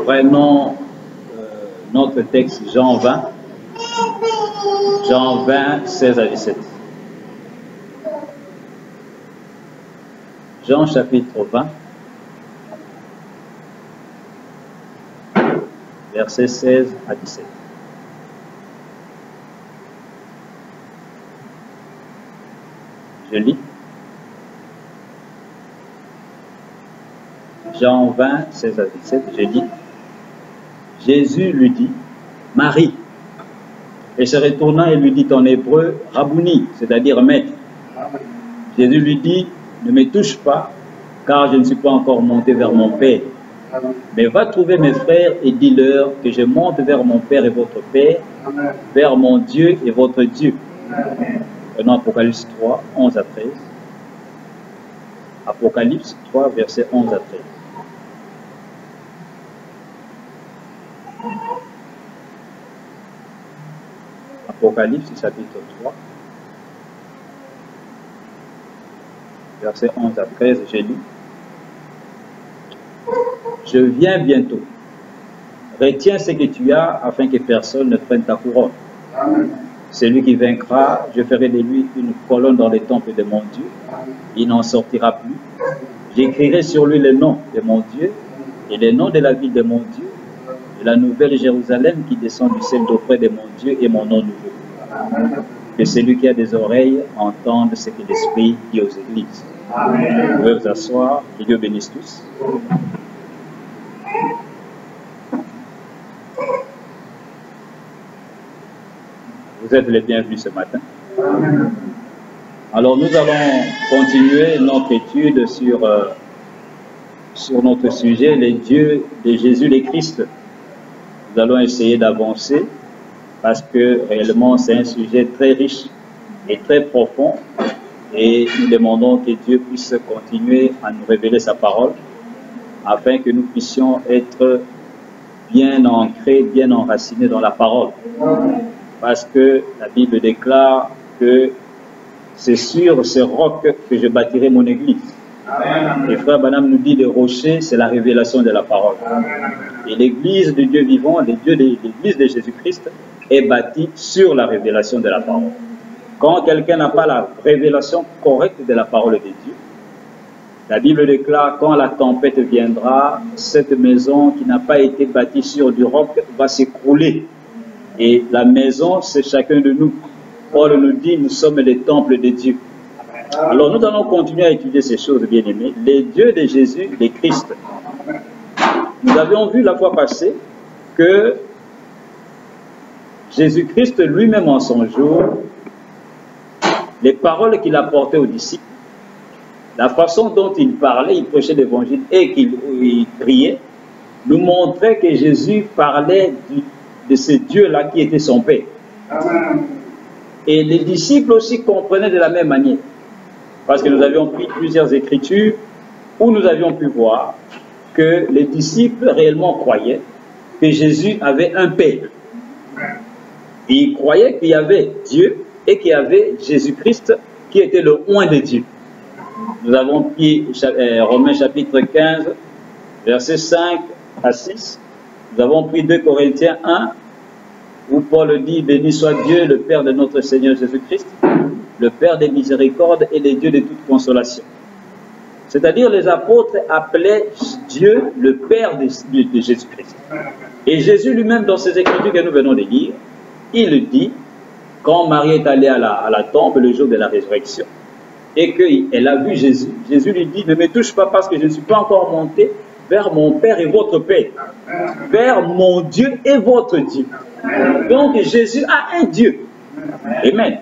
Prenons notre texte Jean 20. Jean 20, 16 à 17. Jean chapitre 20, versets 16 à 17. Je lis. Jean 20, 16 à 17, je lis. Jésus lui dit, Marie. Et se retournant, il lui dit en hébreu, Rabouni, c'est-à-dire maître. Jésus lui dit, ne me touche pas, car je ne suis pas encore monté vers mon Père. Mais va trouver mes frères et dis-leur que je monte vers mon Père et votre Père, vers mon Dieu et votre Dieu. Prenons Apocalypse 3, 11 à 13. Apocalypse 3, versets 11 à 13. Apocalypse chapitre 3, versets 11 à 13, j'ai lu. Je viens bientôt. Retiens ce que tu as afin que personne ne prenne ta couronne. Celui qui vaincra, je ferai de lui une colonne dans les temples de mon Dieu. Il n'en sortira plus. J'écrirai sur lui le nom de mon Dieu et le nom de la ville de mon Dieu, de la nouvelle Jérusalem qui descend du ciel d'auprès de mon Dieu et mon nom nouveau. Que celui qui a des oreilles entende ce que l'Esprit dit aux églises. Vous pouvez vous asseoir, que Dieu bénisse tous. Vous êtes les bienvenus ce matin. Alors nous allons continuer notre étude sur notre sujet, les dieux de Jésus le Christ. Nous allons essayer d'avancer parce que réellement c'est un sujet très riche et très profond et nous demandons que Dieu puisse continuer à nous révéler sa parole afin que nous puissions être bien ancrés, bien enracinés dans la parole. Parce que la Bible déclare que c'est sur ce roc que je bâtirai mon église. Et frère Branham nous dit le rocher, c'est la révélation de la parole. Et l'église de Dieu vivant, l'église de Jésus-Christ est bâtie sur la révélation de la parole. Quand quelqu'un n'a pas la révélation correcte de la parole de Dieu, la Bible déclare quand la tempête viendra, cette maison qui n'a pas été bâtie sur du roc va s'écrouler. Et la maison, c'est chacun de nous. Paul nous dit, nous sommes les temples de Dieu. Alors nous allons continuer à étudier ces choses, bien-aimés. Les dieux de Jésus, les Christ. Nous avions vu la fois passée que Jésus-Christ lui-même en son jour, les paroles qu'il apportait aux disciples, la façon dont il parlait, il prêchait l'évangile et qu'il priait, nous montrait que Jésus parlait de ce Dieu-là qui était son Père. Et les disciples aussi comprenaient de la même manière. Parce que nous avions pris plusieurs écritures où nous avions pu voir que les disciples réellement croyaient que Jésus avait un Père. Et ils croyaient qu'il y avait Dieu et qu'il y avait Jésus-Christ qui était le oint de Dieu. Nous avons pris Romains chapitre 15, versets 5 à 6. Nous avons pris 2 Corinthiens 1, où Paul dit, béni soit Dieu, le Père de notre Seigneur Jésus-Christ, le Père des miséricordes et le Dieu de toute consolation. C'est-à-dire, les apôtres appelaient Dieu le Père de Jésus-Christ. Et Jésus lui-même, dans ces écritures que nous venons de lire, il dit, quand Marie est allée à la tombe le jour de la résurrection, et qu'elle a vu Jésus, Jésus lui dit, ne me touche pas parce que je ne suis pas encore monté vers mon Père et votre Père, vers mon Dieu et votre Dieu. Donc Jésus a un Dieu. Amen.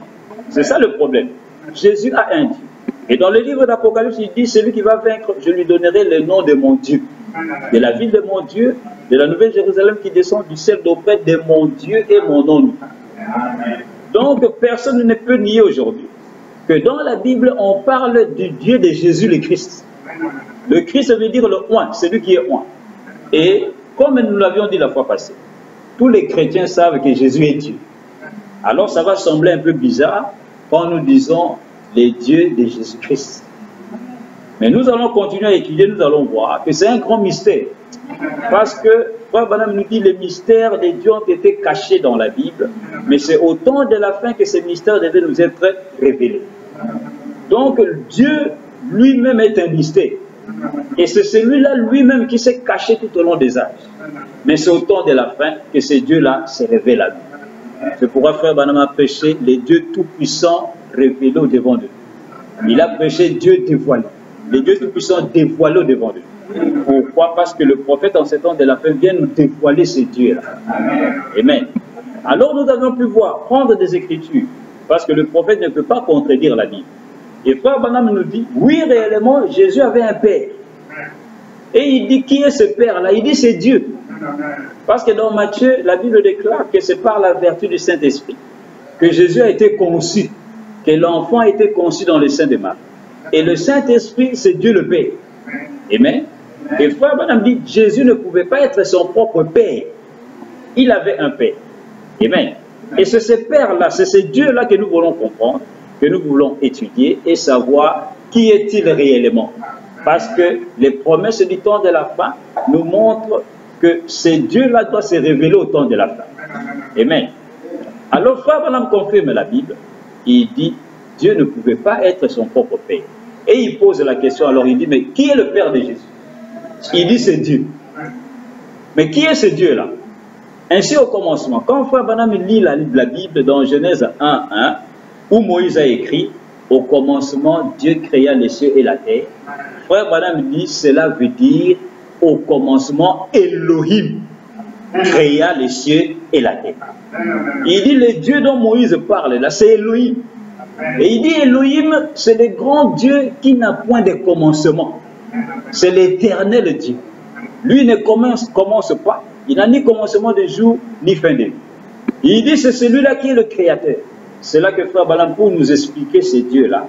C'est ça le problème. Jésus a un Dieu. Et dans le livre d'Apocalypse, il dit, celui qui va vaincre, je lui donnerai le nom de mon Dieu, de la ville de mon Dieu, de la nouvelle Jérusalem qui descend du ciel d'auprès de mon Dieu et mon nom. Donc personne ne peut nier aujourd'hui que dans la Bible, on parle du Dieu de Jésus le Christ. Le Christ veut dire le oint, celui qui est oint. Et comme nous l'avions dit la fois passée, tous les chrétiens savent que Jésus est Dieu. Alors ça va sembler un peu bizarre quand nous disons les dieux de Jésus-Christ. Mais nous allons continuer à étudier, nous allons voir que c'est un grand mystère. Parce que Frère Branham nous dit les mystères de Dieu ont été cachés dans la Bible, mais c'est au temps de la fin que ces mystères devaient nous être révélés. Donc Dieu lui-même est un mystère. Et c'est celui-là lui-même qui s'est caché tout au long des âges. Mais c'est au temps de la fin que ce Dieu-là se révèle à nous. C'est pourquoi Frère Branham a prêché les dieux tout-puissants révélés au devant d'eux. Il a prêché Dieu dévoilé. Les dieux tout-puissants dévoilés au devant d'eux. Pourquoi? Parce que le prophète en ce temps de la fin vient nous dévoiler ces dieux-là. Amen. Alors nous avons pu voir, prendre des écritures, parce que le prophète ne peut pas contredire la Bible. Et Frère Branham nous dit, oui, réellement, Jésus avait un père. Et il dit, qui est ce père-là? Il dit, c'est Dieu. Parce que dans Matthieu, la Bible déclare que c'est par la vertu du Saint-Esprit que Jésus a été conçu, que l'enfant a été conçu dans le sein de Marie. Et le Saint-Esprit, c'est Dieu le Père. Amen. Et Frère Branham dit, Jésus ne pouvait pas être son propre père. Il avait un père. Amen. Et c'est ce père-là, c'est ce Dieu-là que nous voulons comprendre, que nous voulons étudier et savoir qui est-il réellement. Parce que les promesses du temps de la fin nous montrent que ce Dieu-là doit se révéler au temps de la fin. Amen. Alors Frère Branham confirme la Bible. Il dit, Dieu ne pouvait pas être son propre père. Et il pose la question, alors il dit, mais qui est le père de Jésus? Il dit, c'est Dieu. Mais qui est ce Dieu-là? Ainsi au commencement, quand Frère Branham lit la Bible dans Genèse 1:1, où Moïse a écrit, au commencement, Dieu créa les cieux et la terre. Frère Branham dit, cela veut dire, au commencement, Elohim créa les cieux et la terre. Il dit, le Dieu dont Moïse parle, là, c'est Elohim. Et il dit, Elohim, c'est le grand Dieu qui n'a point de commencement. C'est l'éternel Dieu. Lui ne commence pas. Il n'a ni commencement de jour, ni fin de nuit. Il dit, c'est celui-là qui est le créateur. C'est là que Frère Branham, pour nous expliquer ce Dieu-là,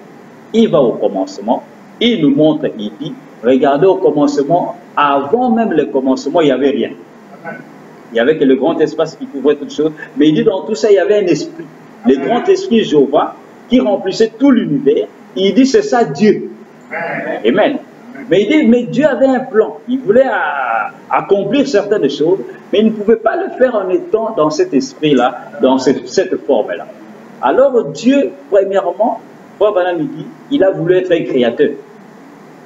il va au commencement, il nous montre, il dit, regardez au commencement, avant même le commencement, il n'y avait rien. Il n'y avait que le grand espace qui couvrait toutes choses, mais il dit, dans tout ça, il y avait un esprit. Le grand esprit Jéhovah, qui remplissait tout l'univers, il dit, c'est ça Dieu. Amen. Mais il dit, mais Dieu avait un plan. Il voulait accomplir certaines choses, mais il ne pouvait pas le faire en étant dans cet esprit-là, dans cette forme-là. Alors Dieu, premièrement, Frère Branham dit, il a voulu être un créateur.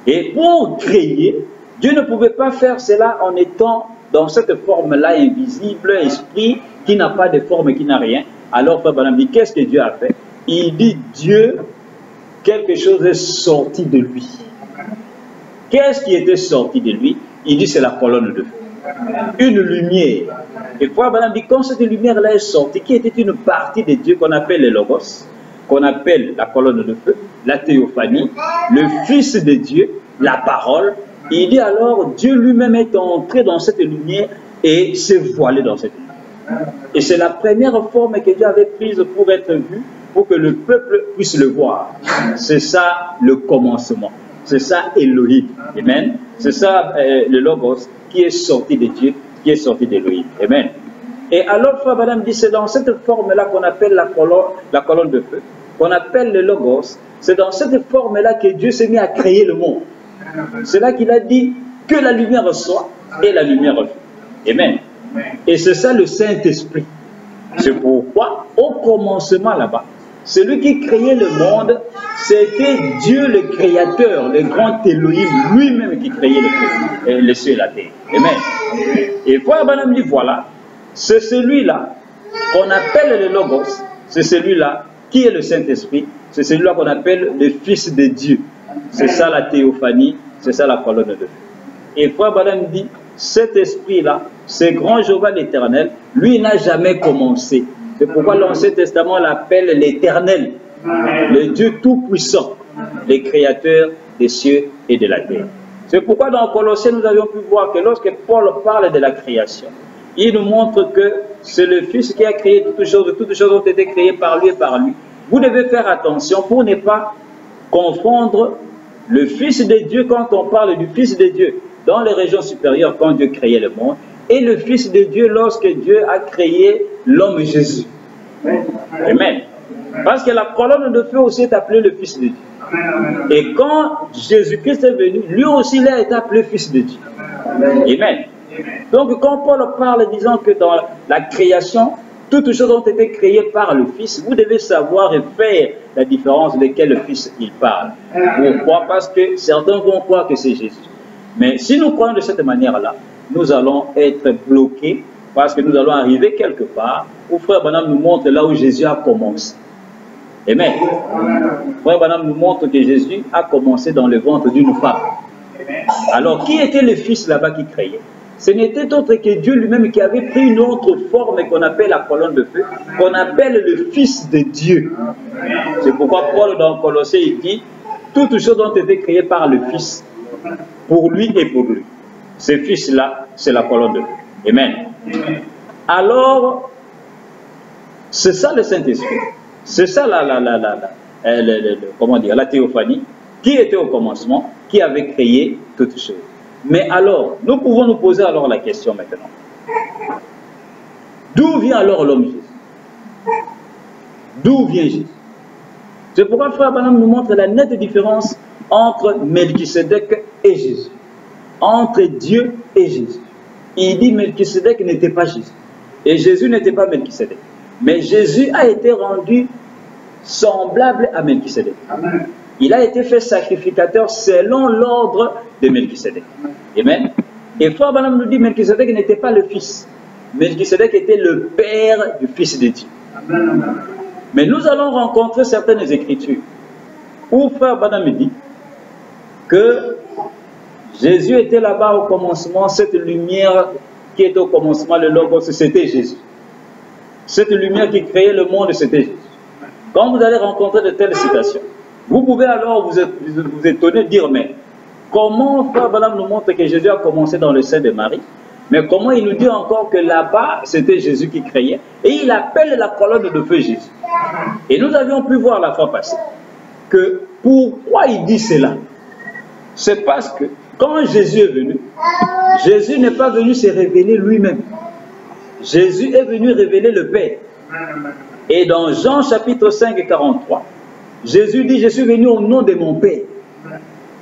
Et pour créer, Dieu ne pouvait pas faire cela en étant dans cette forme-là invisible, esprit qui n'a pas de forme, qui n'a rien. Alors Frère Branham dit, qu'est-ce que Dieu a fait? Il dit, Dieu, quelque chose est sorti de lui. Qu'est-ce qui était sorti de lui? Il dit, c'est la colonne de feu. Une lumière. Et Frère Branham dit, quand cette lumière-là est sortie, qui était une partie de Dieu qu'on appelle le Logos, qu'on appelle la colonne de feu, la théophanie, le Fils de Dieu, la parole, il dit alors, Dieu lui-même est entré dans cette lumière et s'est voilé dans cette lumière. Et c'est la première forme que Dieu avait prise pour être vue, pour que le peuple puisse le voir. C'est ça le commencement. C'est ça Elohim. Amen. C'est ça le Logos qui est sorti de Dieu, qui est sorti d'Elohim. Amen. Et alors Frère Branham dit, c'est dans cette forme-là qu'on appelle la colonne de feu, qu'on appelle le Logos. C'est dans cette forme-là que Dieu s'est mis à créer le monde. C'est là qu'il a dit que la lumière soit et la lumière fut. Amen. Et c'est ça le Saint-Esprit. C'est pourquoi, au commencement là-bas, celui qui créait le monde, c'était Dieu le Créateur, le grand Elohim, lui-même qui créait le ciel et la terre. Amen. Et Frère Branham dit, voilà, c'est celui-là qu'on appelle le Logos, c'est celui-là qui est le Saint-Esprit, c'est celui-là qu'on appelle le Fils de Dieu. C'est ça la théophanie, c'est ça la colonne de feu. Et Frère Branham dit, cet esprit-là, ce grand Jéhovah l'Éternel, lui n'a jamais commencé. C'est pourquoi l'Ancien Testament l'appelle l'Éternel, le Dieu Tout-Puissant, le Créateur des cieux et de la terre. C'est pourquoi dans Colossiens, nous avions pu voir que lorsque Paul parle de la création, il nous montre que c'est le Fils qui a créé toutes choses ont été créées par lui et par lui. Vous devez faire attention pour ne pas confondre le Fils de Dieu quand on parle du Fils de Dieu dans les régions supérieures quand Dieu créait le monde, et le Fils de Dieu lorsque Dieu a créé l'homme Jésus. Amen. Parce que la colonne de feu aussi est appelée le Fils de Dieu. Et quand Jésus-Christ est venu, lui aussi il a été appelé Fils de Dieu. Amen. Donc quand Paul parle disant que dans la création, toutes choses ont été créées par le Fils, vous devez savoir et faire la différence de quel Fils il parle. Pourquoi? Parce que certains vont croire que c'est Jésus. Mais si nous croyons de cette manière-là, nous allons être bloqués parce que nous allons arriver quelque part où Frère Branham nous montre là où Jésus a commencé. Amen. Frère Branham nous montre que Jésus a commencé dans le ventre d'une femme. Alors, qui était le Fils là-bas qui créait? Ce n'était autre que Dieu lui-même qui avait pris une autre forme qu'on appelle la colonne de feu, qu'on appelle le Fils de Dieu. C'est pourquoi Paul dans Colossiens il dit, toutes choses ont été créées par le Fils, pour lui et pour lui. Ce Fils-là, c'est la colonne de feu. Amen. Alors, c'est ça le Saint-Esprit. C'est ça comment dire, la théophanie, qui était au commencement, qui avait créé toutes choses. Mais alors, nous pouvons nous poser alors la question maintenant. D'où vient alors l'homme Jésus? D'où vient Jésus? C'est pourquoi Frère Branham nous montre la nette différence entre Melchisédek et Jésus. Entre Dieu et Jésus. Il dit Melchisédek n'était pas Jésus. Et Jésus n'était pas Melchisédek. Mais Jésus a été rendu semblable à Melchisédek. Amen. Il a été fait sacrificateur selon l'ordre de Melchisédek. Amen. Et Frère Branham nous dit que Melchisédek n'était pas le fils. Melchisédek était le père du Fils de Dieu. Amen. Mais nous allons rencontrer certaines écritures où Frère Branham dit que Jésus était là-bas au commencement, cette lumière qui était au commencement, le Logos, c'était Jésus. Cette lumière qui créait le monde, c'était Jésus. Quand vous allez rencontrer de telles citations, vous pouvez alors vous étonner, dire, mais comment Frère Branham nous montre que Jésus a commencé dans le sein de Marie, mais comment il nous dit encore que là-bas, c'était Jésus qui créait, et il appelle la colonne de feu Jésus. Et nous avions pu voir la fois passée que pourquoi il dit cela? C'est parce que quand Jésus est venu, Jésus n'est pas venu se révéler lui-même. Jésus est venu révéler le Père. Et dans Jean chapitre 5, 43, Jésus dit, je suis venu au nom de mon Père.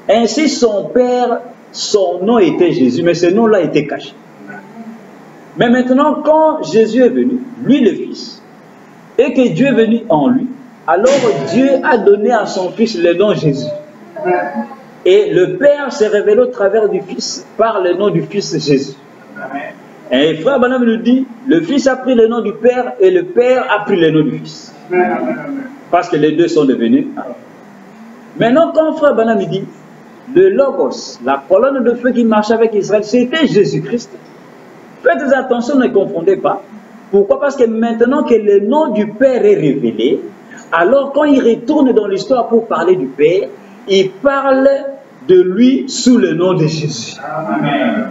Ainsi son Père, son nom était Jésus, mais ce nom-là était caché. Mais maintenant, quand Jésus est venu, lui le Fils, et que Dieu est venu en lui, alors Dieu a donné à son Fils le nom Jésus. Et le Père s'est révélé au travers du Fils par le nom du Fils Jésus. Et Frère Branham nous dit, le Fils a pris le nom du Père et le Père a pris le nom du Fils. Parce que les deux sont devenus un. Maintenant, quand Frère Branham dit, le Logos, la colonne de feu qui marchait avec Israël, c'était Jésus-Christ. Faites attention, ne confondez pas. Pourquoi? Parce que maintenant que le nom du Père est révélé, alors quand il retourne dans l'histoire pour parler du Père, il parle de lui sous le nom de Jésus. Amen.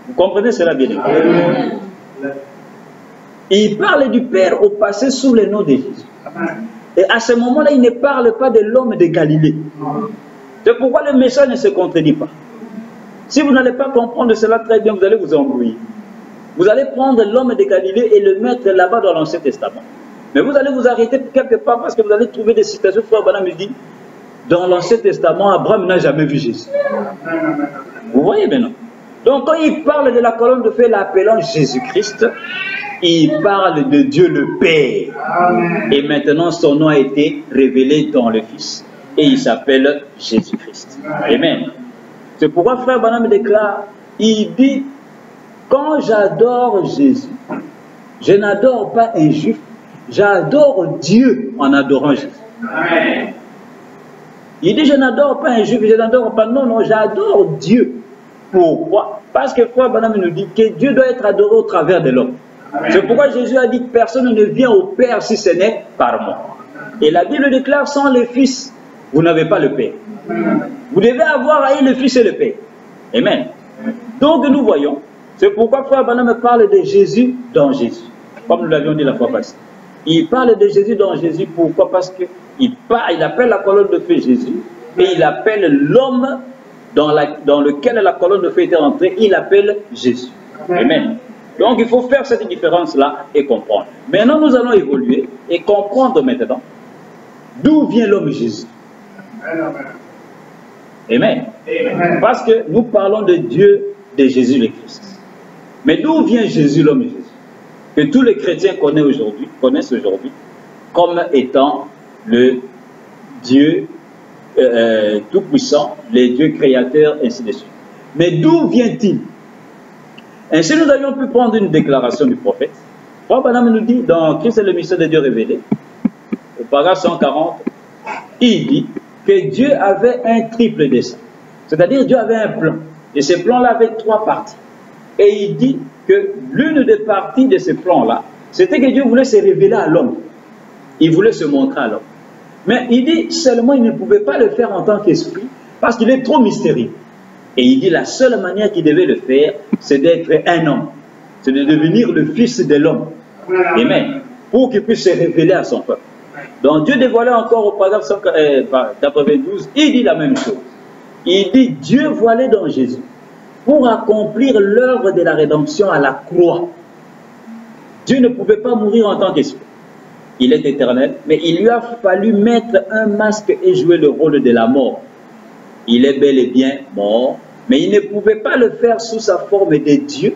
Vous comprenez cela bien? Amen. Il parle du Père au passé sous le nom de Jésus. Amen. Et à ce moment-là, il ne parle pas de l'homme de Galilée. C'est pourquoi le message ne se contredit pas. Si vous n'allez pas comprendre cela très bien, vous allez vous embrouiller. Vous allez prendre l'homme de Galilée et le mettre là-bas dans l'Ancien Testament. Mais vous allez vous arrêter quelque part parce que vous allez trouver des citations. Frère Branham dit, dans l'Ancien Testament, Abraham n'a jamais vu Jésus. Vous voyez maintenant? Donc quand il parle de la colonne de feu, l'appelant Jésus-Christ, il parle de Dieu le Père. Amen. Et maintenant son nom a été révélé dans le Fils. Et il s'appelle Jésus-Christ. Amen. C'est pourquoi Frère Branham déclare, il dit, quand j'adore Jésus, je n'adore pas un juif, j'adore Dieu en adorant Jésus. Amen. Il dit, je n'adore pas un juif, je n'adore pas, non, non, j'adore Dieu. Pourquoi? Parce que Frère Branham nous dit que Dieu doit être adoré au travers de l'homme. C'est pourquoi Jésus a dit que personne ne vient au Père si ce n'est par moi. Et la Bible déclare, sans le Fils, vous n'avez pas le Père. Vous devez avoir le Fils et le Père. Amen. Donc nous voyons, c'est pourquoi Frère Branham parle de Jésus dans Jésus. Comme nous l'avions dit la fois passée. Il parle de Jésus dans Jésus, pourquoi? Parce qu'il appelle la colonne de feu Jésus, et il appelle l'homme dans lequel la colonne de feu était entrée, il appelle Jésus. Amen. Donc il faut faire cette différence-là et comprendre. Maintenant nous allons évoluer et comprendre maintenant d'où vient l'homme Jésus. Amen. Parce que nous parlons de Dieu de Jésus le Christ. Mais d'où vient Jésus, l'homme Jésus, que tous les chrétiens connaissent aujourd'hui comme étant le Dieu tout-puissant, le Dieu créateur, ainsi de suite. Mais d'où vient-il? Ainsi, nous avions pu prendre une déclaration du prophète. Frère Branham nous dit, dans Christ et le mystère de Dieu révélé, au paragraphe 140, il dit que Dieu avait un triple dessein. C'est-à-dire Dieu avait un plan. Et ce plan-là avait 3 parties. Et il dit que l'une des parties de ce plan-là, c'était que Dieu voulait se révéler à l'homme. Il voulait se montrer à l'homme. Mais il dit seulement il ne pouvait pas le faire en tant qu'esprit parce qu'il est trop mystérieux. Et il dit la seule manière qu'il devait le faire, c'est d'être un homme. C'est de devenir le fils de l'homme. Amen. Pour qu'il puisse se révéler à son peuple. Donc Dieu dévoilait encore au paragraphe 92, il dit la même chose. Il dit Dieu voilait dans Jésus pour accomplir l'œuvre de la rédemption à la croix. Dieu ne pouvait pas mourir en tant qu'esprit. Il est éternel, mais il lui a fallu mettre un masque et jouer le rôle de la mort. Il est bel et bien mort, mais il ne pouvait pas le faire sous sa forme de Dieu.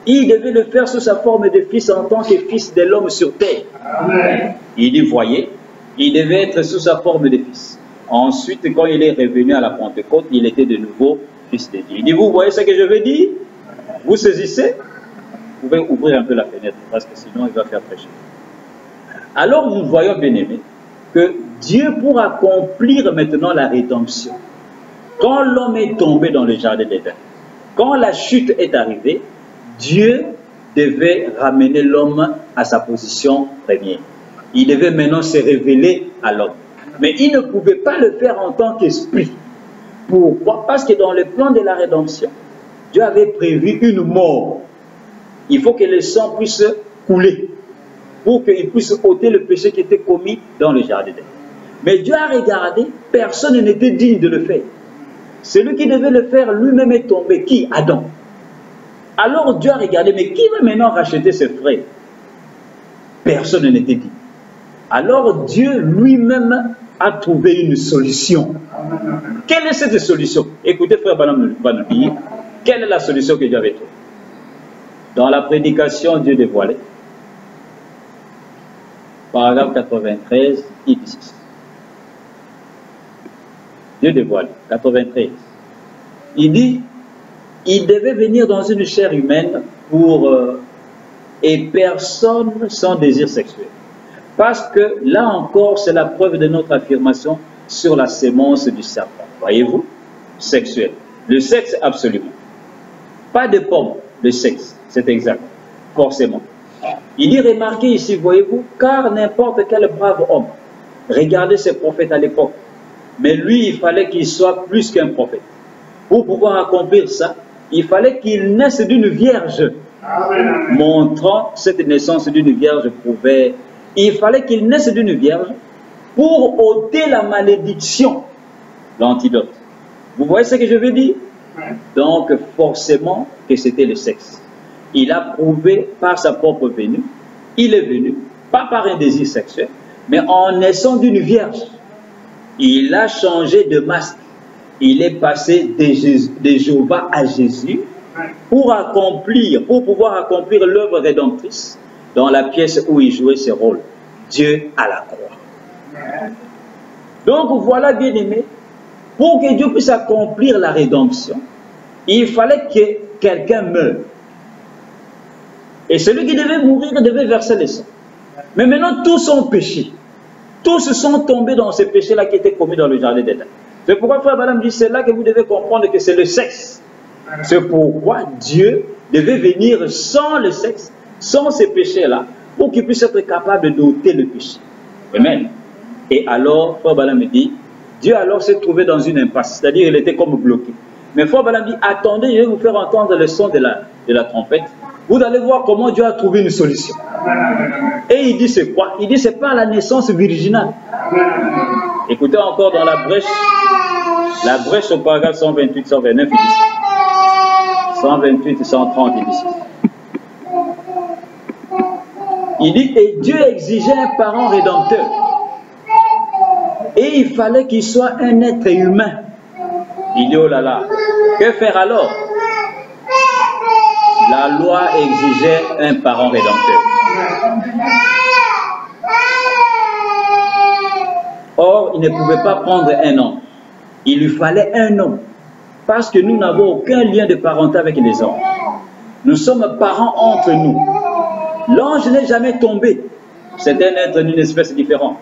Il devait le faire sous sa forme de fils en tant que fils de l'homme sur terre. Amen. Il dit, voyez, il devait être sous sa forme de fils. Ensuite, quand il est revenu à la Pentecôte, il était de nouveau fils de Dieu. Il dit, vous voyez ce que je veux dire? Vous saisissez? Vous pouvez ouvrir un peu la fenêtre, parce que sinon il va faire prêcher. Alors nous voyons, bien aimés, que Dieu, pour accomplir maintenant la rédemption, quand l'homme est tombé dans le jardin d'Éden, quand la chute est arrivée, Dieu devait ramener l'homme à sa position première. Il devait maintenant se révéler à l'homme. Mais il ne pouvait pas le faire en tant qu'esprit. Pourquoi? Parce que dans le plan de la rédemption, Dieu avait prévu une mort. Il faut que le sang puisse couler pour qu'il puisse ôter le péché qui était commis dans le jardin d'Éden. Mais Dieu a regardé, personne n'était digne de le faire. Celui qui devait le faire lui-même est tombé. Qui? Adam. Alors Dieu a regardé, mais qui va maintenant racheter ses frères? Personne n'était digne. Alors Dieu lui-même a trouvé une solution. Quelle est cette solution? Écoutez, frère Branham va nous dire, quelle est la solution que Dieu avait trouvée? Dans la prédication, Dieu dévoilait. Paragraphe 93, il dit ceci. Dieu dévoile, 93. Il dit, il devait venir dans une chair humaine et personne sans désir sexuel. Parce que là encore, c'est la preuve de notre affirmation sur la sémence du serpent. Voyez-vous? Sexuel. Le sexe, absolument. Pas de pomme, le sexe, c'est exact. Forcément. Il dit, remarquez ici, voyez-vous, car n'importe quel brave homme, regardez ces prophètes à l'époque, mais lui, il fallait qu'il soit plus qu'un prophète. Pour pouvoir accomplir ça, il fallait qu'il naisse d'une vierge. Amen. Montrant cette naissance d'une vierge prouvait, il fallait qu'il naisse d'une vierge pour ôter la malédiction, l'antidote. Vous voyez ce que je veux dire? Donc, forcément, que c'était le sexe. Il a prouvé par sa propre venue, il est venu, pas par un désir sexuel, mais en naissant d'une vierge. Il a changé de masque. Il est passé de Jéhovah à Jésus pour pouvoir accomplir l'œuvre rédemptrice dans la pièce où il jouait ses rôles. Dieu à la croix. Donc voilà, bien aimé, pour que Dieu puisse accomplir la rédemption, il fallait que quelqu'un meure. Et celui qui devait mourir devait verser le sang. Mais maintenant, tous sont péchés. Tous sont tombés dans ces péchés-là qui étaient commis dans le jardin d'Éden. C'est pourquoi frère Branham dit, c'est là que vous devez comprendre que c'est le sexe. C'est pourquoi Dieu devait venir sans le sexe, sans ces péchés-là, pour qu'il puisse être capable d'ôter le péché. Amen. Et alors, frère Branham dit, Dieu alors s'est trouvé dans une impasse, c'est-à-dire il était comme bloqué. Mais frère Branham dit, attendez, je vais vous faire entendre le son de la trompette. Vous allez voir comment Dieu a trouvé une solution. Et il dit c'est quoi? Il dit c'est par la naissance virginale. Écoutez encore dans la brèche au paragraphe 128, 129, il dit 128 et 130, il dit il dit, et Dieu exigeait un parent rédempteur. Et il fallait qu'il soit un être humain. Il dit, oh là là, que faire alors? la loi exigeait un parent rédempteur. Or, il ne pouvait pas prendre un homme. Il lui fallait un homme. Parce que nous n'avons aucun lien de parenté avec les anges. Nous sommes parents entre nous. L'ange n'est jamais tombé. C'est un être d'une espèce différente.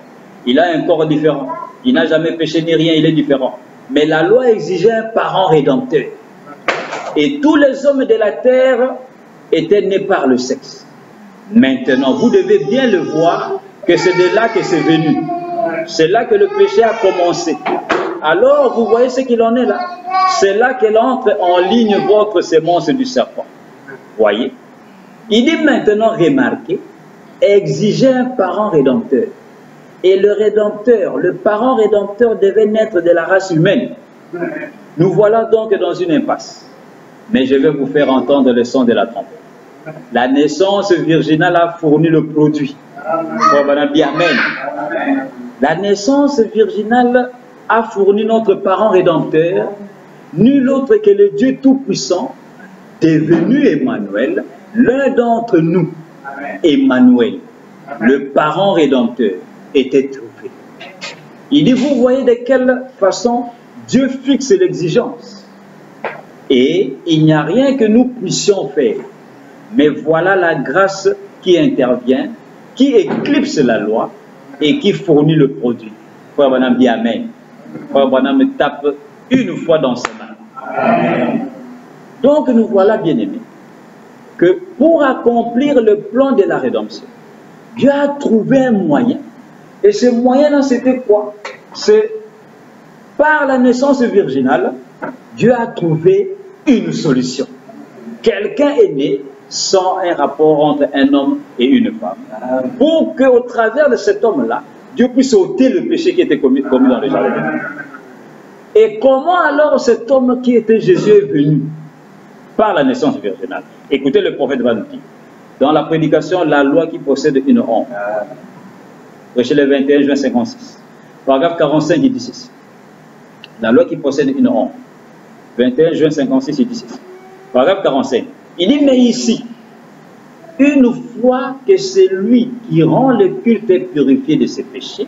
Il a un corps différent. Il n'a jamais péché ni rien, il est différent. Mais la loi exigeait un parent rédempteur. Et tous les hommes de la terre étaient nés par le sexe. Maintenant, vous devez bien le voir que c'est de là que c'est venu. C'est là que le péché a commencé. Alors, vous voyez ce qu'il en est là. C'est là qu'elle entre en ligne votre sémence du serpent. Voyez. Il dit maintenant, remarquez, exiger un parent rédempteur. Et le rédempteur, le parent rédempteur devait naître de la race humaine. Nous voilà donc dans une impasse. Mais je vais vous faire entendre le son de la trompette. La naissance virginale a fourni le produit. Amen. La naissance virginale a fourni notre parent rédempteur, nul autre que le Dieu Tout-Puissant, devenu Emmanuel, l'un d'entre nous, Emmanuel, le parent rédempteur, était trouvé. Il dit, vous voyez de quelle façon Dieu fixe l'exigence. Et il n'y a rien que nous puissions faire. Mais voilà la grâce qui intervient, qui éclipse la loi et qui fournit le produit. Frère Branham dit Amen. Frère Branham tape une fois dans ses mains. Donc nous voilà bien aimés, que pour accomplir le plan de la rédemption, Dieu a trouvé un moyen. Et ce moyen-là, c'était quoi? C'est par la naissance virginale, Dieu a trouvé une solution. Quelqu'un est né sans un rapport entre un homme et une femme. Pour qu'au travers de cet homme-là, Dieu puisse ôter le péché qui était commis dans le jardin. Et comment alors cet homme qui était Jésus est venu? Par la naissance virginale. Écoutez le prophète va nous dire. Dans la prédication, la loi qui possède une honte. Prêché le 21 juin 56. Paragraphe 45, il dit ceci. La loi qui possède une honte. 21 juin 56, il dit ceci. Paragraphe 45. Il dit, mais ici, une fois que celui qui rend le culte est purifié de ses péchés,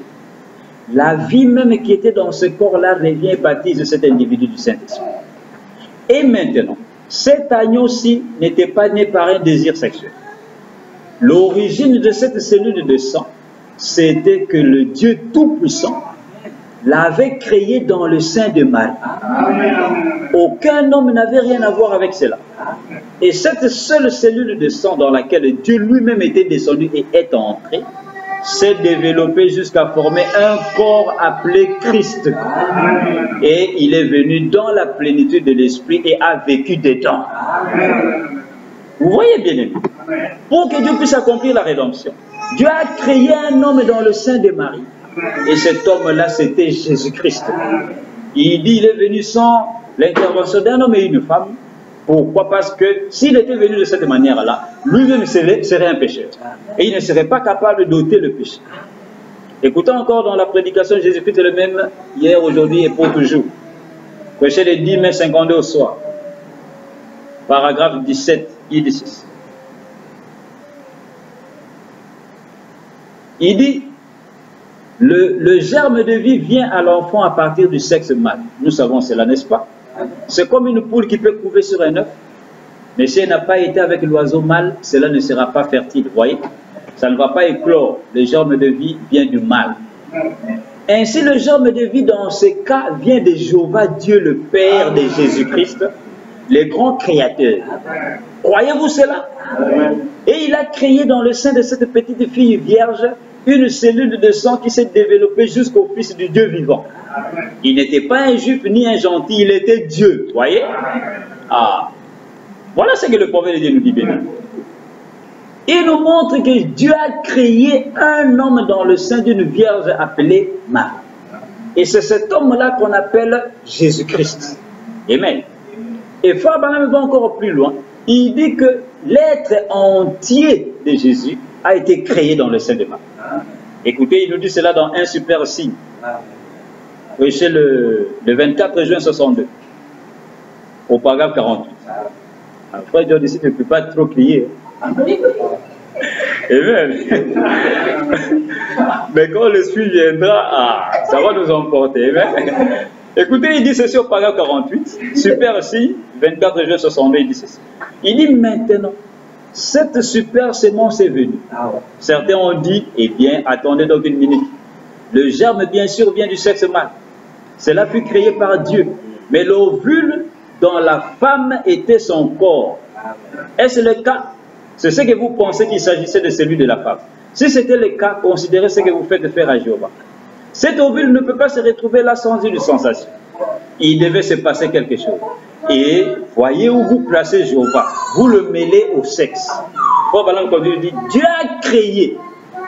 la vie même qui était dans ce corps-là revient et baptise cet individu du Saint-Esprit. Et maintenant, cet agneau-ci n'était pas né par un désir sexuel. L'origine de cette cellule de sang, c'était que le Dieu Tout-Puissant l'avait créé dans le sein de Marie. Aucun homme n'avait rien à voir avec cela. Et cette seule cellule de sang dans laquelle Dieu lui-même était descendu et est entré, s'est développée jusqu'à former un corps appelé Christ. Et il est venu dans la plénitude de l'Esprit et a vécu dedans. Vous voyez bien aimé, pour que Dieu puisse accomplir la rédemption, Dieu a créé un homme dans le sein de Marie. Et cet homme-là, c'était Jésus-Christ. Il dit, il est venu sans l'intervention d'un homme et une femme. Pourquoi? Parce que s'il était venu de cette manière-là, lui-même serait un pécheur. Et il ne serait pas capable d'ôter le péché. Écoutons encore dans la prédication, Jésus-Christ est le même hier, aujourd'hui et pour toujours. Prêché le 10 mai 52 au soir. Paragraphe 17, il dit ceci. Il dit, le germe de vie vient à l'enfant à partir du sexe mâle. Nous savons cela, n'est-ce pas? C'est comme une poule qui peut couver sur un œuf. Mais si elle n'a pas été avec l'oiseau mâle, cela ne sera pas fertile. Vous voyez? Ça ne va pas éclore. Le germe de vie vient du mâle. Ainsi, le germe de vie, dans ce cas, vient de Jéhovah, Dieu le Père de Jésus-Christ, le grand créateur. Croyez-vous cela? Et il a créé dans le sein de cette petite fille vierge une cellule de sang qui s'est développée jusqu'au Fils du Dieu vivant. Il n'était pas un juif ni un gentil, il était Dieu. Voyez? Ah. Voilà ce que le prophète de Dieu nous dit bien. Il nous montre que Dieu a créé un homme dans le sein d'une vierge appelée Marie. Et c'est cet homme-là qu'on appelle Jésus-Christ. Amen. Et Frère Branham va encore plus loin. Il dit que l'être entier de Jésus a été créé dans le sein de Marie. Écoutez, il nous dit cela dans un super signe. Prêché le 24 juin 62, au paragraphe 48. Après, John ici ne peut pas trop crier. Amen. Mais quand l'Esprit viendra, ça va nous emporter. Amen. Écoutez, il dit ceci au paragraphe 48, super signe, 24 juin 62, il dit ceci. Il dit maintenant, cette super sémence est venue. Certains ont dit, eh bien, attendez donc une minute. Le germe, bien sûr, vient du sexe mâle. Cela fut créé par Dieu. Mais l'ovule dans la femme était son corps. Est-ce le cas? C'est ce que vous pensez qu'il s'agissait de celui de la femme. Si c'était le cas, considérez ce que vous faites faire à Jéhovah. Cet ovule ne peut pas se retrouver là sans une sensation. Il devait se passer quelque chose. Et voyez où vous placez Jéhovah. Vous le mêlez au sexe. Il dit, Dieu a créé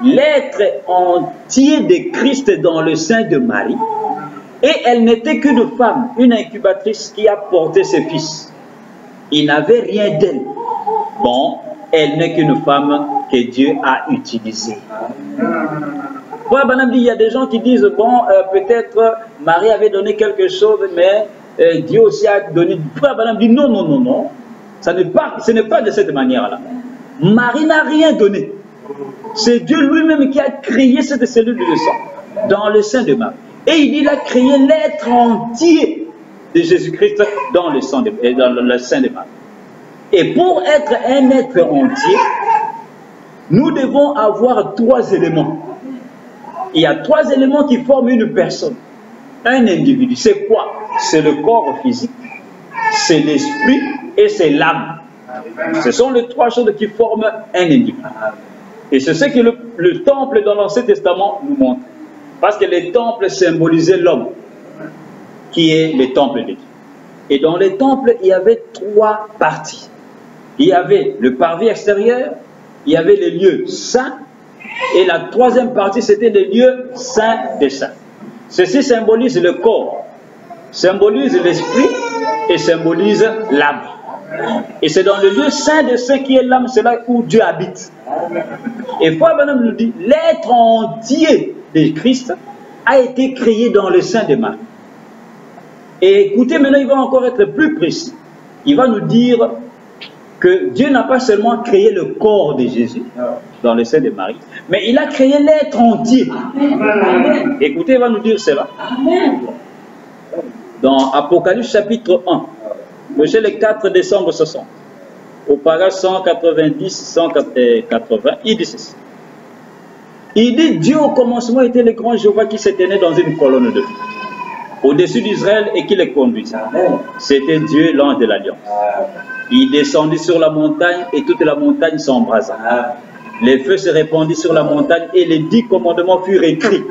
l'être entier de Christ dans le sein de Marie. Et elle n'était qu'une femme, une incubatrice qui a porté ses fils. Il n'avait rien d'elle. Bon, elle n'est qu'une femme que Dieu a utilisée. Il y a des gens qui disent, bon, peut-être Marie avait donné quelque chose, mais Dieu aussi a donné. Dit, non, non, non, non. Ce n'est pas de cette manière-là. Marie n'a rien donné. C'est Dieu lui-même qui a créé cette cellule de sang dans le sein de Marie. Et il a créé l'être entier de Jésus-Christ dans le sein de Marie. Et pour être un être entier, nous devons avoir 3 éléments. Il y a 3 éléments qui forment une personne, un individu. C'est quoi? C'est le corps physique, c'est l'esprit et c'est l'âme. Ce sont les 3 choses qui forment un individu. Et c'est ce que le temple dans l'Ancien Testament nous montre. Parce que les temples symbolisaient l'homme, qui est le temple de Dieu. Et dans les temples, il y avait 3 parties. Il y avait le parvis extérieur, il y avait les lieux saints, et la 3e partie, c'était les lieux saints des saints. Ceci symbolise le corps, symbolise l'esprit et symbolise l'âme. Et c'est dans le lieu saint de saints qui est l'âme, c'est là où Dieu habite. Et Paul nous dit, l'être entier de Christ a été créé dans le sein de Marie. Et écoutez, maintenant il va encore être plus précis. Il va nous dire que Dieu n'a pas seulement créé le corps de Jésus dans le sein de Marie, mais il a créé l'être entier. Écoutez, il va nous dire cela. Dans Apocalypse chapitre 1, verset le 4 décembre 60, au paragraphe 190-180, il dit ceci. Il dit, Dieu au commencement était le grand Jéhovah qui se tenait dans une colonne de feu au-dessus d'Israël et qui les conduisait. C'était Dieu, l'ange de l'Alliance. Il descendit sur la montagne et toute la montagne s'embrasa. Les feux se répandit sur la montagne et les 10 commandements furent écrits.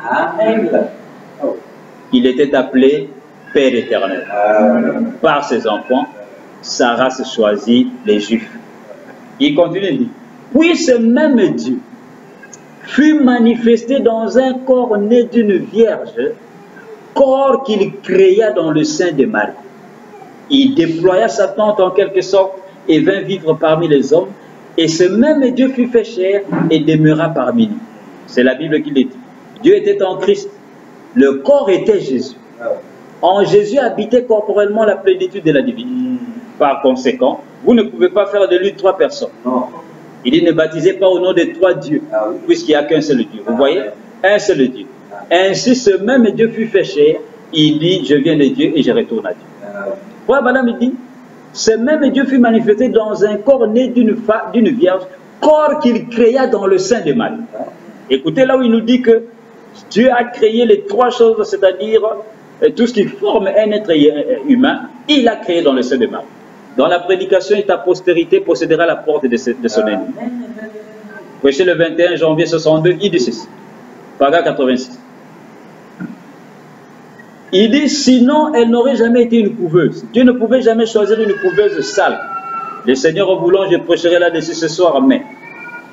Il était appelé Père éternel. Par ses enfants, sa race choisit les Juifs. Il continue de dire, puis ce même Dieu fut manifesté dans un corps né d'une vierge, corps qu'il créa dans le sein de Marie. Il déploya sa tente en quelque sorte et vint vivre parmi les hommes, et ce même Dieu fut fait chair et demeura parmi nous. C'est la Bible qui le dit. Dieu était en Christ, le corps était Jésus. En Jésus habitait corporellement la plénitude de la divinité. Par conséquent, vous ne pouvez pas faire de lui 3 personnes. Il dit, ne baptisez pas au nom de 3 dieux, puisqu'il n'y a qu'un seul Dieu. Vous voyez? Un seul Dieu. Ainsi, ce même Dieu fut fait chair. Il dit, je viens de Dieu et je retourne à Dieu. Voilà, madame, il dit, ce même Dieu fut manifesté dans un corps né d'une vierge, corps qu'il créa dans le sein de Marie. Écoutez là où il nous dit que Dieu a créé les 3 choses, c'est-à-dire tout ce qui forme un être humain, il a créé dans le sein de Marie. Dans la prédication, ta postérité possédera la porte de son ennemi. Prêché le 21 janvier 62, il dit ceci. Paragraphe 86. Il dit, sinon, elle n'aurait jamais été une couveuse. Dieu ne pouvait jamais choisir une couveuse sale. Le Seigneur en voulant, je prêcherai là-dessus ce soir, mais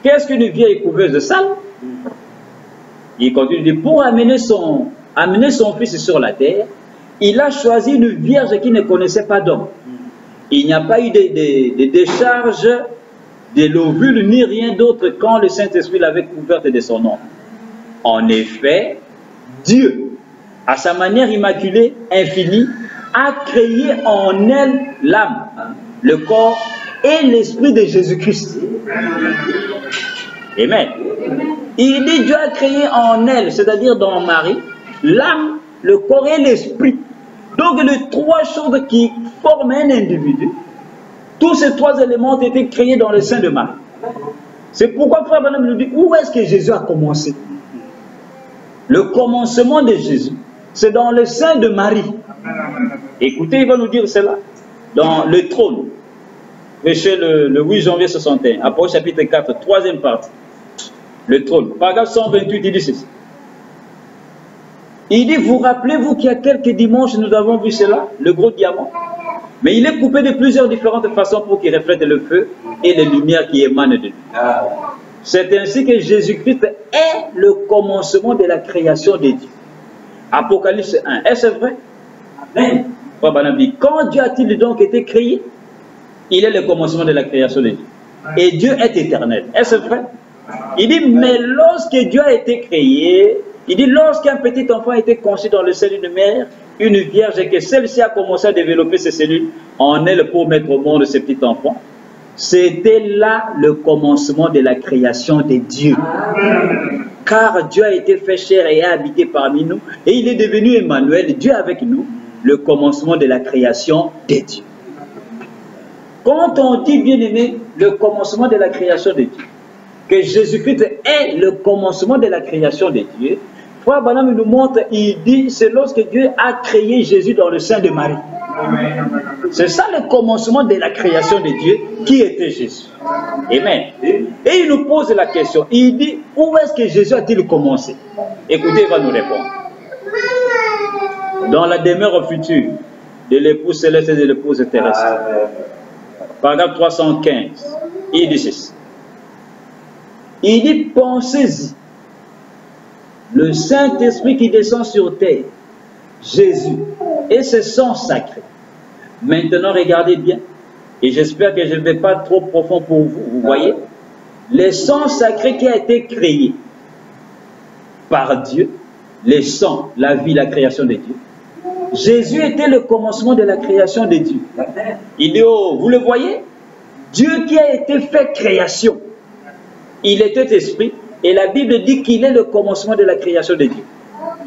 qu'est-ce qu'une vieille couveuse sale? Il continue de dire, pour amener son fils sur la terre, il a choisi une vierge qui ne connaissait pas d'homme. Il n'y a pas eu de décharge de l'ovule ni rien d'autre quand le Saint-Esprit l'avait couverte de son nom. En effet, Dieu, à sa manière immaculée, infinie, a créé en elle l'âme, le corps et l'esprit de Jésus-Christ. Amen. Il dit Dieu a créé en elle, c'est-à-dire dans Marie, l'âme, le corps et l'esprit. Donc les trois choses qui forment un individu, tous ces trois éléments ont été créés dans le sein de Marie. C'est pourquoi Frère Branham nous dit, où est-ce que Jésus a commencé? Le commencement de Jésus, c'est dans le sein de Marie. Écoutez, il va nous dire cela dans le trône, prêché le 8 janvier 61, Apôtre chapitre 4, troisième partie. Le trône, paragraphe 128, il dit ceci. Il dit, vous rappelez-vous qu'il y a quelques dimanches, nous avons vu cela, le gros diamant. Mais il est coupé de plusieurs différentes façons pour qu'il reflète le feu et les lumières qui émanent de lui. C'est ainsi que Jésus-Christ est le commencement de la création de Dieu. Apocalypse 1. Est-ce vrai? Amen. Quand Dieu a-t-il donc été créé? Il est le commencement de la création de Dieu. Et Dieu est éternel. Est-ce vrai? Il dit, mais lorsque Dieu a été créé, il dit, lorsqu'un petit enfant a été conçu dans le sein d'une mère, une vierge, et que celle-ci a commencé à développer ses cellules en elle pour mettre au monde ce petit enfant, c'était là le commencement de la création de Dieu. Car Dieu a été fait chair et a habité parmi nous, et il est devenu Emmanuel, Dieu avec nous, le commencement de la création de Dieu. Quand on dit, bien aimé, le commencement de la création de Dieu, que Jésus-Christ est le commencement de la création de Dieu, Frère Branham nous montre, il dit, c'est lorsque Dieu a créé Jésus dans le sein de Marie. C'est ça le commencement de la création de Dieu, qui était Jésus. Amen. Et il nous pose la question, il dit, où est-ce que Jésus a-t-il commencé? Écoutez, il va nous répondre. Dans la demeure future de l'épouse céleste et de l'épouse terrestre. Paragraphe 315, il dit ceci. Il dit, pensez-y. Le Saint-Esprit qui descend sur terre, Jésus, et ce sang sacré. Maintenant, regardez bien, et j'espère que je ne vais pas trop profond pour vous, vous voyez, le sang sacré qui a été créé par Dieu, le sang, la vie, la création de Dieu. Jésus était le commencement de la création de Dieu. Il dit, oh, vous le voyez, Dieu qui a été fait création, il était esprit, et la Bible dit qu'il est le commencement de la création de Dieu.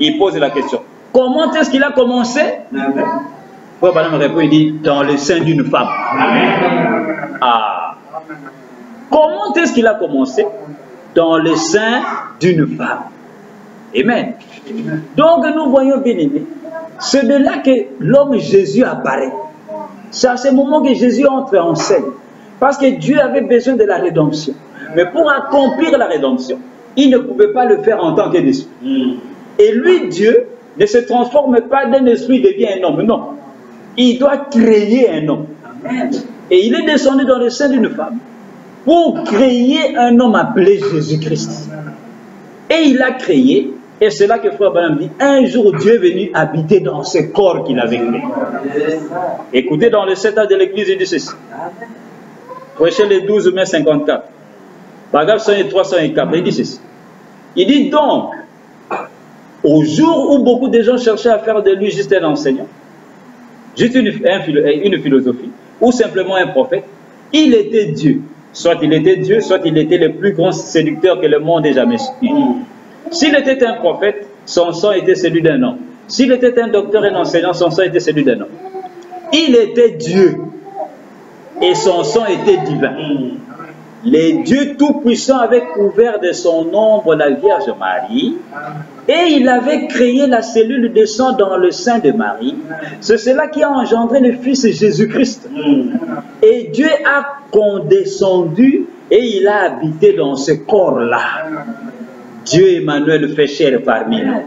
Il pose la question, comment est-ce qu'il a commencé? Frère Branham répond, il dit, dans le sein d'une femme. Ah. Comment est-ce qu'il a commencé? Dans le sein d'une femme. Amen. Donc nous voyons bien aimé, c'est de là que l'homme Jésus apparaît. C'est à ce moment que Jésus entre en scène. Parce que Dieu avait besoin de la rédemption. Mais pour accomplir la rédemption, il ne pouvait pas le faire en tant qu'un esprit. Et lui, Dieu, ne se transforme pas d'un esprit, il devient un homme. Non. Il doit créer un homme. Et il est descendu dans le sein d'une femme pour créer un homme appelé Jésus-Christ. Et il a créé, et c'est là que Frère Branham dit, un jour Dieu est venu habiter dans ce corps qu'il avait créé. Écoutez, dans le 7 ans de l'église, il dit ceci. Prêchez le 12 mai 54. Paragraphe 304, il dit ceci. Il dit donc, au jour où beaucoup de gens cherchaient à faire de lui juste un enseignant, juste une philosophie, ou simplement un prophète, il était Dieu. Soit il était Dieu, soit il était le plus grand séducteur que le monde ait jamais eu. S'il était un prophète, son sang était celui d'un homme. S'il était un docteur et un enseignant, son sang était celui d'un homme. Il était Dieu et son sang était divin. Le Dieu Tout-Puissant avait couvert de son ombre la Vierge Marie et il avait créé la cellule de sang dans le sein de Marie. C'est cela qui a engendré le Fils Jésus-Christ. Et Dieu a condescendu et il a habité dans ce corps-là. Dieu Emmanuel fait chair parmi nous.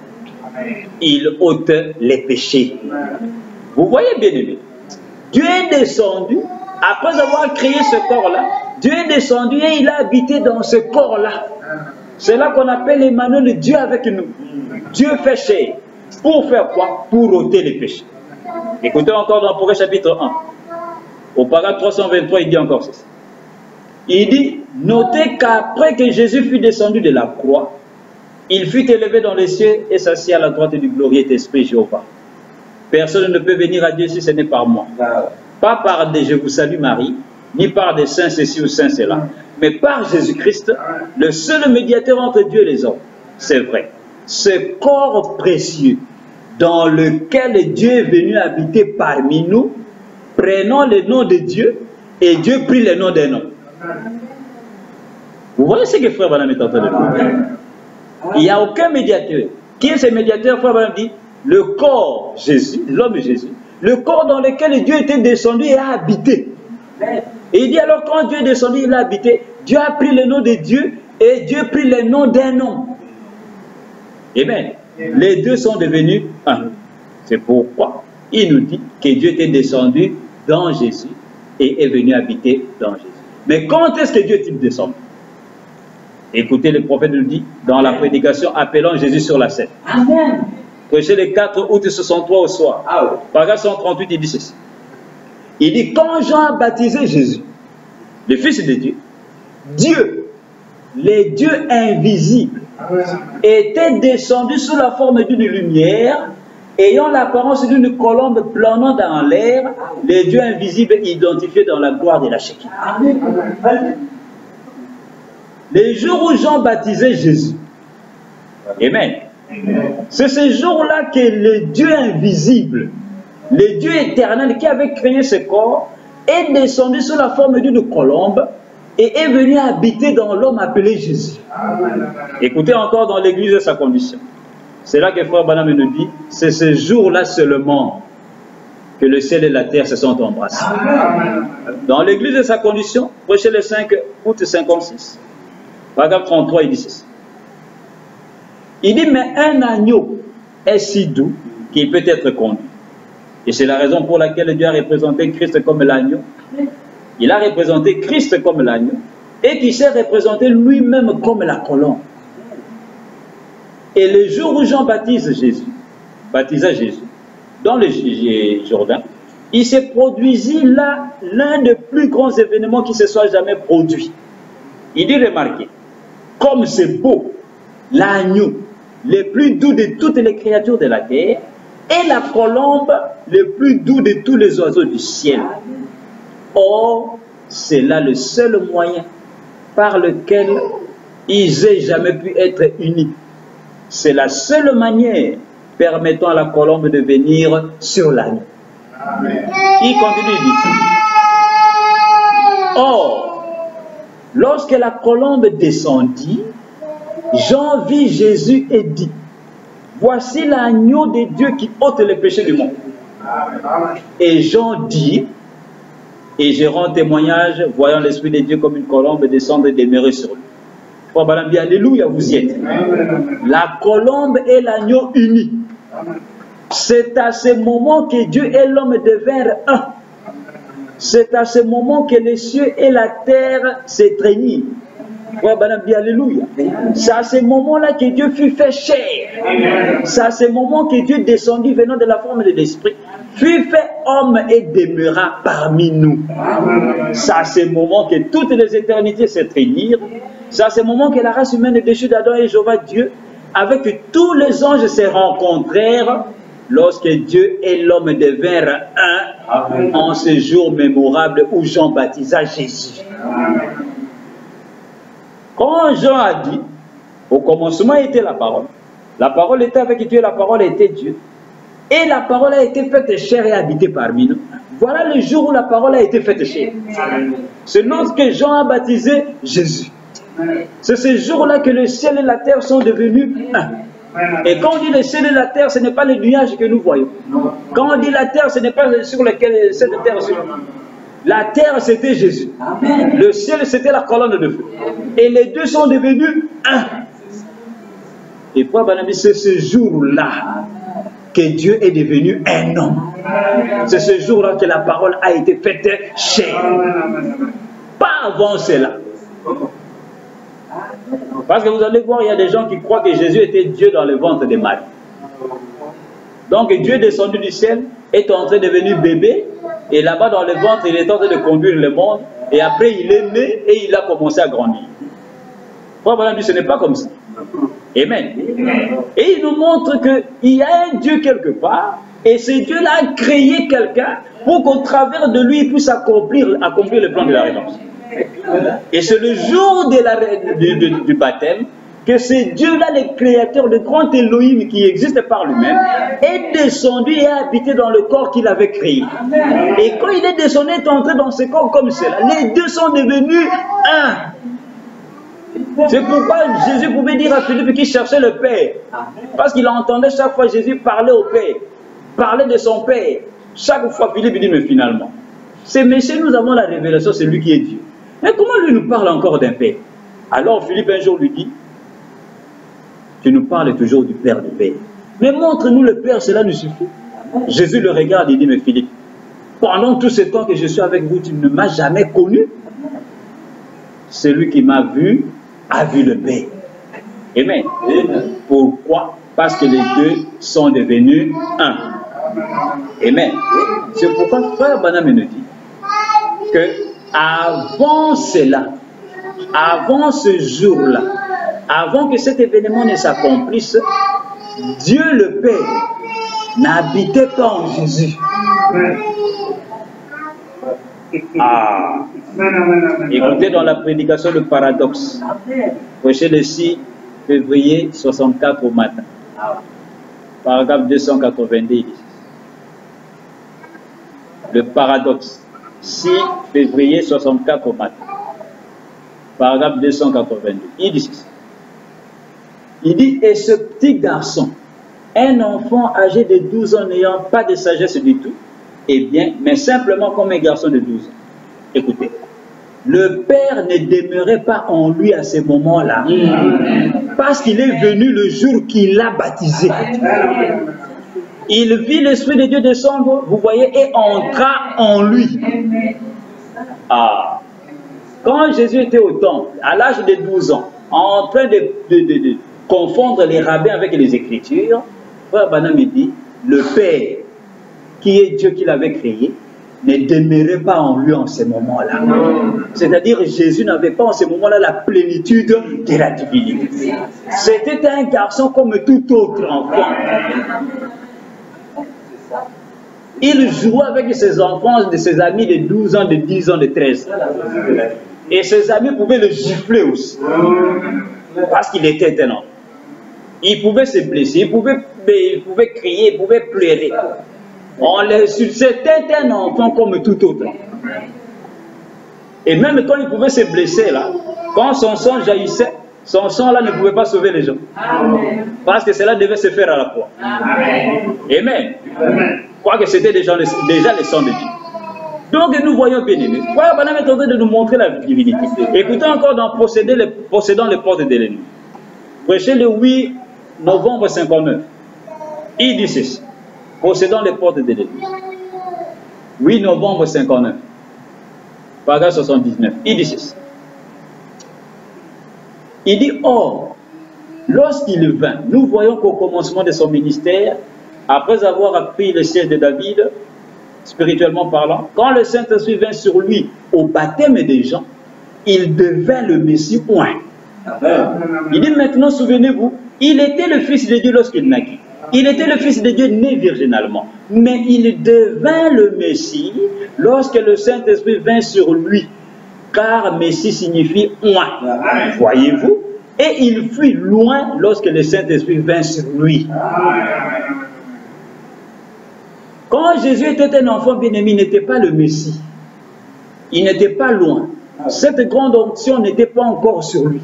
Il ôte les péchés. Vous voyez bien aimé, Dieu est descendu, après avoir créé ce corps-là, Dieu est descendu et il a habité dans ce corps-là. C'est là qu'on appelle Emmanuel, Dieu avec nous. Dieu fait chair. Pour faire quoi? Pour ôter les péchés. Écoutez encore dans Apocalypse chapitre 1. Au paragraphe 323, il dit encore ceci. Il dit, notez qu'après que Jésus fut descendu de la croix, il fut élevé dans les cieux et s'assit à la droite du glorieux Esprit Jéhovah. Personne ne peut venir à Dieu si ce n'est par moi. Pas par des je vous salue Marie, ni par des saints ceci ou saints cela, mais par Jésus-Christ, le seul médiateur entre Dieu et les hommes. C'est vrai. Ce corps précieux dans lequel Dieu est venu habiter parmi nous, prenons le nom de Dieu et Dieu prit le nom d'un homme. Vous voyez ce que Frère Branham est en train de dire? Il n'y a aucun médiateur. Qui est ce médiateur? Frère Branham dit le corps Jésus, l'homme Jésus, le corps dans lequel Dieu était descendu et a habité. Et il dit alors quand Dieu est descendu, il a habité, Dieu a pris le nom de Dieu et Dieu prit le nom d'un homme. Amen. Les deux sont devenus un. C'est pourquoi il nous dit que Dieu était descendu dans Jésus et est venu habiter dans Jésus. Mais quand est-ce que Dieu est-il descendu? Écoutez, le prophète nous dit dans la prédication appelant Jésus sur la scène. Amen. Prêché le 4 août 63 au soir. Paragraphe 138, il dit ceci. Il dit, quand Jean a baptisé Jésus, le Fils de Dieu, Dieu, les dieux invisibles, était descendu sous la forme d'une lumière, ayant l'apparence d'une colombe planant dans l'air, les dieux invisibles identifiés dans la gloire de la Shekinah. Les jours où Jean baptisait Jésus, Amen. C'est ce jour-là que le Dieu invisible, le Dieu éternel qui avait créé ce corps, est descendu sous la forme d'une colombe et est venu habiter dans l'homme appelé Jésus. Écoutez encore dans l'église de sa condition. C'est là que Frère Branham nous dit, c'est ce jour-là seulement que le ciel et la terre se sont embrassés. Dans l'église de sa condition, prêché le 5 août 56, paragraphe 33, il dit ceci. Il dit, mais un agneau est si doux qu'il peut être conduit. Et c'est la raison pour laquelle Dieu a représenté Christ comme l'agneau. Il a représenté Christ comme l'agneau et qui s'est représenté lui-même comme la colombe. Et le jour où Jean baptisa Jésus, dans le Jourdain, il se produisit là l'un des plus grands événements qui se soit jamais produit. Il dit, remarquez, comme c'est beau, l'agneau, le plus doux de toutes les créatures de la terre, et la colombe, le plus doux de tous les oiseaux du ciel. Or, c'est là le seul moyen par lequel ils aient jamais pu être unis. C'est la seule manière permettant à la colombe de venir sur l'agneau. Il continue, il dit. Or, lorsque la colombe descendit, Jean vit Jésus et dit, voici l'agneau de Dieu qui ôte les péchés du monde. Et Jean dit, et je rends témoignage, voyant l'Esprit de Dieu comme une colombe descendre et demeurer sur lui. Frère Branham dit, alléluia, vous y êtes. La colombe et l'agneau unis. C'est à ce moment que Dieu et l'homme devinrent un. C'est à ce moment que les cieux et la terre s'étreignirent. Frère Branham dit alléluia. C'est à ce moment-là que Dieu fut fait chair. C'est à ce moment que Dieu descendit venant de la forme de l'esprit, fut fait homme et demeura parmi nous. C'est à ce moment que toutes les éternités s'étreignirent. C'est à ce moment que la race humaine déchue d'Adam et Jéhovah Dieu, avec tous les anges, se rencontrèrent lorsque Dieu et l'homme devinrent un en ce jour mémorable où Jean baptisa Jésus. Quand Jean a dit, au commencement était la parole était avec Dieu, la parole était Dieu, et la parole a été faite chair et habitée parmi nous. Voilà le jour où la parole a été faite chair. C'est lorsque Jean a baptisé Jésus. C'est ce jour-là que le ciel et la terre sont devenus un. Et quand on dit le ciel et la terre, ce n'est pas le nuage que nous voyons. Quand on dit la terre, ce n'est pas sur lequel cette terre se trouve. La terre, c'était Jésus. Le ciel, c'était la colonne de feu. Et les deux sont devenus un. Et pour Branham, c'est ce jour-là que Dieu est devenu un homme. C'est ce jour-là que la parole a été faite chair. Pas avant cela. Parce que vous allez voir, il y a des gens qui croient que Jésus était Dieu dans le ventre de Marie. Donc Dieu est descendu du ciel, est en train de devenir bébé, et là-bas dans le ventre, il est en train de conduire le monde, et après il est né et il a commencé à grandir. Frère dit, ce n'est pas comme ça. Amen. Et il nous montre qu'il y a un Dieu quelque part, Et ce Dieu-là a créé quelqu'un pour qu'au travers de lui, il puisse accomplir le plan de la rédemption. Et c'est le jour du baptême que ce Dieu-là, le créateur, le grand Elohim qui existe par lui-même, est descendu et a habité dans le corps qu'il avait créé. Et quand il est descendu, il est entré dans ce corps comme cela. Les deux sont devenus un. C'est pourquoi Jésus pouvait dire à Philippe qu'il cherchait le Père. Parce qu'il entendait chaque fois Jésus parler au Père, parler de son Père. Chaque fois Philippe dit, mais finalement, c'est Messie, nous avons la révélation, c'est lui qui est Dieu. Mais comment lui nous parle encore d'un Père? Alors Philippe un jour lui dit, tu nous parles toujours du Père du Père. Mais montre-nous le Père, cela nous suffit. Jésus le regarde et dit, mais Philippe, pendant tout ce temps que je suis avec vous, tu ne m'as jamais connu. Celui qui m'a vu a vu le Père. Amen. Pourquoi? Parce que les deux sont devenus un. Amen. C'est pourquoi frère Branham nous dit que avant cela, avant ce jour-là, avant que cet événement ne s'accomplisse, Dieu le Père n'habitait pas en Jésus. Ah. Écoutez dans la prédication le paradoxe, prêché le 6 février 64 au matin, paragraphe 290. Le paradoxe, 6 février 64 au matin, paragraphe 282. Il dit ceci. Il dit, et ce petit garçon, un enfant âgé de 12 ans n'ayant pas de sagesse du tout, eh bien, mais simplement comme un garçon de 12 ans. Écoutez, le Père ne demeurait pas en lui à ce moment-là, parce qu'il est venu le jour qu'il l'a baptisé. Il vit l'Esprit de Dieu descendre, vous voyez, et entra en lui. Ah. Quand Jésus était au temple, à l'âge de 12 ans, en train de confondre les rabbins avec les Écritures, frère Branham dit, le Père, qui est Dieu qui l'avait créé, ne demeurait pas en lui en ce moment-là. C'est-à-dire Jésus n'avait pas en ce moment-là la plénitude de la divinité. C'était un garçon comme tout autre enfant. Il jouait avec ses enfants, de ses amis de 12 ans, de 10 ans, de 13 ans. Et ses amis pouvaient le gifler aussi. Parce qu'il était un enfant. Il pouvait se blesser, il pouvait crier, il pouvait pleurer. C'était un enfant comme tout autre. Et même quand il pouvait se blesser, là, quand son sang jaillissait, son sang là ne pouvait pas sauver les gens. Parce que cela devait se faire à la croix. Amen. Quoique c'était déjà le sang de Dieu. Donc nous voyons bien aimés. Frère Branham est en train de nous montrer la divinité. Écoutez encore dans Possédant les portes de l'ennemi. Prêché le 8 novembre 59. Il dit ceci. Possédant les portes de l'ennemi. 8 novembre 59. Paragraphe 79. Il dit ceci. Il dit, or, lorsqu'il vint, nous voyons qu'au commencement de son ministère, après avoir appris le siège de David, spirituellement parlant, quand le Saint-Esprit vint sur lui au baptême des gens, il devint le Messie oint. Il dit maintenant, souvenez-vous, il était le Fils de Dieu lorsqu'il naquit. Il était le Fils de Dieu né virginalement. Mais il devint le Messie lorsque le Saint-Esprit vint sur lui. Car Messie signifie oint. Voyez-vous? Et il fut loin lorsque le Saint-Esprit vint sur lui. Quand Jésus était un enfant bien-aimé, il n'était pas le Messie. Il n'était pas loin. Cette grande onction n'était pas encore sur lui.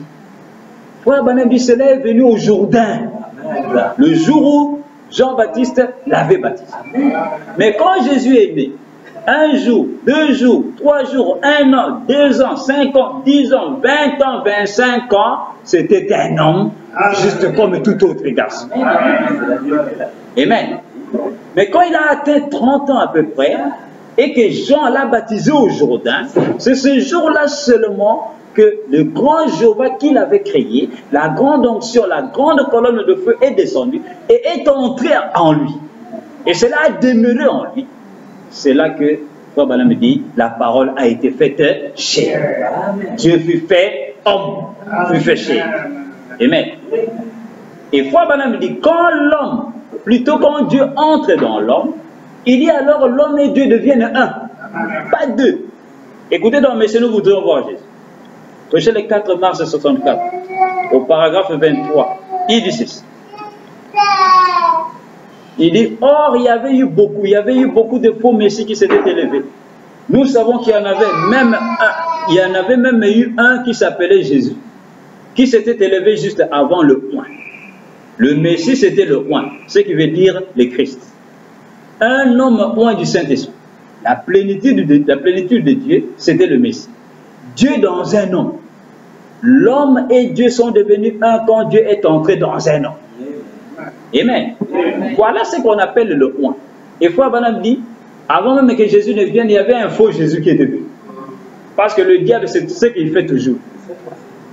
Frère Branham dit, cela est venu au Jourdain. Le jour où Jean-Baptiste l'avait baptisé. Mais quand Jésus est né, 1 jour, 2 jours, 3 jours, 1 an, 2 ans, 5 ans, 10 ans, 20 ans, 25 ans, c'était un homme juste comme tout autre garçon. Amen. Mais quand il a atteint 30 ans à peu près, et que Jean l'a baptisé au Jourdain, c'est ce jour-là seulement que le grand Jéhovah qu'il avait créé, la grande onction, la grande colonne de feu est descendue et est entrée en lui. Et cela a demeuré en lui. C'est là que Frère Branham me dit, la parole a été faite chair. Dieu fut fait homme, fut fait chair. Amen. Et Frère Branham me dit, quand l'homme plutôt quand Dieu entre dans l'homme, il dit alors l'homme et Dieu deviennent un, pas deux. Écoutez donc, messieurs, nous voudrions voir Jésus. Prêchez le 4 mars 64, au paragraphe 23, il dit ceci. Il dit, or il y avait eu beaucoup de faux messies qui s'étaient élevés. Nous savons qu'il y en avait même eu un qui s'appelait Jésus, qui s'était élevé juste avant le oint. Le Messie, c'était le oint, ce qui veut dire le Christ. Un homme oint du Saint-Esprit. La plénitude de Dieu, c'était le Messie. Dieu dans un homme. L'homme et Dieu sont devenus un quand Dieu est entré dans un homme. Amen. Voilà ce qu'on appelle le oint. Et Frère Branham dit, avant même que Jésus ne vienne, il y avait un faux Jésus qui était venu. Parce que le diable, c'est ce qu'il fait toujours.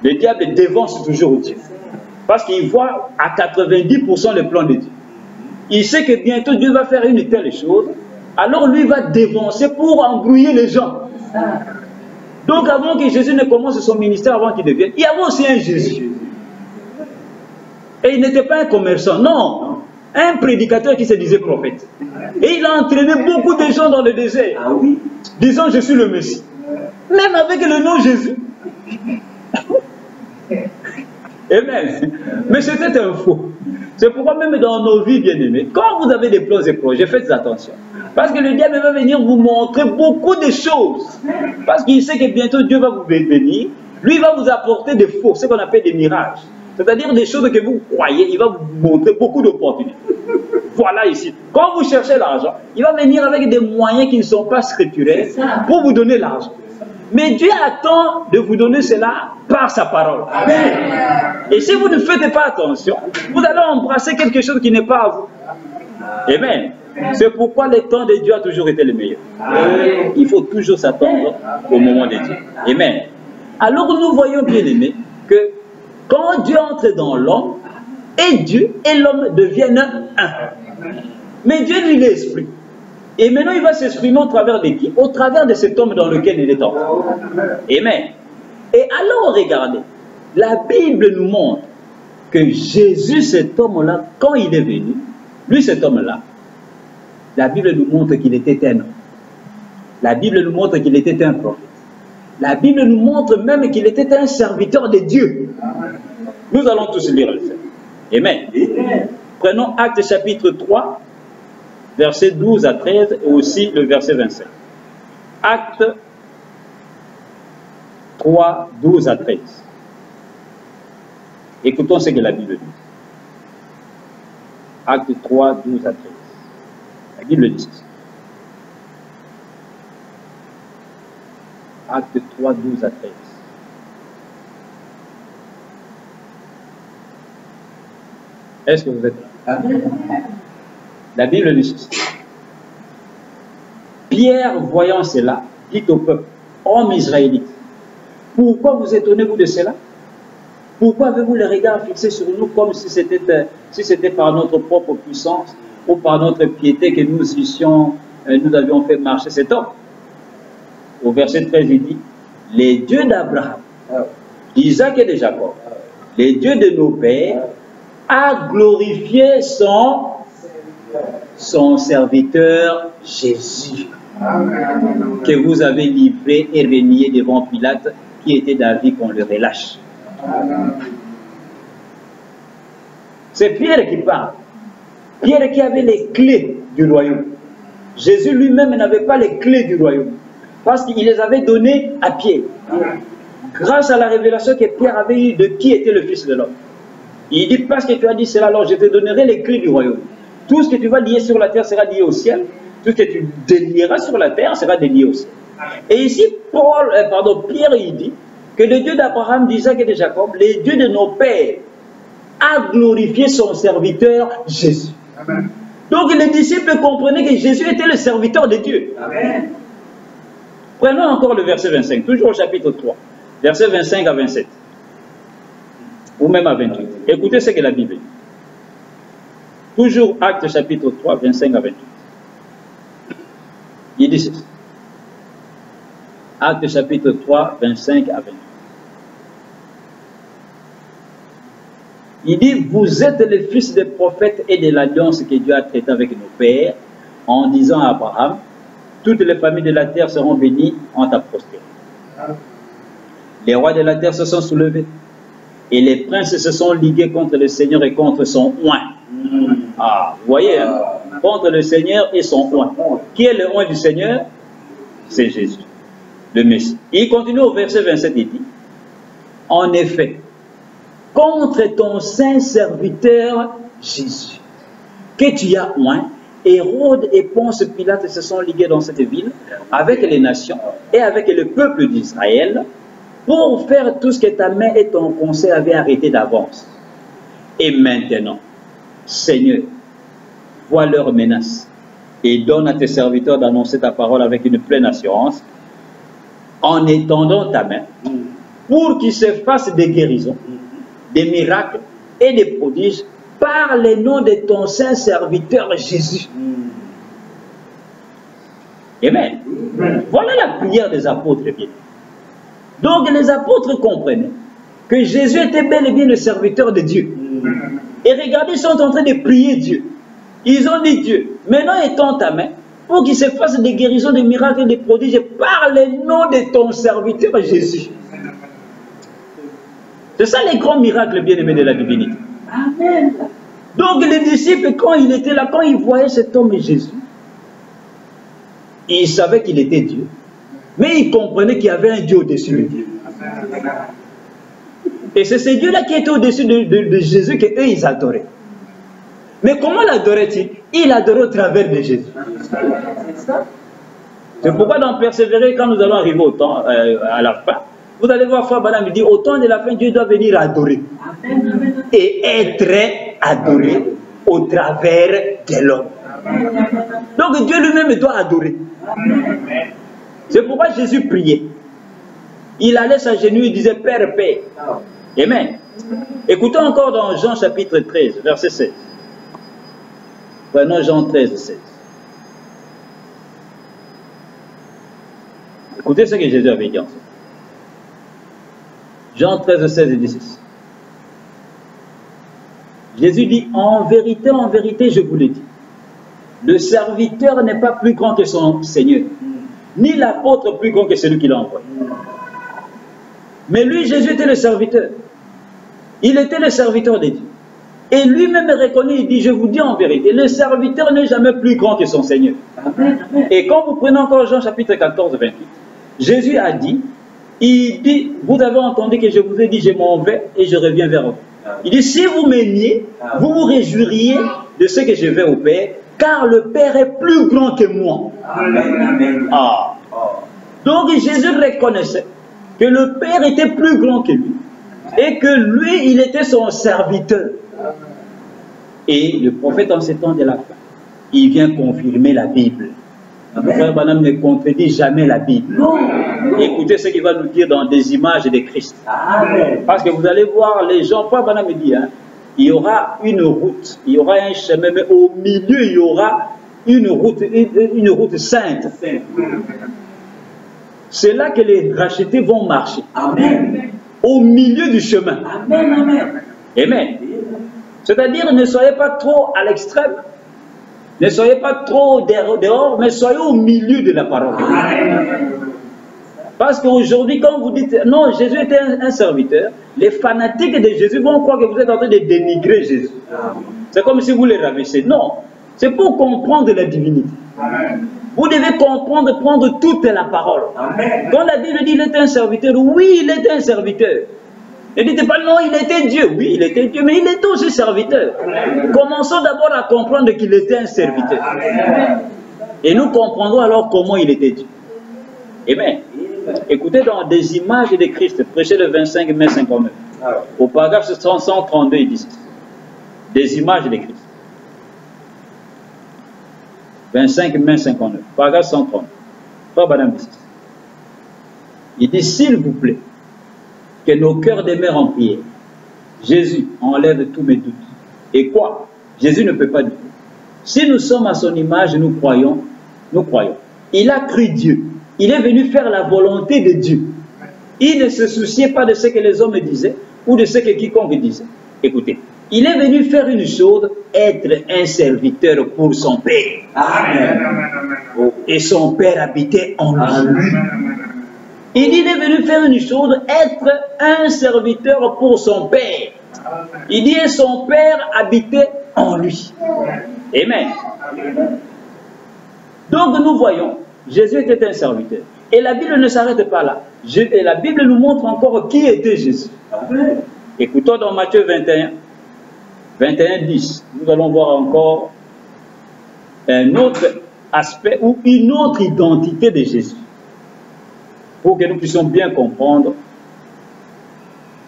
Le diable dévance toujours Dieu. Parce qu'il voit à 90% le plan de Dieu. Il sait que bientôt Dieu va faire une telle chose. Alors lui va dévancer pour embrouiller les gens. Donc avant que Jésus ne commence son ministère, avant qu'il devienne, il y avait aussi un Jésus. Et il n'était pas un commerçant, non. Un prédicateur qui se disait prophète. Et il a entraîné beaucoup de gens dans le désert. Ah oui. Disant je suis le Messie. Même avec le nom Jésus. Amen. Mais c'était un faux. C'est pourquoi même dans nos vies, bien-aimés, quand vous avez des plans et projets, faites attention. Parce que le diable va venir vous montrer beaucoup de choses. Parce qu'il sait que bientôt Dieu va vous bénir. Lui va vous apporter des faux, ce qu'on appelle des mirages. C'est-à-dire des choses que vous croyez, il va vous montrer beaucoup d'opportunités. Voilà ici. Quand vous cherchez l'argent, il va venir avec des moyens qui ne sont pas scripturaires pour vous donner l'argent. Mais Dieu attend de vous donner cela par sa parole. Amen. Et si vous ne faites pas attention, vous allez embrasser quelque chose qui n'est pas à vous. Amen. C'est pourquoi le temps de Dieu a toujours été le meilleur. Il faut toujours s'attendre au moment de Dieu. Amen. Alors nous voyons, bien aimés, que quand Dieu entre dans l'homme, et Dieu et l'homme deviennent un. Mais Dieu, lui, il est esprit. Et maintenant, il va s'exprimer au travers de qui? Au travers de cet homme dans lequel il est entré. Amen. Et alors, regardez, la Bible nous montre que Jésus, cet homme-là, quand il est venu, lui, cet homme-là, la Bible nous montre qu'il était un homme. La Bible nous montre qu'il était un prophète. La Bible nous montre même qu'il était un serviteur de Dieu. Nous allons tous lire le texte. Amen. Prenons Actes chapitre 3, versets 12 à 13 et aussi le verset 25. Actes 3, 12 à 13. Écoutons ce que la Bible dit. Actes 3, 12 à 13. La Bible dit ceci. Actes 3, 12 à 13. Est-ce que vous êtes là? La Bible dit ceci. Pierre, voyant cela, dit au peuple, hommes israélites, pourquoi vous étonnez-vous de cela? Pourquoi avez-vous les regards fixés sur nous comme si c'était par notre propre puissance ou par notre piété que nous avions fait marcher cet homme? Au verset 13, il dit, les dieux d'Abraham, d'Isaac et de Jacob, les dieux de nos pères, a glorifié son serviteur Jésus, que vous avez livré et renié devant Pilate, qui était d'avis qu'on le relâche. C'est Pierre qui parle. Pierre qui avait les clés du royaume. Jésus lui-même n'avait pas les clés du royaume, parce qu'il les avait données à Pierre. Grâce à la révélation que Pierre avait eue de qui était le Fils de l'homme. Il dit, parce que tu as dit cela, alors je te donnerai les clés du royaume. Tout ce que tu vas lier sur la terre sera lié au ciel. Tout ce que tu délieras sur la terre sera délié au ciel. Et ici, Pierre, il dit que le Dieu d'Abraham, d'Isaac et de Jacob, les dieux de nos pères, a glorifié son serviteur Jésus. Amen. Donc les disciples comprenaient que Jésus était le serviteur de Dieu. Amen. Prenons encore le verset 25, toujours au chapitre 3, verset 25 à 27. Ou même à 28. Écoutez ce que la Bible dit. Toujours Actes chapitre 3, 25 à 28. Il dit ceci. Actes chapitre 3, 25 à 28. Il dit, vous êtes les fils des prophètes et de l'alliance que Dieu a traitée avec nos pères, en disant à Abraham, toutes les familles de la terre seront bénies en ta prospérité. Les rois de la terre se sont soulevés, et les princes se sont ligués contre le Seigneur et contre son oint. Ah, vous voyez, hein? Contre le Seigneur et son oint. Qui est le oint du Seigneur? C'est Jésus, le Messie. Il continue au verset 27, il dit, en effet, contre ton saint serviteur Jésus, que tu as oint, Hérode et Ponce Pilate se sont ligués dans cette ville avec les nations et avec le peuple d'Israël pour faire tout ce que ta main et ton conseil avaient arrêté d'avance. Et maintenant, Seigneur, vois leurs menaces et donne à tes serviteurs d'annoncer ta parole avec une pleine assurance en étendant ta main pour qu'ils se fassent des guérisons, des miracles et des prodiges par les noms de ton saint serviteur Jésus. Amen. Voilà la prière des apôtres. Donc les apôtres comprenaient que Jésus était bel et bien le serviteur de Dieu. Et regardez, ils sont en train de prier Dieu. Ils ont dit Dieu, maintenant étends ta main pour qu'il se fasse des guérisons, des miracles et des prodiges par les noms de ton serviteur Jésus. C'est ça les grands miracles bien-aimés de la divinité. Amen. Donc les disciples, quand il était là, quand ils voyaient cet homme Jésus, ils savaient qu'il était Dieu. Mais ils comprenaient qu'il y avait un Dieu au-dessus de Dieu. Et c'est ce Dieu-là qui était au-dessus de Jésus qu'eux, ils adoraient. Mais comment l'adorait-il? Il adorait au travers de Jésus. C'est pourquoi dans Persévérer, quand nous allons arriver au temps, à la fin, vous allez voir Frère Branham, il dit, au temps de la fin, Dieu doit venir adorer. Et être adoré au travers de l'homme. Donc Dieu lui-même doit adorer. C'est pourquoi Jésus priait. Il allait s'agenouiller, il disait, Père, Père. Amen. Écoutez encore dans Jean chapitre 13, verset 16. Prenons Jean 13, 16. Écoutez ce que Jésus avait dit ensemble. Jean 13, 16 et 16. Jésus dit, en vérité, je vous le dis, le serviteur n'est pas plus grand que son Seigneur, ni l'apôtre plus grand que celui qui l'a envoyé. Mais lui, Jésus était le serviteur. Il était le serviteur de Dieu. Et lui-même reconnaît, il dit, je vous dis en vérité, le serviteur n'est jamais plus grand que son Seigneur. Et quand vous prenez encore Jean chapitre 14, 28, Jésus a dit, il dit, vous avez entendu que je vous ai dit, je m'en vais et je reviens vers vous. Il dit, si vous m'aimiez, vous vous réjouiriez de ce que je vais au Père, car le Père est plus grand que moi. Amen. Ah. Donc Jésus reconnaissait que le Père était plus grand que lui et que lui, il était son serviteur. Et le prophète en ces temps de la fin, il vient confirmer la Bible. Frère Branham ne contredit jamais la Bible. Non. Écoutez ce qu'il va nous dire dans des images de Christ. Amen. Parce que vous allez voir les gens, Frère Branham me dit, hein, il y aura une route, il y aura un chemin, mais au milieu, il y aura une route sainte. C'est là que les rachetés vont marcher. Amen. Au milieu du chemin. Amen, amen. Amen. C'est-à-dire, ne soyez pas trop à l'extrême, ne soyez pas trop dehors, mais soyez au milieu de la parole. Amen. Parce qu'aujourd'hui, quand vous dites, non, Jésus était un serviteur, les fanatiques de Jésus vont croire que vous êtes en train de dénigrer Jésus. C'est comme si vous les rabaissez. Non, c'est pour comprendre la divinité. Amen. Vous devez comprendre, prendre toute la parole. Amen. Quand la Bible dit qu'il était un serviteur, oui, il était un serviteur. Ne dites pas non, il était Dieu. Oui, il était Dieu, mais il était aussi serviteur. Amen. Commençons d'abord à comprendre qu'il était un serviteur. Amen. Et nous comprendrons alors comment il était Dieu. Amen. Écoutez dans des images de Christ, prêché le 25 mai 59, au paragraphe 132, il dit des images de Christ. 25 mai 59, paragraphe 130. Frère Branham dit, il dit, s'il vous plaît, que nos cœurs demeurent en prière. Jésus enlève tous mes doutes. Et quoi? Jésus ne peut pas douter. Si nous sommes à son image, nous croyons, nous croyons. Il a cru Dieu. Il est venu faire la volonté de Dieu. Il ne se souciait pas de ce que les hommes disaient ou de ce que quiconque disait. Écoutez, il est venu faire une chose, être un serviteur pour son Père. Amen. Et son Père habitait en lui. Il est venu faire une chose, être un serviteur pour son Père. Il dit, et son Père habitait en lui. Amen. Donc nous voyons, Jésus était un serviteur. Et la Bible ne s'arrête pas là. Et la Bible nous montre encore qui était Jésus. Écoutons dans Matthieu 21, 10. Nous allons voir encore un autre aspect ou une autre identité de Jésus. Pour que nous puissions bien comprendre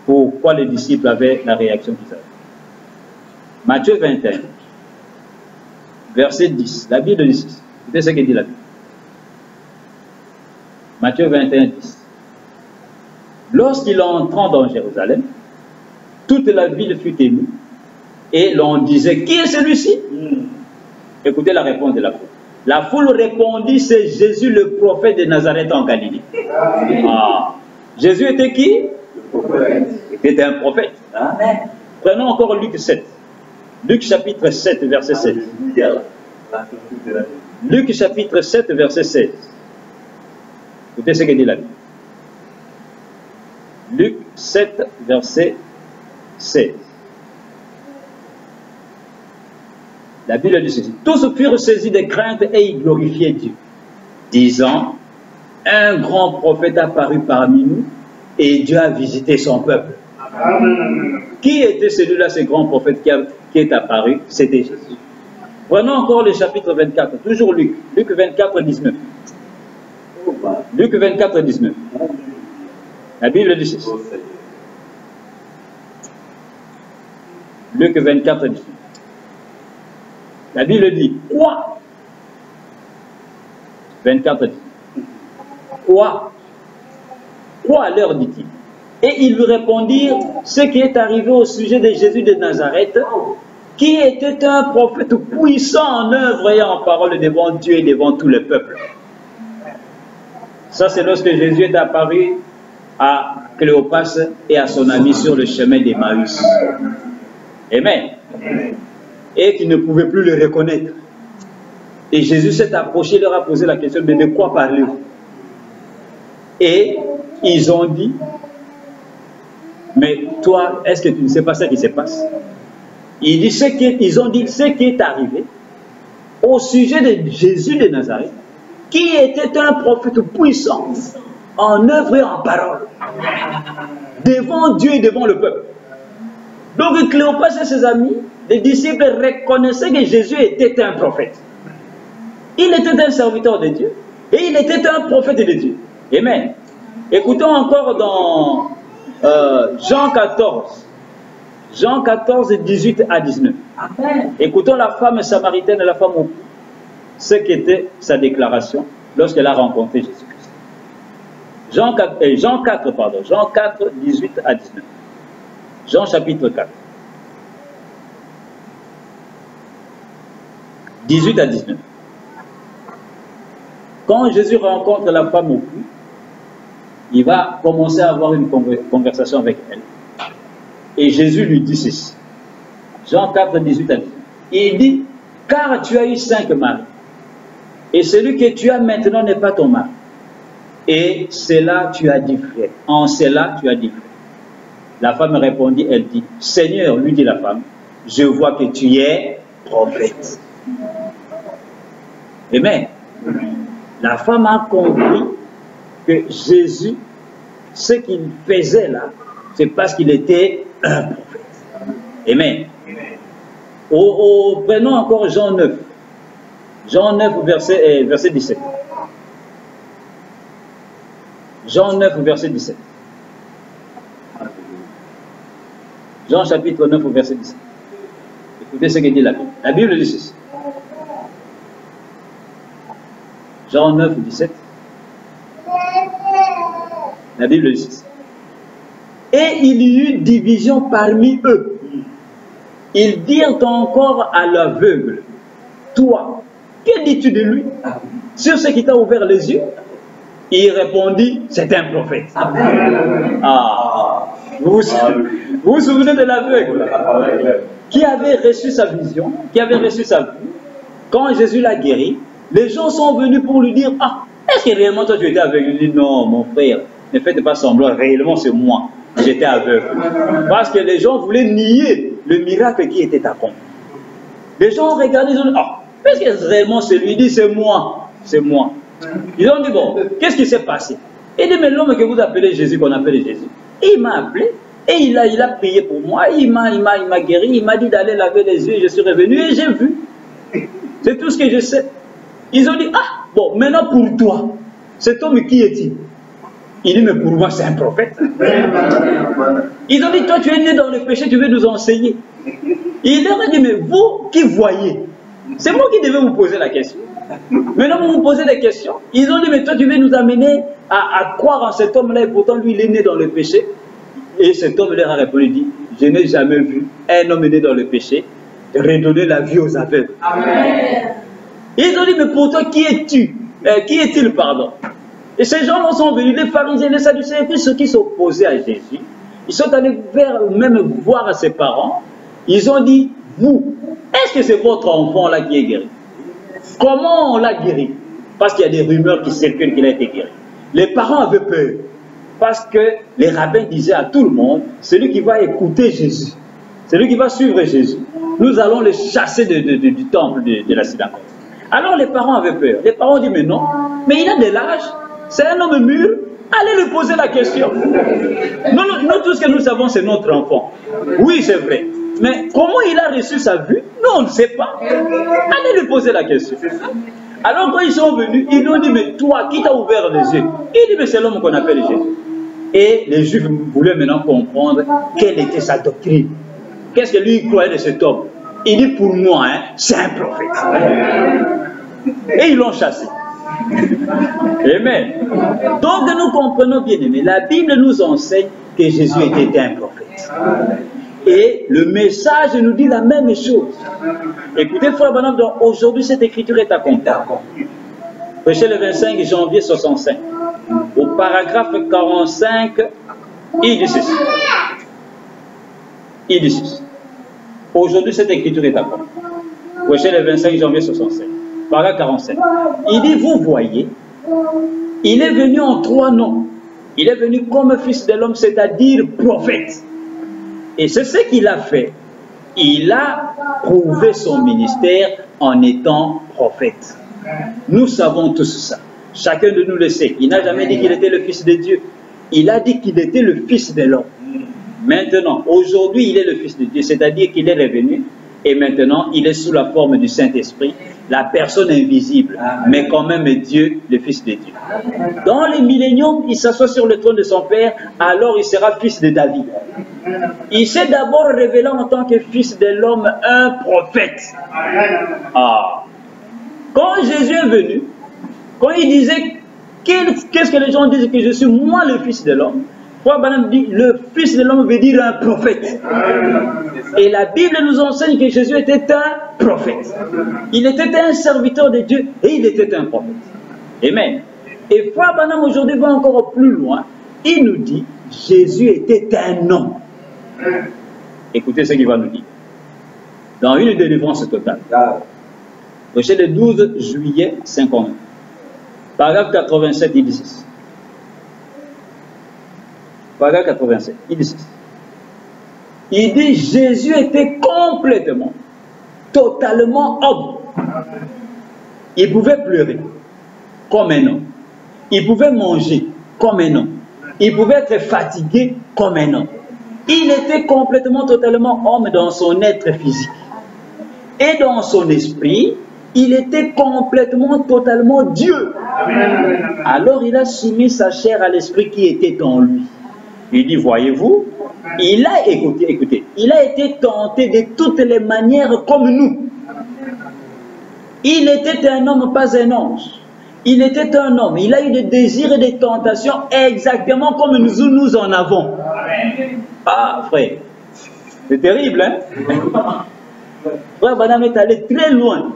pourquoi les disciples avaient la réaction qu'ils avaient. Matthieu 21, verset 10. La Bible dit ceci. C'est ce que dit la Bible. Matthieu 21, 10. Lorsqu'il entra dans Jérusalem, toute la ville fut émue et l'on disait, qui est celui-ci? Écoutez la réponse de la foule. La foule répondit, c'est Jésus le prophète de Nazareth en Galilée. Ah. Jésus était qui? Il était un prophète. Amen. Prenons encore Luc 7. Luc chapitre 7, verset 7. Luc chapitre 7, verset 16. Écoutez ce que dit la Bible. Luc 7, verset 16. La Bible dit ceci. Tous furent saisis de crainte et ils glorifiaient Dieu, disant, un grand prophète apparu parmi nous et Dieu a visité son peuple. Amen. Qui était celui-là, ce grand prophète qui est apparu? C'était Jésus. Prenons encore le chapitre 24, toujours Luc. Luc 24, 19. Luc 24, 19. La Bible dit ceci. Luc 24, 19. La Bible dit, quoi? 24, 19. Quoi? Quoi leur dit-il? Et ils lui répondirent ce qui est arrivé au sujet de Jésus de Nazareth, qui était un prophète puissant en œuvre et en parole devant Dieu et devant tout le peuple. Ça, c'est lorsque Jésus est apparu à Cléopas et à son ami sur le chemin d'Emmaüs. Amen. Et qu'ils ne pouvaient plus le reconnaître. Et Jésus s'est approché, leur a posé la question, mais de quoi parlez-vous? Et ils ont dit, mais toi, est-ce que tu ne sais pas ce qui se passe? Ils ont dit ce qui est arrivé au sujet de Jésus de Nazareth, qui était un prophète puissant en œuvre et en parole, devant Dieu et devant le peuple. Donc Cléopas et ses amis, les disciples reconnaissaient que Jésus était un prophète. Il était un serviteur de Dieu et il était un prophète de Dieu. Amen. Écoutons encore dans Jean 14. Jean 14, 18 à 19. Amen. Écoutons la femme samaritaine et la femme au puits, ce qu'était sa déclaration lorsqu'elle a rencontré Jésus-Christ. Jean 4, 18 à 19. Jean chapitre 4. 18 à 19. Quand Jésus rencontre la femme au puits, il va commencer à avoir une conversation avec elle. Et Jésus lui dit ceci. Jean 4, 18 à 19. Il dit, car tu as eu 5 maris, et celui que tu as maintenant n'est pas ton mari. Et cela tu as dit vrai. En cela tu as dit vrai. La femme répondit, elle dit, Seigneur, lui dit la femme, je vois que tu es prophète. Amen. La femme a compris que Jésus, ce qu'il faisait là, c'est parce qu'il était un prophète. Amen. Prenons encore Jean 9. Jean 9, verset 17. Jean 9, verset 17. Jean chapitre 9, verset 17. Écoutez ce que dit la Bible. La Bible dit ceci. Jean 9, 17. La Bible dit ceci. Et il y eut division parmi eux. Ils dirent encore à l'aveugle, toi, que dis-tu de lui? Sur ce qui t'a ouvert les yeux? Il répondit, c'est un prophète. Amen. Ah. Vous souvenez de l'aveugle qui avait reçu sa vision, qui avait reçu sa vue. Quand Jésus l'a guéri, les gens sont venus pour lui dire, ah, est-ce que réellement toi tu étais aveugle? Il dit, non, mon frère, ne faites pas semblant, réellement c'est moi, j'étais aveugle. Parce que les gens voulaient nier le miracle qui était accompli. Les gens ont regardé, ils ont dit, ah, est-ce que réellement c'est lui? Il dit, c'est moi, c'est moi. Ils ont dit, bon, qu'est-ce qui s'est passé? Il dit, mais l'homme que vous appelez Jésus, qu'on appelle Jésus, il m'a appelé, et il a prié pour moi, il m'a guéri, il m'a dit d'aller laver les yeux, je suis revenu et j'ai vu. C'est tout ce que je sais. Ils ont dit, ah, bon, maintenant pour toi, cet homme qui est-il? Il dit, mais pour moi c'est un prophète. Ils ont dit, toi tu es né dans le péché, tu veux nous enseigner. Il leur a dit, mais vous qui voyez, c'est moi qui devais vous poser la question. Maintenant vous me posez des questions. Ils ont dit, mais toi tu veux nous amener à croire en cet homme-là, et pourtant lui il est né dans le péché. Et cet homme leur a répondu, dit, je n'ai jamais vu un homme né dans le péché redonner la vie aux aveugles. Amen. Ils ont dit, mais pour toi, qui es-tu? Qui est-il, pardon? Et ces gens-là sont venus, les pharisiens, les sadducéens, et puis ceux qui s'opposaient à Jésus, ils sont allés même voir ses parents. Ils ont dit, vous, est-ce que c'est votre enfant-là qui est guéri? Comment on l'a guéri? Parce qu'il y a des rumeurs qui circulent qu'il a été guéri. Les parents avaient peur. Parce que les rabbins disaient à tout le monde, celui qui va écouter Jésus, celui qui va suivre Jésus, nous allons le chasser du temple de la synagogue. Alors les parents avaient peur. Les parents ont dit, mais non, mais il a de l'âge, c'est un homme mûr, allez lui poser la question. Nous, tout ce que nous savons, c'est notre enfant. Oui, c'est vrai. Mais comment il a reçu sa vue? Nous, on ne sait pas. Allez lui poser la question. Alors quand ils sont venus, ils lui ont dit, mais toi, qui t'a ouvert les yeux? Il dit, mais c'est l'homme qu'on appelle Jésus. Et les Juifs voulaient maintenant comprendre quelle était sa doctrine. Qu'est-ce que lui croyait de cet homme? Il dit, pour moi, hein, c'est un prophète. Et ils l'ont chassé. Amen. Donc nous comprenons bien, mais la Bible nous enseigne que Jésus était un prophète. Et le message nous dit la même chose. Écoutez, frère Branham, aujourd'hui cette écriture est accomplie. Prêché le 25 janvier 65. Au paragraphe 45, il dit ceci. Il dit ceci. Aujourd'hui cette écriture est accomplie. Prêché le 25 janvier 65. Paragraphe 47. Il dit, vous voyez, il est venu en 3 noms. Il est venu comme fils de l'homme, c'est-à-dire prophète. Et c'est ce qu'il a fait. Il a prouvé son ministère en étant prophète. Nous savons tous ça. Chacun de nous le sait. Il n'a jamais dit qu'il était le fils de Dieu. Il a dit qu'il était le fils de l'homme. Maintenant, aujourd'hui, il est le fils de Dieu. C'est-à-dire qu'il est revenu. Et maintenant, il est sous la forme du Saint-Esprit, la personne invisible, mais quand même Dieu, le Fils de Dieu. Dans les milléniums, il s'assoit sur le trône de son Père, alors il sera fils de David. Il s'est d'abord révélé en tant que fils de l'homme, un prophète. Ah. Quand Jésus est venu, quand il disait, qu'est-ce que les gens disent que je suis moi le fils de l'homme? Frère Branham dit, le fils de l'homme veut dire un prophète. Et la Bible nous enseigne que Jésus était un prophète. Il était un serviteur de Dieu et il était un prophète. Amen. Et Frère Branham aujourd'hui va encore plus loin. Il nous dit, Jésus était un homme. Écoutez ce qu'il va nous dire. Dans une délivrance totale. Prêché le 12 juillet 51. Paragraphe 87, il dit ceci. Paragraphe 87, il dit ceci. Il dit, Jésus était complètement, totalement homme. Il pouvait pleurer comme un homme. Il pouvait manger comme un homme. Il pouvait être fatigué comme un homme. Il était complètement, totalement homme dans son être physique. Et dans son esprit, il était complètement, totalement Dieu. Alors il a soumis sa chair à l'esprit qui était en lui. Il dit, voyez-vous, il a, écoutez, il a été tenté de toutes les manières comme nous. Il était un homme, pas un ange. Il était un homme. Il a eu des désirs et des tentations exactement comme nous en avons. Ah, frère, c'est terrible, hein? Frère Branham est allé très loin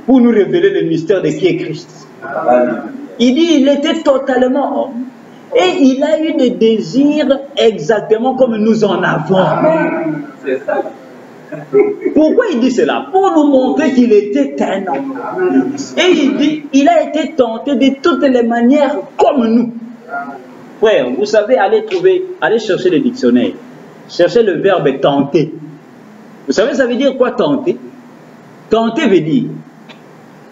pour nous révéler le mystère de qui est Christ. Il dit, il était totalement homme. Et il a eu des désirs exactement comme nous en avons. C'est ça. Pourquoi il dit cela? Pour nous montrer qu'il était un homme. Et il dit, il a été tenté de toutes les manières comme nous. Frère, vous savez, allez chercher le dictionnaire. Cherchez le verbe tenter. Vous savez, ça veut dire quoi tenter? Tenter veut dire,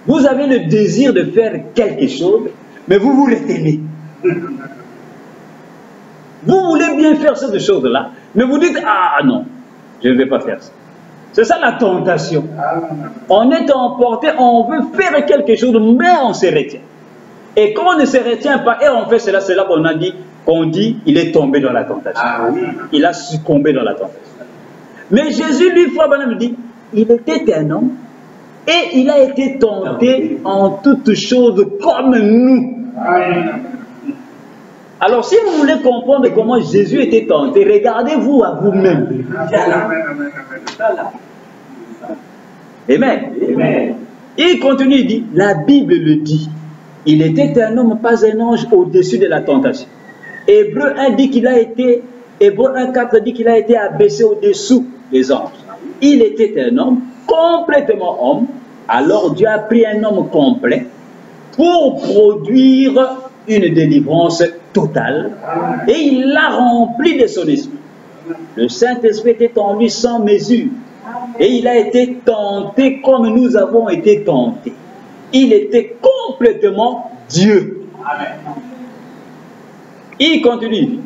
vous avez le désir de faire quelque chose, mais vous vous retenez. Vous voulez bien faire cette chose-là, mais vous dites, ah non, je ne vais pas faire ça. C'est ça la tentation. On est emporté, on veut faire quelque chose, mais on se retient. Et quand on ne se retient pas, et on fait cela, c'est là qu'on dit, il est tombé dans la tentation. Il a succombé dans la tentation. Mais Jésus, lui, frère Branham dit, il était un homme, et il a été tenté en toutes choses comme nous. Alors, si vous voulez comprendre comment Jésus était tenté, regardez-vous à vous-même. Amen. Amen. Il continue, il dit, la Bible le dit, il était un homme, pas un ange, au-dessus de la tentation. Hébreu 1 dit qu'il a été, Hébreu 1,4 dit qu'il a été abaissé au-dessous des anges. Il était un homme, complètement homme. Alors Dieu a pris un homme complet pour produire une délivrance totale et il l'a rempli de son esprit. Le Saint-Esprit était en lui sans mesure et il a été tenté comme nous avons été tentés. Il était complètement Dieu. Il continue.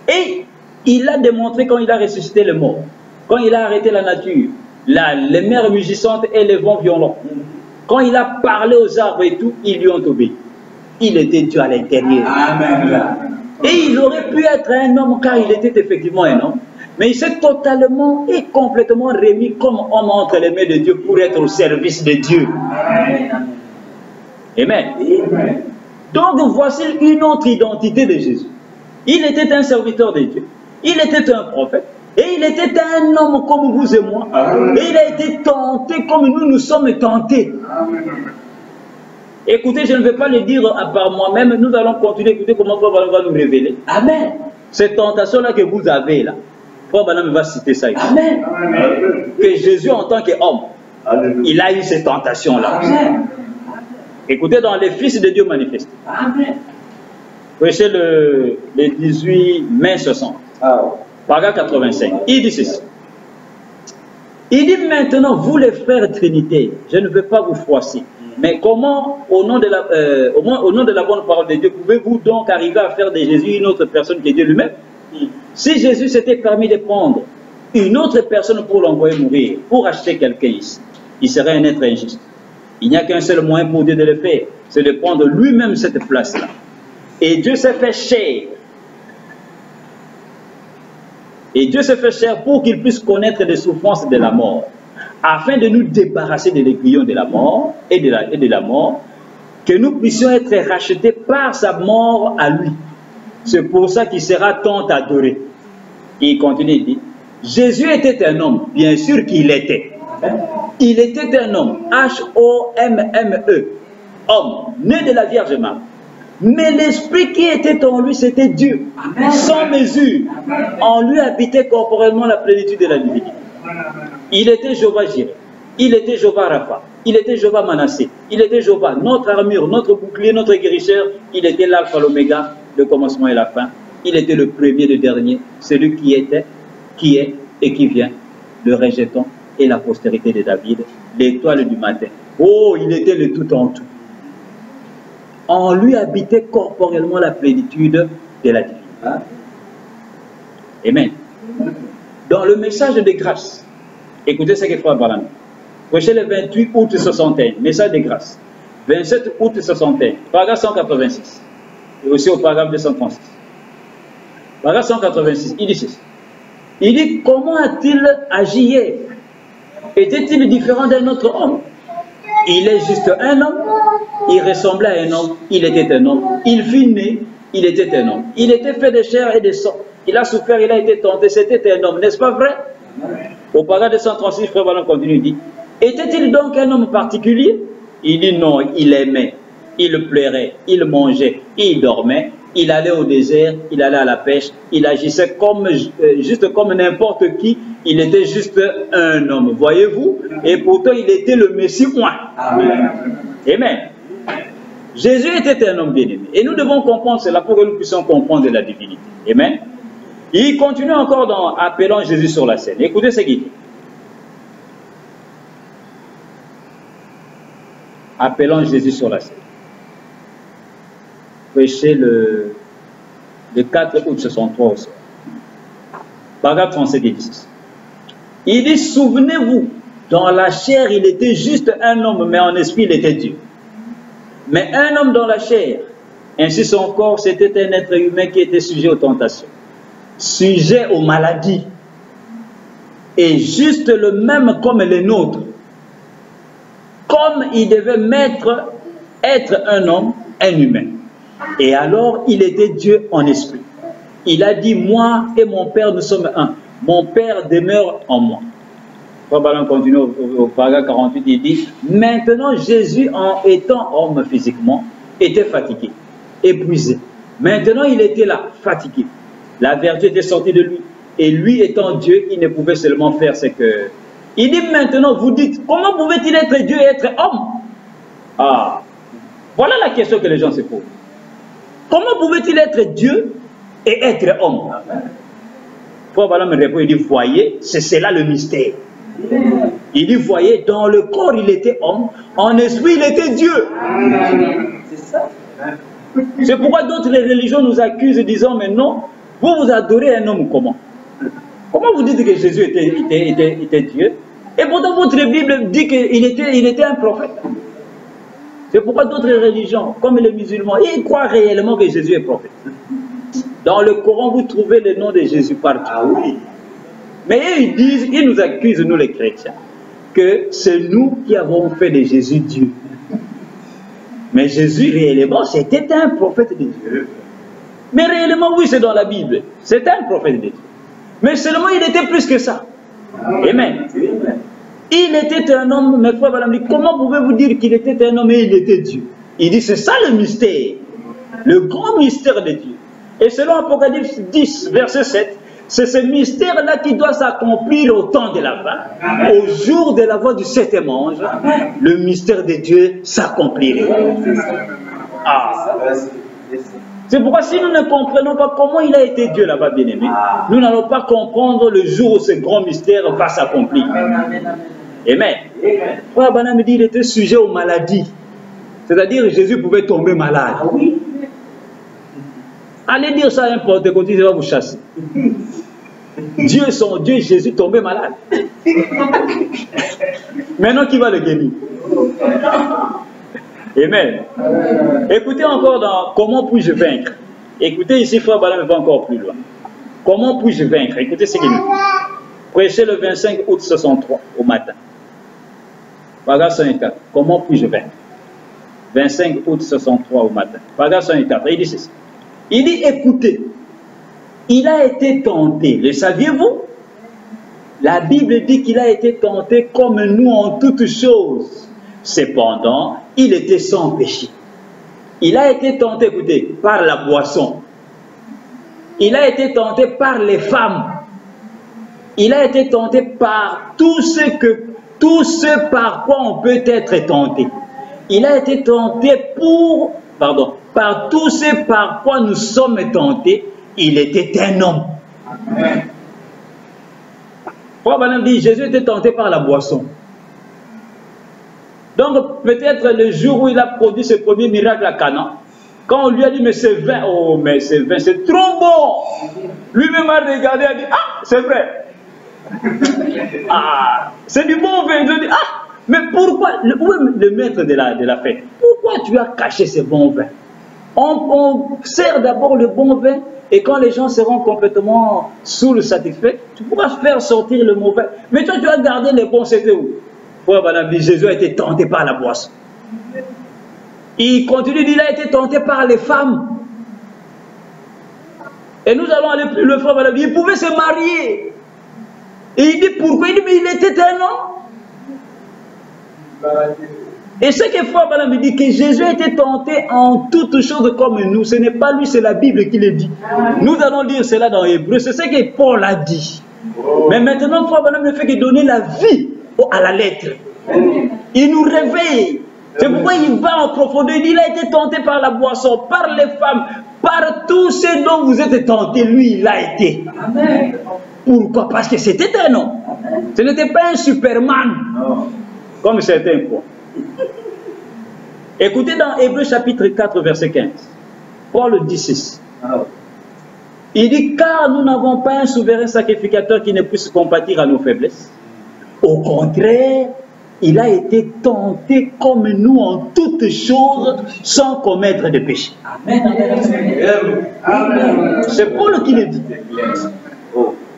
Et il a démontré quand il a ressuscité les morts, quand il a arrêté la nature, les mers mugissantes et les vents violents. Quand il a parlé aux arbres et tout, ils lui ont obéi. Il était Dieu à l'intérieur. Et il aurait pu être un homme car il était effectivement un homme. Mais il s'est totalement et complètement remis comme homme entre les mains de Dieu pour être au service de Dieu. Amen. Amen. Donc voici une autre identité de Jésus. Il était un serviteur de Dieu. Il était un prophète. Et il était un homme comme vous et moi. Et il a été tenté comme nous sommes tentés. Écoutez, je ne vais pas le dire par moi-même. Nous allons continuer. Écoutez comment Frère Branham va nous révéler. Amen. Cette tentation-là que vous avez là, Frère Branham va citer ça. Amen. Que Jésus en tant qu'homme, il a eu cette tentation-là. Écoutez, dans les fils de Dieu manifestés. Amen. Prêchez le 18 mai 60. Paragraphe 85. Il dit ceci. Il dit maintenant, vous les frères trinitaires, je ne veux pas vous froisser. Mais comment, au nom de la bonne parole de Dieu, pouvez-vous donc arriver à faire de Jésus une autre personne que Dieu lui-même? Si Jésus s'était permis de prendre une autre personne pour l'envoyer mourir, pour acheter quelqu'un ici, il serait un être injuste. Il n'y a qu'un seul moyen pour Dieu de le faire, c'est de prendre lui-même cette place-là. Et Dieu s'est fait chair. Et Dieu s'est fait chair pour qu'il puisse connaître les souffrances de la mort, afin de nous débarrasser de l'aiguillon de la mort et de la mort, que nous puissions être rachetés par sa mort à lui. C'est pour ça qu'il sera tant adoré. Il continue, il dit, Jésus était un homme, bien sûr qu'il était. Il était un homme, H-O-M-M-E, homme, né de la Vierge Marie. Mais l'esprit qui était en lui, c'était Dieu, sans mesure. En lui habitait corporellement la plénitude de la divinité. Il était Jéhovah Jireh, il était Jéhovah Rapha, il était Jéhovah Manassé, il était Jéhovah, notre armure, notre bouclier, notre guérisseur. Il était l'alpha, l'oméga, le commencement et la fin. Il était le premier, le dernier, celui qui était, qui est et qui vient, le rejeton et la postérité de David, l'étoile du matin. Oh, il était le tout en tout. En lui habitait corporellement la plénitude de la divinité. Amen. Dans le message de grâce, écoutez ce que Frère Branham. Prêchez le 28 août 61, message de grâce. 27 août 61, paragraphe 186. Et aussi au paragraphe 236. Paragraphe 186, il dit ceci. Il dit, comment a-t-il agi hier? Était-il différent d'un autre homme? Il est juste un homme. Il ressemblait à un homme. Il était un homme. Il fut né. Il était un homme. Il était fait de chair et de sang. Il a souffert, il a été tenté. C'était un homme. N'est-ce pas vrai? Au paragraphe 236, Frère Branham continue, il dit, était-il donc un homme particulier? Il dit non, il aimait, il pleurait, il mangeait, il dormait, Il allait au désert, il allait à la pêche, il agissait comme, juste comme n'importe qui. Il était juste un homme, voyez-vous? Et pourtant, il était le Messie oint. Amen. Amen. Jésus était un homme bien-aimé. Et nous devons comprendre cela pour que nous puissions comprendre la divinité. Amen. Il continue encore dans appelant Jésus sur la scène. Écoutez ce qu'il dit. Appelant Jésus sur la scène. Prêcher le 4 août 63 au soir. Paragraphe 37 et 10. Il dit, souvenez-vous, dans la chair, il était juste un homme, mais en esprit, il était Dieu. Mais un homme dans la chair, ainsi son corps, c'était un être humain qui était sujet aux tentations, sujet aux maladies, et juste le même comme les nôtres. Comme il devait être un homme, un humain. Et alors, il était Dieu en esprit. Il a dit, moi et mon Père, nous sommes un. Mon Père demeure en moi. On continue au paragraphe 48, il dit, maintenant Jésus, en étant homme physiquement, était fatigué, épuisé. Maintenant, il était là, fatigué. La vertu était sortie de lui. Et lui étant Dieu, il ne pouvait seulement faire ce que... Il dit maintenant, vous dites, comment pouvait-il être Dieu et être homme? Ah, voilà la question que les gens se posent. Comment pouvait-il être Dieu et être homme? Frère Balaam me répond, il dit, voyez, c'est cela le mystère. Il dit, voyez, dans le corps, il était homme, en esprit, il était Dieu. C'est ça. C'est pourquoi d'autres religions nous accusent, disant, mais non, vous adorez un homme comment? Comment vous dites que Jésus était Dieu? Et pourtant, votre Bible dit qu'il était un prophète. C'est pourquoi d'autres religions, comme les musulmans, ils croient réellement que Jésus est prophète. Dans le Coran, vous trouvez le nom de Jésus partout. Ah oui. Mais eux, ils nous accusent, nous les chrétiens, que c'est nous qui avons fait de Jésus Dieu. Mais Jésus, réellement, c'était un prophète de Dieu. Mais réellement, oui, c'est dans la Bible. C'était un prophète de Dieu. Mais seulement, il était plus que ça. Amen. Il était un homme, mais frère Balaam dit, comment pouvez-vous dire qu'il était un homme et il était Dieu? Il dit, c'est ça le mystère. Le grand mystère de Dieu. Et selon Apocalypse 10, verset 7, c'est ce mystère-là qui doit s'accomplir au temps de la fin. Au jour de la voix du septième ange, le mystère de Dieu s'accomplirait. Ah. C'est pourquoi si nous ne comprenons pas comment il a été Dieu là-bas, bien-aimé, nous n'allons pas comprendre le jour où ce grand mystère va s'accomplir. Amen. Frère Balaam me dit qu'il était sujet aux maladies. C'est-à-dire que Jésus pouvait tomber malade. Allez dire ça à un porte quand il va vous chasser. Dieu, son Dieu, Jésus tombait malade. Maintenant, qui va le guérir? Amen. Écoutez encore dans comment puis-je vaincre. Écoutez ici, frère Balaam va encore plus loin. Comment puis-je vaincre? Écoutez ce qu'il dit. Prêchez le 25 août 63 au matin. Paragraphe 104. Comment puis-je vaincre? 25 août 63 au matin. Paragraphe 104. Il dit ceci. Il dit, écoutez, il a été tenté. Le saviez-vous? La Bible dit qu'il a été tenté comme nous en toutes choses. Cependant, il était sans péché. Il a été tenté, écoutez, par la boisson. Il a été tenté par les femmes. Il a été tenté par tout ce par quoi on peut être tenté. Il a été tenté par tout ce par quoi nous sommes tentés. Il était un homme. Frère Balaam dit, Jésus était tenté par la boisson. Donc, peut-être le jour où il a produit ce premier miracle à Cana, quand on lui a dit, mais c'est vin, oh, mais c'est vin, c'est trop bon. Lui-même a regardé et a dit, ah, c'est vrai. Ah, c'est du bon vin. Il a dit, ah, mais pourquoi, où est le maître de la fête? Pourquoi tu as caché ce bon vin? On sert d'abord le bon vin, et quand les gens seront complètement saouls, satisfaits, tu pourras faire sortir le mauvais. Mais toi, tu as gardé les bons, c'était où? Jésus a été tenté par la boisson. Il continue, il a été tenté par les femmes. Et nous allons aller plus loin, frère. Il pouvait se marier. Et il dit pourquoi? Il dit, mais il était un homme. Et ce que Frère Branham me dit, que Jésus a été tenté en toutes choses comme nous, ce n'est pas lui, c'est la Bible qui le dit. Nous allons lire cela dans Hébreu, c'est ce que Paul a dit. Mais maintenant, Frère Branham ne fait que donner la vie à la lettre. Il nous réveille. C'est pourquoi il va en profondeur. Il a été tenté par la boisson, par les femmes, par tous ceux dont vous êtes tentés. Lui, il a été. Pourquoi? Parce que c'était un homme. Ce n'était pas un Superman, comme certains croient. Écoutez dans Hébreux chapitre 4, verset 15. Paul dit ceci. Il dit, car nous n'avons pas un souverain sacrificateur qui ne puisse compatir à nos faiblesses. Au contraire, il a été tenté comme nous en toutes choses sans commettre de péché. C'est Paul qui le dit.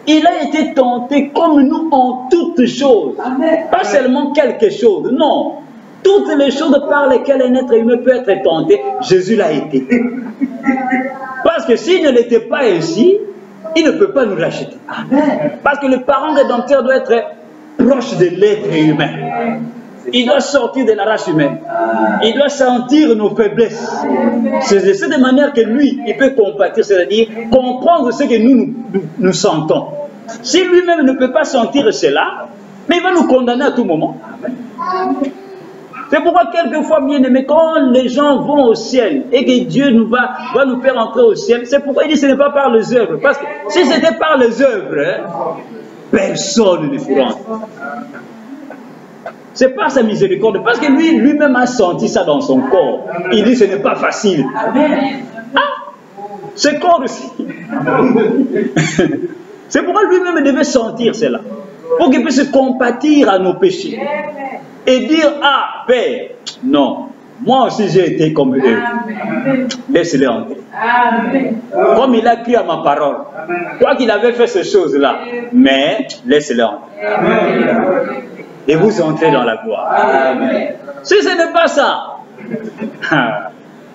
Il a été tenté comme nous en toutes choses. Pas seulement quelque chose, non. Toutes les choses par lesquelles un être humain peut être tenté, Jésus l'a été. Parce que s'il ne l'était pas ainsi, il ne peut pas nous racheter. Parce que le parent rédempteur doit être proche de l'être humain. Il doit sortir de la race humaine. Il doit sentir nos faiblesses. C'est de cette manière que lui, il peut compatir, c'est-à-dire comprendre ce que nous sentons. Si lui-même ne peut pas sentir cela, mais il va nous condamner à tout moment. C'est pourquoi quelquefois, bien aimé, quand les gens vont au ciel et que Dieu va nous faire entrer au ciel, c'est pourquoi il dit que ce n'est pas par les œuvres. Parce que si c'était par les œuvres, personne ne fera entrer. C'est par sa miséricorde, parce que lui-même a senti ça dans son corps. Il dit que ce n'est pas facile. Ah, ce corps aussi. C'est pourquoi lui-même devait sentir cela, pour qu'il puisse compatir à nos péchés. Et dire, ah, Père, non, moi aussi j'ai été comme eux. Laisse-les entrer. Comme il a cru à ma parole, quoi qu'il avait fait ces choses-là, mais laisse-les entrer. Et vous entrez dans la gloire. Si ce n'est pas ça,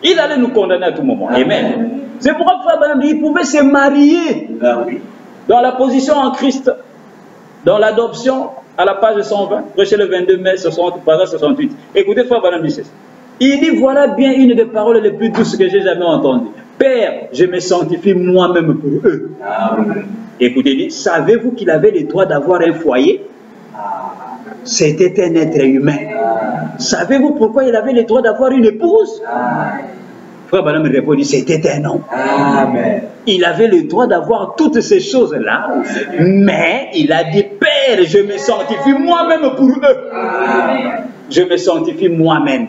il allait nous condamner à tout moment. Amen. C'est pourquoi Frère Branham dit, il pouvait se marier dans la position en Christ, dans l'adoption, à la page 120, prêché le 22 mai 60, paragraphe 68. Écoutez, Frère Branham dit ceci. Il dit, voilà bien une des paroles les plus douces que j'ai jamais entendues. Père, je me sanctifie moi-même pour eux. Écoutez, il dit, savez-vous qu'il avait le droit d'avoir un foyer? C'était un être humain. Savez-vous pourquoi il avait le droit d'avoir une épouse? Frère Branham me répond, c'était un homme. Il avait le droit d'avoir toutes ces choses-là, mais il a dit, Père, je me sanctifie moi-même pour eux. Je me sanctifie moi-même.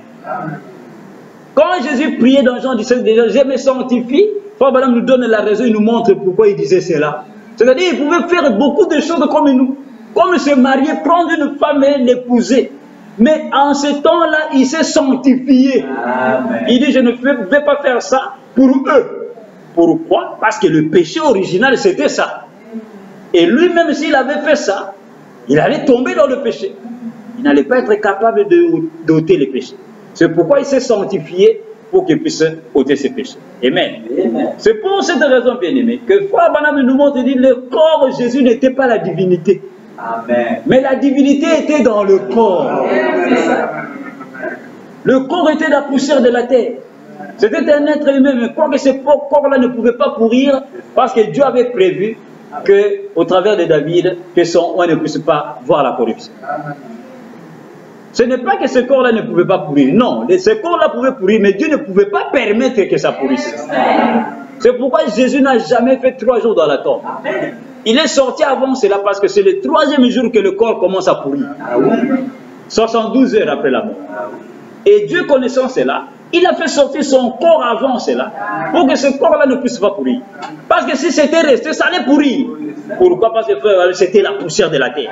Quand Jésus priait dans Jean 17, déjà, je me sanctifie, Frère Branham nous donne la raison, il nous montre pourquoi il disait cela. C'est-à-dire, il pouvait faire beaucoup de choses comme nous. Comme se marier, prendre une femme et l'épouser. Mais en ce temps-là, il s'est sanctifié. Il dit, je ne vais pas faire ça pour eux. Pourquoi? Parce que le péché original, c'était ça. Et lui-même, s'il avait fait ça, il allait tomber dans le péché. Il n'allait pas être capable d'ôter les péchés. C'est pourquoi il s'est sanctifié pour qu'il puisse ôter ses péchés. Amen. C'est pour cette raison, bien aimé, que Frère Branham nous montre, dit, le corps de Jésus n'était pas la divinité. Mais la divinité était dans le corps. Le corps était la poussière de la terre. C'était un être humain, mais quoi que ce corps-là ne pouvait pas pourrir, parce que Dieu avait prévu qu'au travers de David, que son oint ne puisse pas voir la corruption. Ce n'est pas que ce corps-là ne pouvait pas pourrir, non, ce corps-là pouvait pourrir, mais Dieu ne pouvait pas permettre que ça pourrisse. C'est pourquoi Jésus n'a jamais fait 3 jours dans la tombe. Il est sorti avant cela parce que c'est le 3e jour que le corps commence à pourrir. 72 heures après la mort. Et Dieu connaissant cela, il a fait sortir son corps avant cela pour que ce corps-là ne puisse pas pourrir. Parce que si c'était resté, ça allait pourrir. Pourquoi? Parce que c'était la poussière de la terre.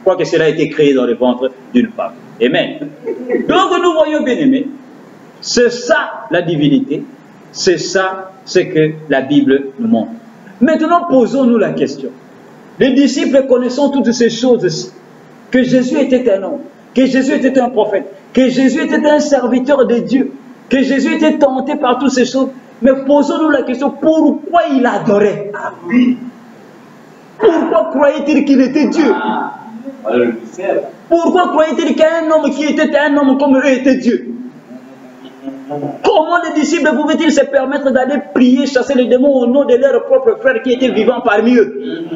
Quoique cela a été créé dans le ventre d'une femme. Amen. Donc nous voyons, bien aimés, c'est ça la divinité, c'est ça ce que la Bible nous montre. Maintenant, posons-nous la question. Les disciples connaissant toutes ces choses, que Jésus était un homme, que Jésus était un prophète, que Jésus était un serviteur de Dieu, que Jésus était tenté par toutes ces choses, mais posons-nous la question, pourquoi il adorait? Pourquoi croyait-il qu'il était Dieu? Pourquoi croyait-il qu'un homme qui était un homme comme eux était Dieu? Comment les disciples pouvaient-ils se permettre d'aller prier, chasser les démons au nom de leurs propres frères qui étaient vivants parmi eux?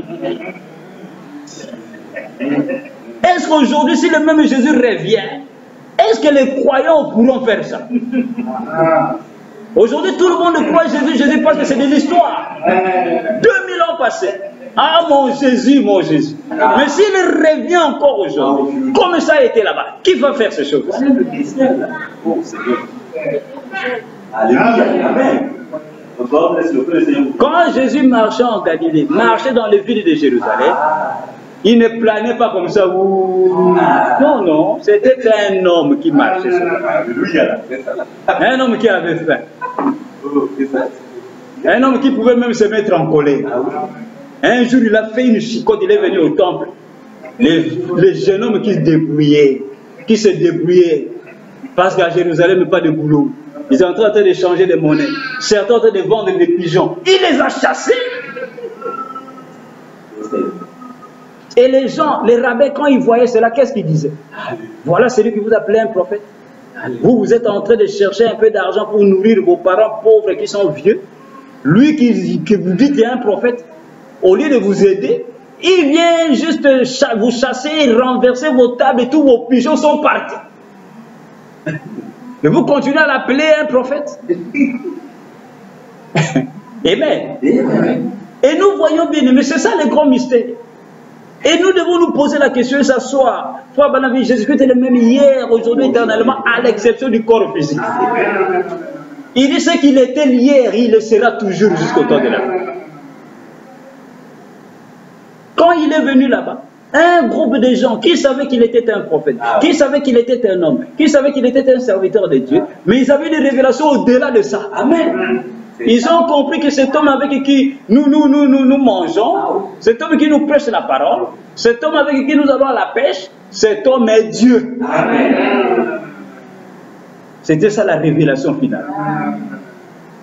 Est-ce qu'aujourd'hui, si le même Jésus revient, est-ce que les croyants pourront faire ça? Aujourd'hui, tout le monde croit Jésus, Jésus, parce que c'est de l'histoire. 2000 ans passés. Ah, mon Jésus, mon Jésus. Mais s'il revient encore aujourd'hui, comme ça a été là-bas, qui va faire ces choses? Quand Jésus marchait en Galilée, marchait dans les villes de Jérusalem, il ne planait pas comme ça. Non, non, c'était un homme qui marchait. Un homme qui avait faim. Un homme qui pouvait même se mettre en colère. Un jour, il a fait une chicotte, il est venu au temple. Les jeunes hommes qui se débrouillaient, parce qu'à Jérusalem, il n'y a pas de boulot. Ils sont en train d'échanger des monnaies. Certains en train de vendre des pigeons. Il les a chassés. Et les gens, les rabbins, quand ils voyaient cela, qu'est-ce qu'ils disaient? Voilà celui qui vous appelait un prophète. Vous êtes en train de chercher un peu d'argent pour nourrir vos parents pauvres qui sont vieux. Lui qui vous dit qu'il est un prophète, au lieu de vous aider, il vient juste vous chasser, renverser vos tables et tous vos pigeons sont partis. Et vous continuez à l'appeler un prophète. Amen. Et nous voyons bien, mais c'est ça le grand mystère. Et nous devons nous poser la question et s'asseoir. Frère Banavi, Jésus-Christ est le même hier, aujourd'hui, éternellement, à l'exception du corps physique. Il dit ce qu'il était hier, il le sera toujours jusqu'au temps de la fin. Quand il est venu là-bas, un groupe de gens qui savaient qu'il était un prophète, qui savaient qu'il était un homme, qui savaient qu'il était un serviteur de Dieu, mais ils avaient des révélations au-delà de ça. Amen. Ils ont compris que cet homme avec qui nous mangeons, cet homme qui nous prêche la parole, cet homme avec qui nous allons à la pêche, cet homme est Dieu. Amen. C'était ça la révélation finale.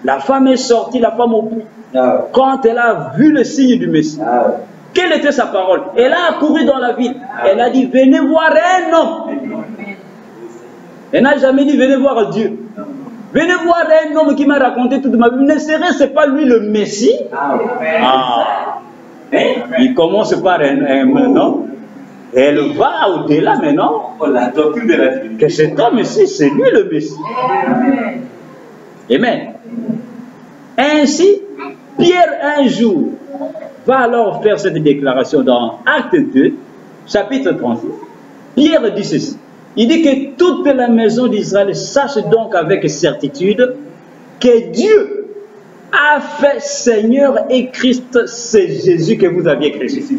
La femme est sortie, la femme au puits. Quand elle a vu le signe du Messie, quelle était sa parole? Elle a accouru dans la ville. Elle a dit, venez voir un homme. Elle n'a jamais dit, venez voir Dieu. Venez voir un homme qui m'a raconté toute ma vie. Ne serait-ce pas lui le Messie? Il commence par un nom. Elle va au-delà maintenant. Que cet homme-ci, c'est lui le Messie. Amen. Ainsi, Pierre un jour va alors faire cette déclaration dans Acte 2, chapitre 36. Pierre dit ceci. Il dit que toute la maison d'Israël sache donc avec certitude que Dieu a fait Seigneur et Christ, c'est Jésus que vous aviez crucifié.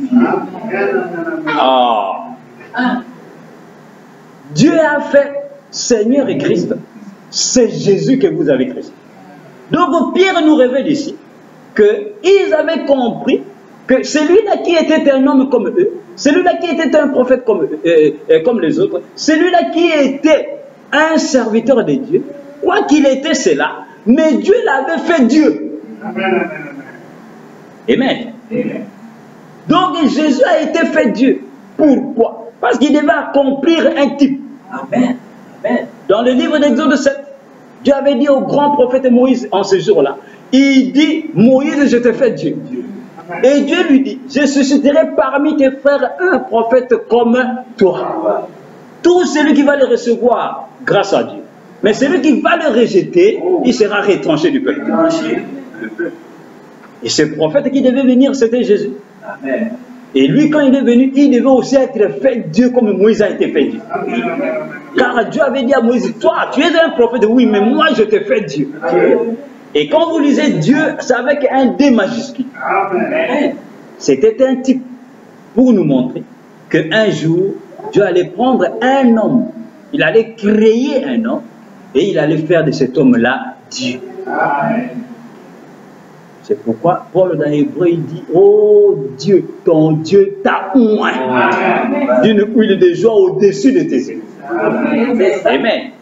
Dieu a fait Seigneur et Christ, c'est Jésus que vous avez crucifié. Donc Pierre nous révèle ici qu'ils avaient compris que celui-là qui était un homme comme eux, celui-là qui était un prophète comme les autres, celui-là qui était un serviteur de Dieu, quoi qu'il était cela, mais Dieu l'avait fait Dieu. Amen. Donc Jésus a été fait Dieu. Pourquoi? Parce qu'il devait accomplir un type. Amen. Dans le livre d'Exode 7, Dieu avait dit au grand prophète Moïse en ce jour-là, il dit, Moïse, je t'ai fait Dieu. Et Dieu lui dit, je susciterai parmi tes frères un prophète comme toi. Tout celui qui va le recevoir grâce à Dieu. Mais celui qui va le rejeter, il sera retranché du peuple. Et ce prophète qui devait venir, c'était Jésus. Amen. Et lui, quand il est venu, il devait aussi être fait Dieu comme Moïse a été fait Dieu. Car Dieu avait dit à Moïse, toi, tu es un prophète, oui, mais moi, je t'ai fait Dieu. Et quand vous lisez Dieu, c'est avec un D majuscule. C'était un type pour nous montrer qu'un jour, Dieu allait prendre un homme, il allait créer un homme, et il allait faire de cet homme-là Dieu. C'est pourquoi Paul dans l'Hébreu, il dit, oh Dieu, ton Dieu t'a oint d'une huile de joie au-dessus de tes yeux. Amen.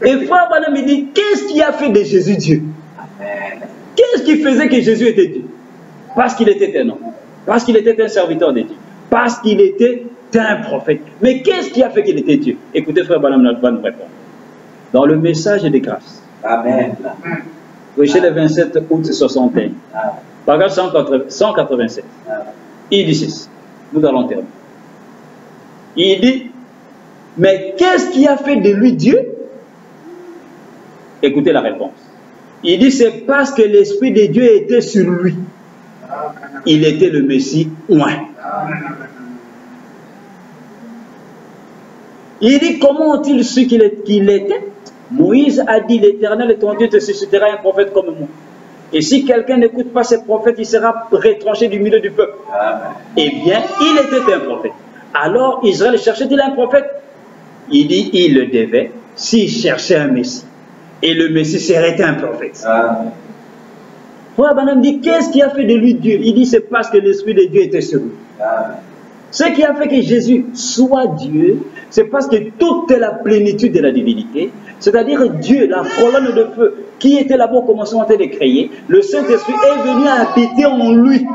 Et frère Branham, il dit, qu'est-ce qui a fait de Jésus Dieu? Qu'est-ce qui faisait que Jésus était Dieu? Parce qu'il était un homme, parce qu'il était un serviteur de Dieu, parce qu'il était un prophète. Mais qu'est-ce qui a fait qu'il était Dieu? Écoutez, frère Branham va nous répondre. Dans le message des grâces. Amen. Prêché le 27 août 61. Paragraphe 187. Il dit ceci. Nous allons terminer. Il dit, mais qu'est-ce qui a fait de lui Dieu? Écoutez la réponse. Il dit, c'est parce que l'Esprit de Dieu était sur lui. Il était le Messie oint. Il dit, comment ont-ils su qu'il était? Moïse a dit, l'Éternel ton Dieu te suscitera un prophète comme moi. Et si quelqu'un n'écoute pas ces prophètes, il sera retranché du milieu du peuple. Eh bien, il était un prophète. Alors, Israël cherchait-il un prophète? Il dit, il le devait s'il cherchait un Messie. Et le Messie serait un prophète. Frère Branham dit, qu'est-ce qui a fait de lui Dieu? Il dit, c'est parce que l'Esprit de Dieu était sur lui. Ce qui a fait que Jésus soit Dieu, c'est parce que toute la plénitude de la divinité, c'est-à-dire Dieu, la colonne de feu, qui était là-bas au commencement de créer, le Saint-Esprit est venu habiter en lui,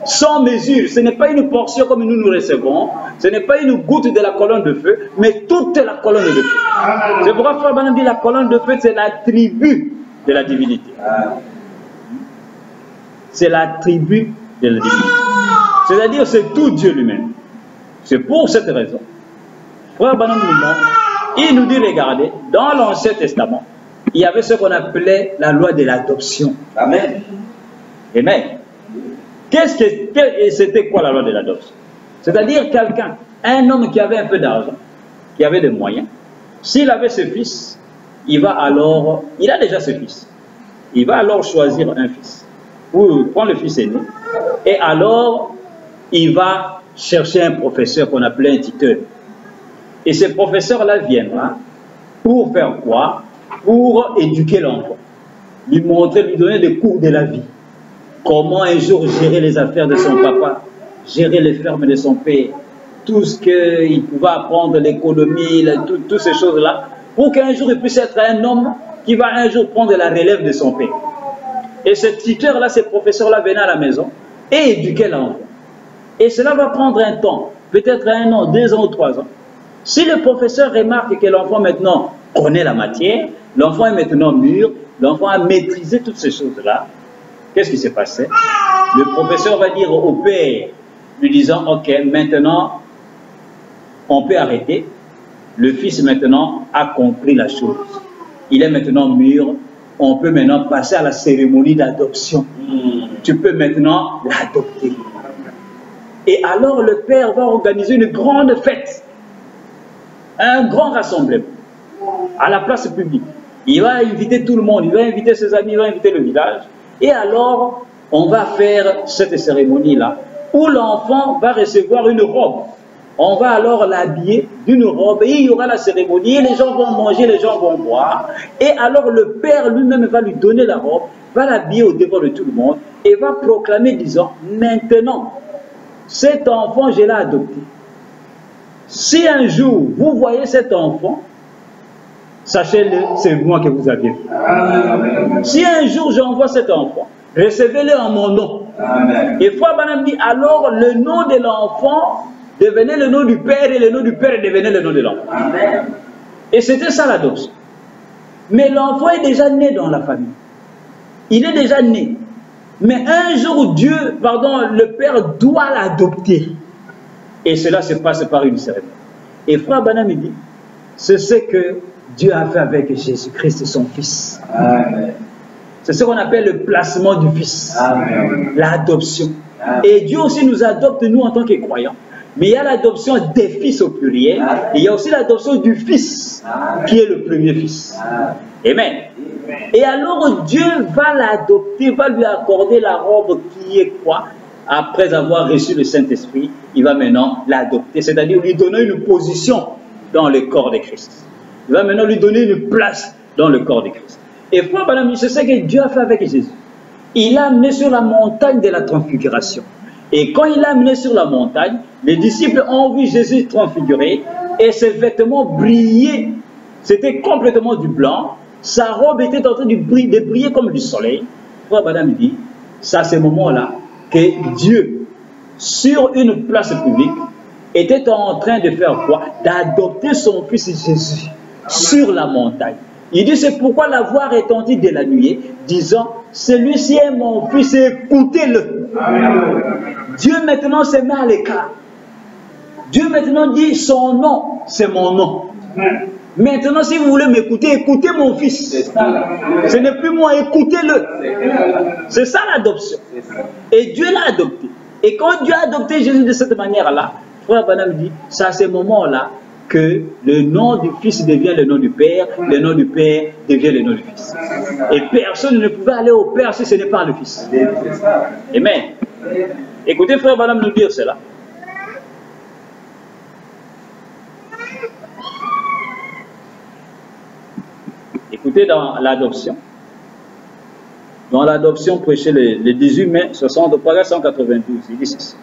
sans mesure. Ce n'est pas une portion comme nous recevons, ce n'est pas une goutte de la colonne de feu, mais toute la colonne de feu. C'est pourquoi Frère Branham dit la colonne de feu, c'est l'attribut de la divinité. C'est l'attribut de la divinité. C'est-à-dire, c'est tout Dieu lui-même. C'est pour cette raison. Frère Branham nous montre, il nous dit, regardez, dans l'Ancien Testament, il y avait ce qu'on appelait la loi de l'adoption. Amen. Amen. C'était quoi la loi de l'adoption? C'est-à-dire quelqu'un, un homme qui avait un peu d'argent, qui avait des moyens, s'il avait ce fils, il a déjà ce fils, il va alors choisir un fils, ou prendre le fils aîné, et alors il va chercher un professeur qu'on appelait un tuteur. Et ce professeur-là viendra pour faire quoi? Pour éduquer l'enfant, lui montrer, lui donner des cours de la vie. Comment un jour gérer les affaires de son papa, gérer les fermes de son père, tout ce qu'il pouvait apprendre, l'économie, toutes ces choses-là, pour qu'un jour il puisse être un homme qui va un jour prendre la relève de son père. Et ce tuteur-là, ce professeur-là venait à la maison et éduquait l'enfant. Et cela va prendre un temps, peut-être 1 an, 2 ans ou 3 ans. Si le professeur remarque que l'enfant maintenant connaît la matière, l'enfant est maintenant mûr, l'enfant a maîtrisé toutes ces choses-là, qu'est-ce qui s'est passé? Le professeur va dire au père, lui disant, ok, maintenant, on peut arrêter. Le fils maintenant a compris la chose. Il est maintenant mûr. On peut maintenant passer à la cérémonie d'adoption. Tu peux maintenant l'adopter. Et alors le père va organiser une grande fête. Un grand rassemblement. À la place publique. Il va inviter tout le monde. Il va inviter ses amis. Il va inviter le village. Et alors, on va faire cette cérémonie-là, où l'enfant va recevoir une robe. On va alors l'habiller d'une robe, et il y aura la cérémonie, et les gens vont manger, les gens vont boire. Et alors le père lui-même va lui donner la robe, va l'habiller au devant de tout le monde, et va proclamer, disant, maintenant, cet enfant, je l'ai adopté. Si un jour, vous voyez cet enfant, sachez-le, c'est moi que vous aviez vu. Si un jour j'envoie cet enfant, recevez-le en mon nom. Amen. Et Frère Branham dit, alors le nom de l'enfant devenait le nom du père, et le nom du père devenait le nom de l'enfant. Et c'était ça l'adoption. Mais l'enfant est déjà né dans la famille. Il est déjà né. Mais un jour, le père doit l'adopter. Et cela se passe par une cérémonie. Et Frère Branham dit, c'est ce que Dieu a fait avec Jésus-Christ, son Fils. C'est ce qu'on appelle le placement du Fils. L'adoption. Et Dieu aussi nous adopte, nous, en tant que croyants. Mais il y a l'adoption des fils au pluriel. Et il y a aussi l'adoption du Fils, qui est le premier Fils. Amen. Et alors Dieu va l'adopter, va lui accorder la robe qui est quoi? Après avoir reçu le Saint-Esprit, il va maintenant l'adopter. C'est-à-dire lui donner une position dans le corps de Christ. Il va maintenant lui donner une place dans le corps de Christ. Et Frère Branham, c'est ce que Dieu a fait avec Jésus. Il l'a amené sur la montagne de la transfiguration. Et quand il l'a amené sur la montagne, les disciples ont vu Jésus transfiguré et ses vêtements brillaient. C'était complètement du blanc. Sa robe était en train de briller comme du soleil. Frère Branham dit, c'est à ce moment-là que Dieu, sur une place publique, était en train de faire quoi? D'adopter son fils Jésus sur la montagne. Il dit, c'est pourquoi la voix retentit de la nuée, disant, celui-ci est mon fils, écoutez-le. Dieu maintenant se met à l'écart. Dieu maintenant dit, son nom, c'est mon nom. Maintenant, si vous voulez m'écouter, écoutez mon fils. Ce n'est plus moi, écoutez-le. C'est ça l'adoption. Et Dieu l'a adopté. Et quand Dieu a adopté Jésus de cette manière-là, Frère Branham dit, c'est à ce moment-là que le nom du Fils devient le nom du Père, le nom du Père devient le nom du Fils. Et personne ne pouvait aller au Père si ce n'est pas le Fils. Amen. Écoutez Frère Branham nous dire cela. Écoutez dans l'adoption. Dans l'adoption prêchée le 18 mai 60, au paragraphe 192, il dit ceci.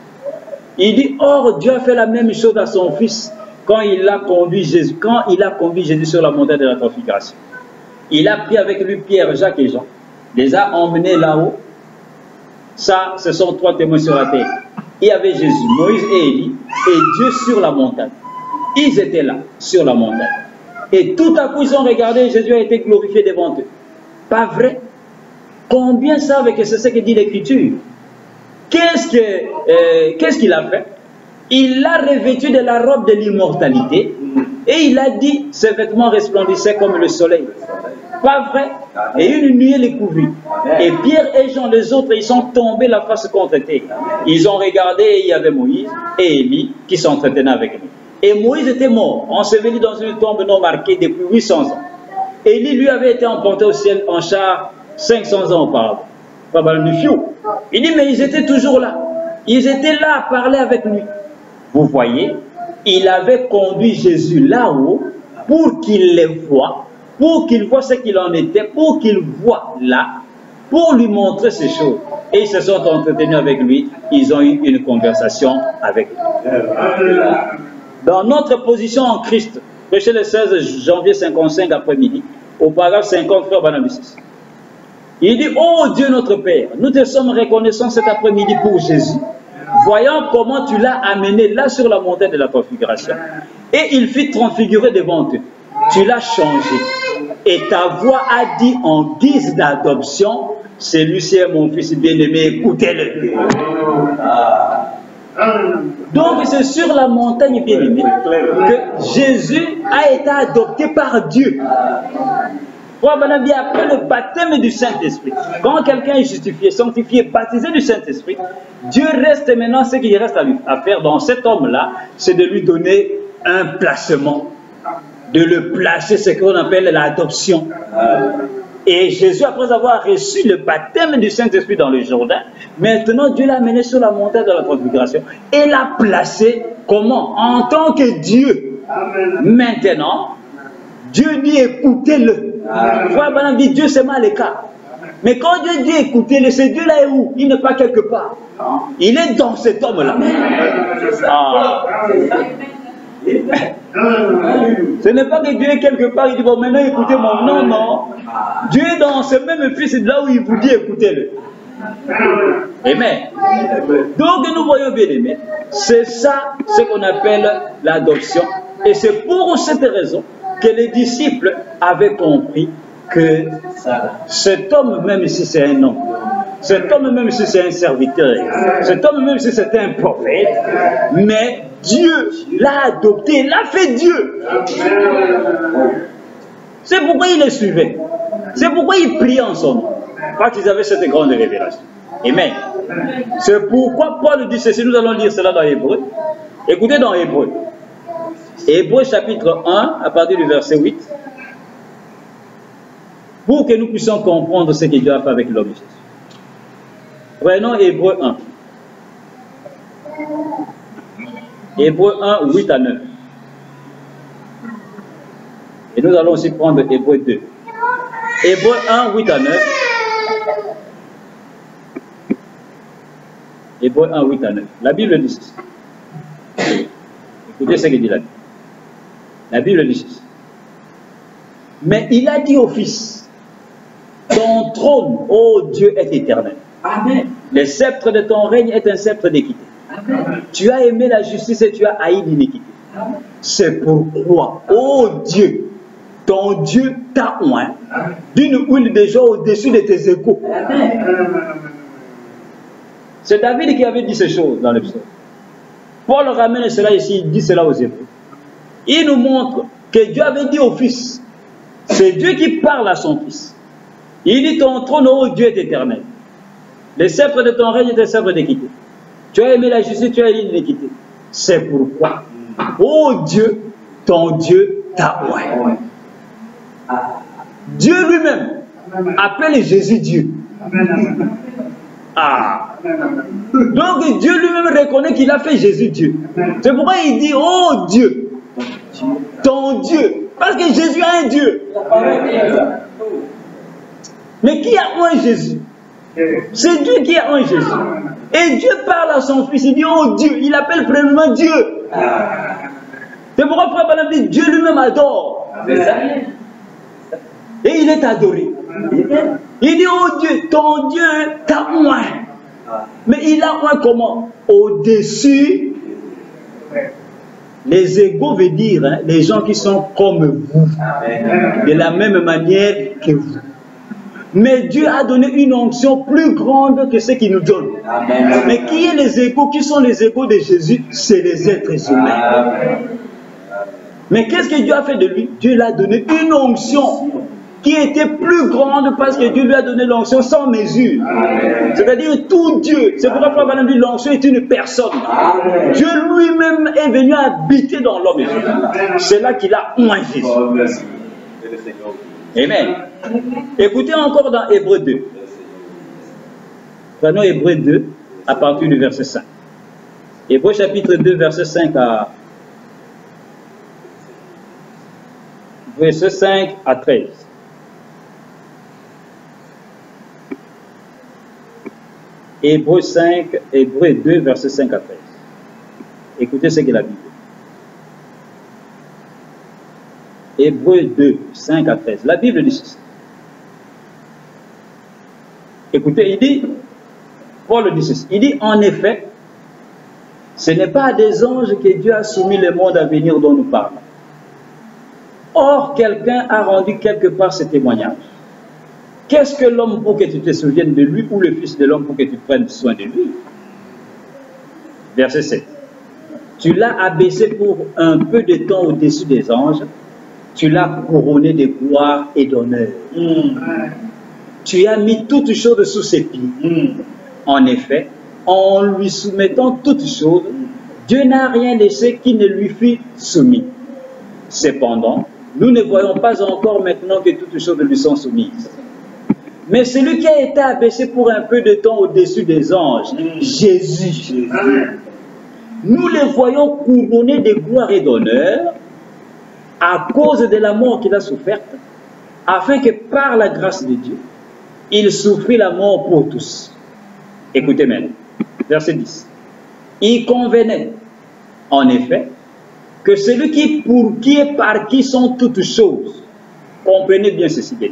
Il dit, or Dieu a fait la même chose à son Fils quand il a conduit Jésus sur la montagne de la transfiguration. Il a pris avec lui Pierre, Jacques et Jean, les a emmenés là-haut. Ça, ce sont 3 témoins sur la terre. Il y avait Jésus, Moïse et Élie, et Dieu sur la montagne. Ils étaient là, sur la montagne. Et tout à coup, ils ont regardé et Jésus a été glorifié devant eux. Pas vrai? Combien savent que c'est ce que dit l'Écriture? Qu'est-ce qu'il a fait? Il l'a revêtu de la robe de l'immortalité et il a dit, ses vêtements resplendissaient comme le soleil. Pas vrai? Et une nuée les couvrit. Et Pierre et Jean, les autres, ils sont tombés la face contre terre. Ils ont regardé et il y avait Moïse et Élie qui s'entretenaient avec lui. Et Moïse était mort, enseveli dans une tombe non marquée depuis 800 ans. Élie, lui, avait été emporté au ciel en char 500 ans auparavant. Il dit, mais ils étaient toujours là. Ils étaient là à parler avec lui. Vous voyez, il avait conduit Jésus là-haut pour qu'il les voie, pour qu'il voie ce qu'il en était, pour qu'il voie là, pour lui montrer ces choses. Et ils se sont entretenus avec lui. Ils ont eu une conversation avec lui. Dans notre position en Christ, prêché le 16 janvier 55 après-midi, au paragraphe 50, Frère Branham VI. Il dit, ô Dieu notre Père, nous te sommes reconnaissants cet après-midi pour Jésus, voyant comment tu l'as amené là sur la montagne de la transfiguration, et il fit transfigurer devant eux. Tu l'as changé, et ta voix a dit en guise d'adoption, celui-ci est mon fils bien-aimé, écoutez-le. Donc c'est sur la montagne bien-aimée que Jésus a été adopté par Dieu. Après le baptême du Saint-Esprit, quand quelqu'un est justifié, sanctifié, baptisé du Saint-Esprit, Dieu reste maintenant, ce qu'il reste à faire dans cet homme-là, c'est de lui donner un placement, de le placer, ce qu'on appelle l'adoption. Et Jésus, après avoir reçu le baptême du Saint-Esprit dans le Jourdain, maintenant Dieu l'a amené sur la montagne de la transfiguration et l'a placé comment? En tant que Dieu. Maintenant, Dieu dit écoutez-le. Frère Branham dit Dieu c'est mal l'écart. Mais quand Dieu dit écoutez-le, ce Dieu-là est où? Il n'est pas quelque part. Il est dans cet homme-là. Ce n'est pas que Dieu est quelque part, il dit bon maintenant écoutez mon non, non. Dieu est dans ce même fils, c'est là où il vous dit écoutez-le. Amen. Donc nous voyons bien aimé, c'est ça ce qu'on appelle l'adoption. Et c'est pour cette raison que les disciples avaient compris que cet homme, même si c'est un homme, cet homme, même si c'est un serviteur, cet homme, même si c'est un prophète, mais Dieu l'a adopté, l'a fait Dieu. C'est pourquoi il les suivait. C'est pourquoi ils priaient en son nom. Parce qu'ils avaient cette grande révélation. Amen. C'est pourquoi Paul dit ceci. Nous allons lire cela dans Hébreu. Écoutez dans Hébreu. Hébreu chapitre 1, à partir du verset 8. Pour que nous puissions comprendre ce que Dieu a fait avec l'homme Jésus. Prenons Hébreu 1. Hébreu 1, 8 à 9. Et nous allons aussi prendre Hébreu 2. Hébreu 1, 8 à 9. Hébreu 1, 8 à 9. La Bible dit ceci. Écoutez ce que dit la Bible. La Bible dit ceci. Mais il a dit au Fils, ton trône, ô Dieu, est éternel. Amen. Le sceptre de ton règne est un sceptre d'équité. Tu as aimé la justice et tu as haï l'iniquité. C'est pourquoi, oh Dieu, ton Dieu t'a oint d'une huile de joie au-dessus de tes échos. C'est David qui avait dit ces choses dans le psaume. Paul ramène cela ici, il dit cela aux Hébreux. Il nous montre que Dieu avait dit au Fils, c'est Dieu qui parle à son Fils. Il dit, ton trône, ô Dieu, est éternel. Le sceptre de ton règne est un sceptre d'équité. Tu as aimé la justice, tu as aimé l'équité. C'est pourquoi, ô Dieu, ton Dieu t'a oint. Dieu lui-même appelle Jésus Dieu. Ah. Donc Dieu lui-même reconnaît qu'il a fait Jésus Dieu. C'est pourquoi il dit, oh Dieu, ton Dieu. Parce que Jésus a un Dieu. Mais qui a oint Jésus? C'est Dieu qui a oint Jésus. Et Dieu parle à son Fils, il dit, oh Dieu, il appelle premièrement Dieu. C'est pourquoi Frère Branham dit, Dieu lui-même adore. Et il est adoré. Il dit, oh Dieu, ton Dieu t'a oint. Mais il a oint comment? Au-dessus. Les égaux veut dire hein, les gens qui sont comme vous, de la même manière que vous. Mais Dieu a donné une onction plus grande que ce qu'il nous donne. Amen. Mais qui est les égaux? Qui sont les égaux de Jésus? C'est les êtres humains. Amen. Mais qu'est-ce que Dieu a fait de lui? Dieu lui a donné une onction qui était plus grande parce que Dieu lui a donné l'onction sans mesure. C'est-à-dire tout Dieu. C'est pourquoi Frère Branham dit l'onction est une personne. Amen. Dieu lui-même est venu habiter dans l'homme. C'est là qu'il a oint Jésus. Amen. Écoutez encore dans Hébreux 2. Prenons Hébreux 2 à partir du verset 5. Hébreux chapitre 2, verset 5 à... verset 5 à 13. Hébreux 2, verset 5 à 13. Écoutez ce que la Bible dit. Hébreux 2, 5 à 13. La Bible dit ceci. Écoutez, il dit, Paul dit ceci. Il dit, en effet, ce n'est pas à des anges que Dieu a soumis le monde à venir dont nous parlons. Or, quelqu'un a rendu quelque part ce témoignage. Qu'est-ce que l'homme pour que tu te souviennes de lui, ou le Fils de l'homme pour que tu prennes soin de lui? Verset 7. Tu l'as abaissé pour un peu de temps au-dessus des anges. Tu l'as couronné de gloire et d'honneur. Tu as mis toutes choses sous ses pieds. En effet, en lui soumettant toutes choses, Dieu n'a rien laissé qui ne lui fût soumis. Cependant, nous ne voyons pas encore maintenant que toutes choses lui sont soumises. Mais celui qui a été abaissé pour un peu de temps au-dessus des anges, Jésus, nous le voyons couronné de gloire et d'honneur à cause de la mort qu'il a soufferte, afin que par la grâce de Dieu, il souffrit la mort pour tous. Écoutez maintenant, verset 10. Il convenait, en effet, que celui qui, pour qui et par qui sont toutes choses, comprenez bien ceci, bien.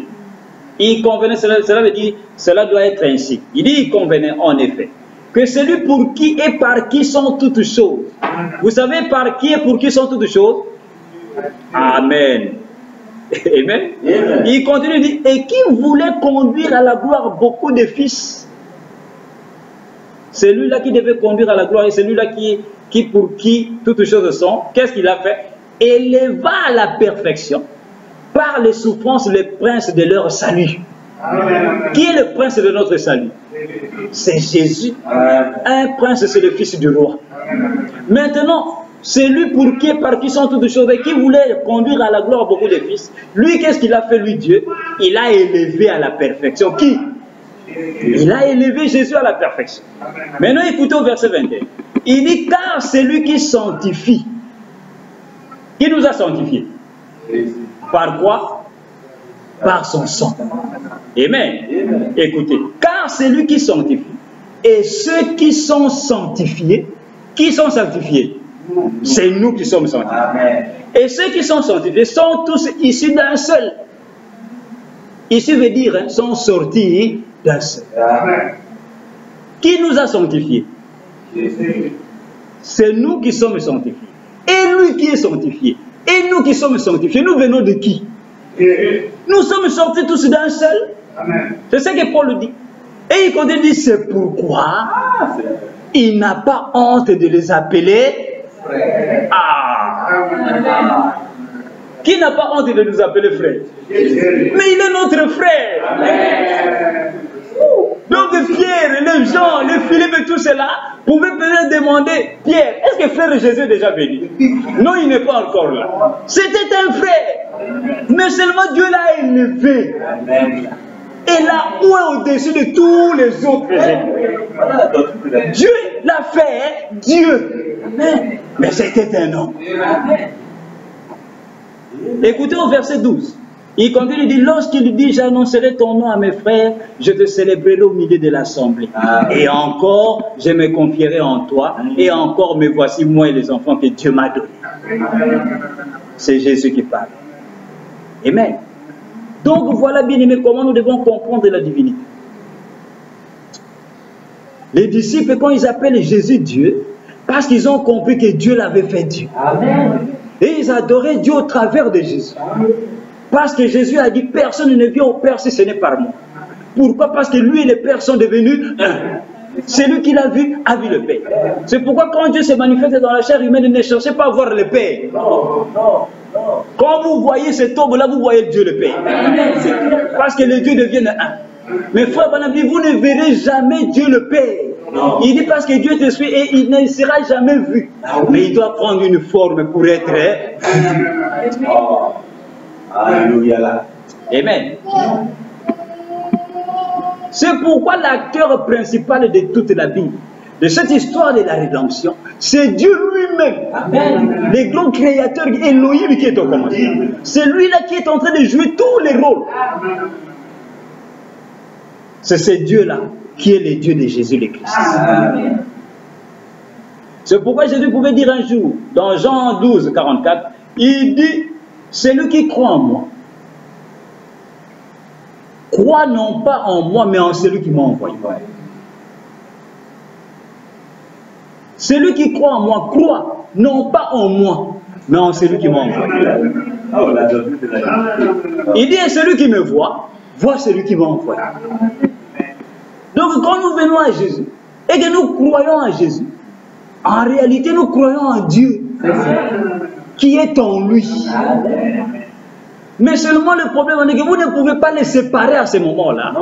Il convenait, cela veut dire, cela doit être ainsi. Il dit, il convenait, en effet, que celui pour qui et par qui sont toutes choses. Vous savez par qui et pour qui sont toutes choses? Amen. Amen. Amen. Il continue, dit, et qui voulait conduire à la gloire beaucoup de fils. Celui-là qui devait conduire à la gloire et celui-là qui pour qui toutes choses sont, qu'est-ce qu'il a fait? Éleva à la perfection par les souffrances les princes de leur salut. Amen. Qui est le prince de notre salut? C'est Jésus. Amen. Un prince, c'est le fils du roi. Amen. Maintenant, celui pour qui et par qui sont toutes choses et qui voulait conduire à la gloire beaucoup de fils, lui, qu'est-ce qu'il a fait, lui, Dieu? Il a élevé à la perfection. Qui? Il a élevé Jésus à la perfection. Maintenant, écoutez au verset 21. Il dit, car c'est lui qui sanctifie. Qui nous a sanctifiés? Par quoi? Par son sang. Amen. Amen. Écoutez, car c'est lui qui sanctifie. Et ceux qui sont sanctifiés, qui sont sanctifiés? C'est nous qui sommes sanctifiés. Amen. Et ceux qui sont sanctifiés sont tous issus d'un seul. Ici veut dire, hein, sont sortis d'un seul. Amen. Qui nous a sanctifiés? Jésus. c'est nous qui sommes sanctifiés. Et lui qui est sanctifié. Et nous qui sommes sanctifiés, nous venons de qui? Nous sommes sortis tous d'un seul. C'est ce que Paul dit. Et il continue de dire, c'est pourquoi il n'a pas honte de les appeler. Qui n'a pas honte de nous appeler frères? Mais il est notre frère. Donc Pierre, les gens, les Philippe et tout cela pouvaient peut-être demander, Pierre, est-ce que frère Jésus est déjà venu? Non, il n'est pas encore là. C'était un frère. Mais seulement Dieu l'a élevé. Et là où est au-dessus de tous les autres. Dieu l'a fait, Dieu. Mais c'était un homme. Écoutez au verset 12. Il continue de dire, lorsqu'il dit, j'annoncerai ton nom à mes frères, je te célébrerai au milieu de l'assemblée. Et encore, je me confierai en toi. Et encore, me voici moi et les enfants que Dieu m'a donnés. C'est Jésus qui parle. Amen. Donc voilà, bien aimé, comment nous devons comprendre la divinité. Les disciples, quand ils appellent Jésus Dieu, parce qu'ils ont compris que Dieu l'avait fait Dieu. Amen. Et ils adoraient Dieu au travers de Jésus. Parce que Jésus a dit, personne ne vient au Père si ce n'est par moi. Pourquoi? Parce que lui et le Père sont devenus un. Celui qui l'a vu a vu le Père. C'est pourquoi quand Dieu se manifeste dans la chair humaine, ne cherchez pas à voir le Père. Quand vous voyez cet homme-là, vous voyez Dieu le Père. Parce que les dieux deviennent un. Mais frère Branham dit, vous ne verrez jamais Dieu le Père. Il dit parce que Dieu est esprit et il ne sera jamais vu. Mais il doit prendre une forme pour être vu. Alléluia. Amen. C'est pourquoi l'acteur principal de toute la Bible, de cette histoire de la rédemption, c'est Dieu lui-même. Le grand créateur Elohim qui est au commencement. C'est lui-là qui est en train de jouer tous les rôles. C'est ce Dieu-là qui est le Dieu de Jésus le Christ. C'est pourquoi Jésus pouvait dire un jour, dans Jean 12, 44, il dit, celui qui croit en moi, croit non pas en moi, mais en celui qui m'a envoyé. Celui qui croit en moi, croit non pas en moi, mais en celui qui m'a envoyé. Il dit, et celui qui me voit, voit celui qui m'a envoyé. Donc quand nous venons à Jésus, et que nous croyons en Jésus, en réalité nous croyons en Dieu, qui est en lui. Mais seulement le problème est que vous ne pouvez pas les séparer à ce moment-là.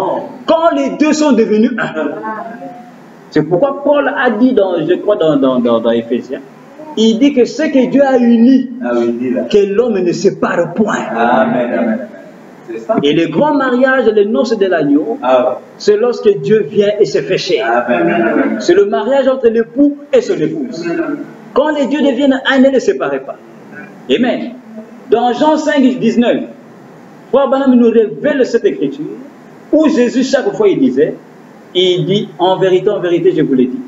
Quand les deux sont devenus un. C'est pourquoi Paul a dit, je crois dans Éphésiens, il dit que ce que Dieu a uni, que l'homme ne sépare point. Amen. Et le grand mariage, les noces de l'agneau, c'est lorsque Dieu vient et se fait chair. C'est le mariage entre l'époux et son épouse. Quand les dieux deviennent un, ne les séparez pas. Amen. Dans Jean 5, 19, Frère Branham nous révèle cette écriture où Jésus, chaque fois, il disait, il dit, en vérité, je vous l'ai dit,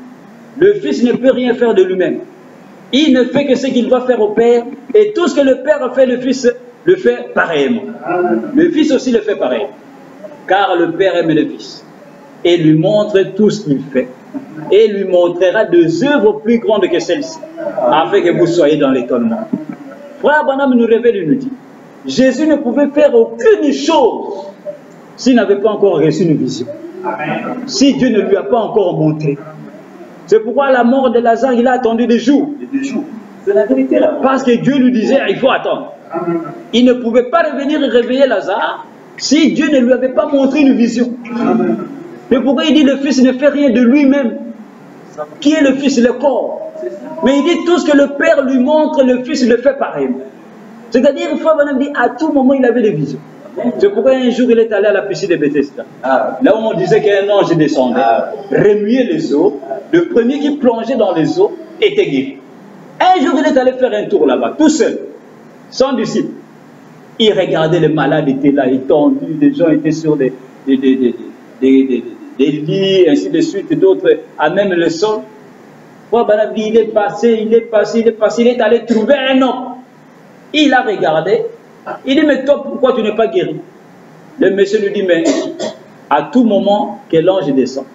le Fils ne peut rien faire de lui-même. Il ne fait que ce qu'il va faire au Père, et tout ce que le Père fait, le Fils le fait pareillement. Le Fils aussi le fait pareillement. Car le Père aime le Fils et lui montre tout ce qu'il fait, et lui montrera des œuvres plus grandes que celles-ci, afin que vous soyez dans l'étonnement. Frère Branham nous révèle, il nous dit, Jésus ne pouvait faire aucune chose s'il n'avait pas encore reçu une vision. Si Dieu ne lui a pas encore montré. C'est pourquoi à la mort de Lazare, il a attendu des jours. C'est la vérité là. Parce que Dieu lui disait, il faut attendre. Il ne pouvait pas revenir réveiller Lazare si Dieu ne lui avait pas montré une vision. Mais pourquoi il dit le Fils ne fait rien de lui-même? Qui est le Fils? Le corps. Mais il dit tout ce que le Père lui montre, le Fils le fait pareillement. C'est-à-dire, Frère Branham dit, à tout moment, il avait des visions. C'est pourquoi un jour, il est allé à la piscine de Bethesda. Là où on disait qu'un ange descendait, remuait les eaux. Le premier qui plongeait dans les eaux était guéri. Un jour, il est allé faire un tour là-bas, tout seul, sans disciple. Il regardait les malades, étaient là, étendus, les gens étaient sur des lits, ainsi de suite, d'autres à même le sol. Il est passé, il est allé trouver un homme. Il a regardé, il dit, mais toi, pourquoi tu n'es pas guéri? Le monsieur lui dit, mais à tout moment que l'ange descend,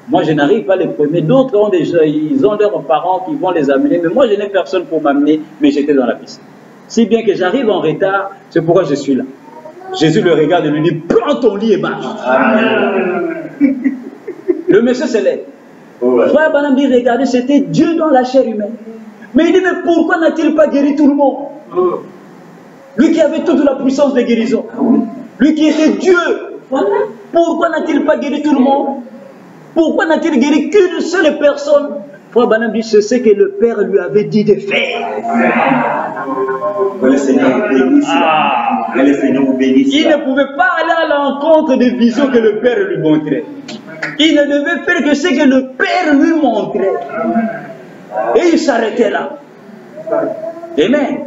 Moi, je n'arrive pas les premiers. D'autres ont déjà, ils ont leurs parents qui vont les amener. Mais moi, je n'ai personne pour m'amener, mais j'étais dans la piscine. Si bien que j'arrive en retard, c'est pourquoi je suis là. Jésus le regarde et lui dit, prends ton lit et marche. Le monsieur se lève. Frère Branham dit, regardez, c'était Dieu dans la chair humaine. Mais il dit, mais pourquoi n'a-t-il pas guéri tout le monde? Lui qui avait toute la puissance de guérison. Lui qui était Dieu. Pourquoi n'a-t-il pas guéri tout le monde? Pourquoi n'a-t-il guéri qu'une seule personne? Frère Branham dit, c'est ce que le Père lui avait dit de faire. Que le Seigneur vous bénisse. Que le Seigneur vous bénisse. Il ne pouvait pas aller à l'encontre des visions que le Père lui montrait. Il ne devait faire que ce que le Père lui montrait. Et il s'arrêtait là. Amen.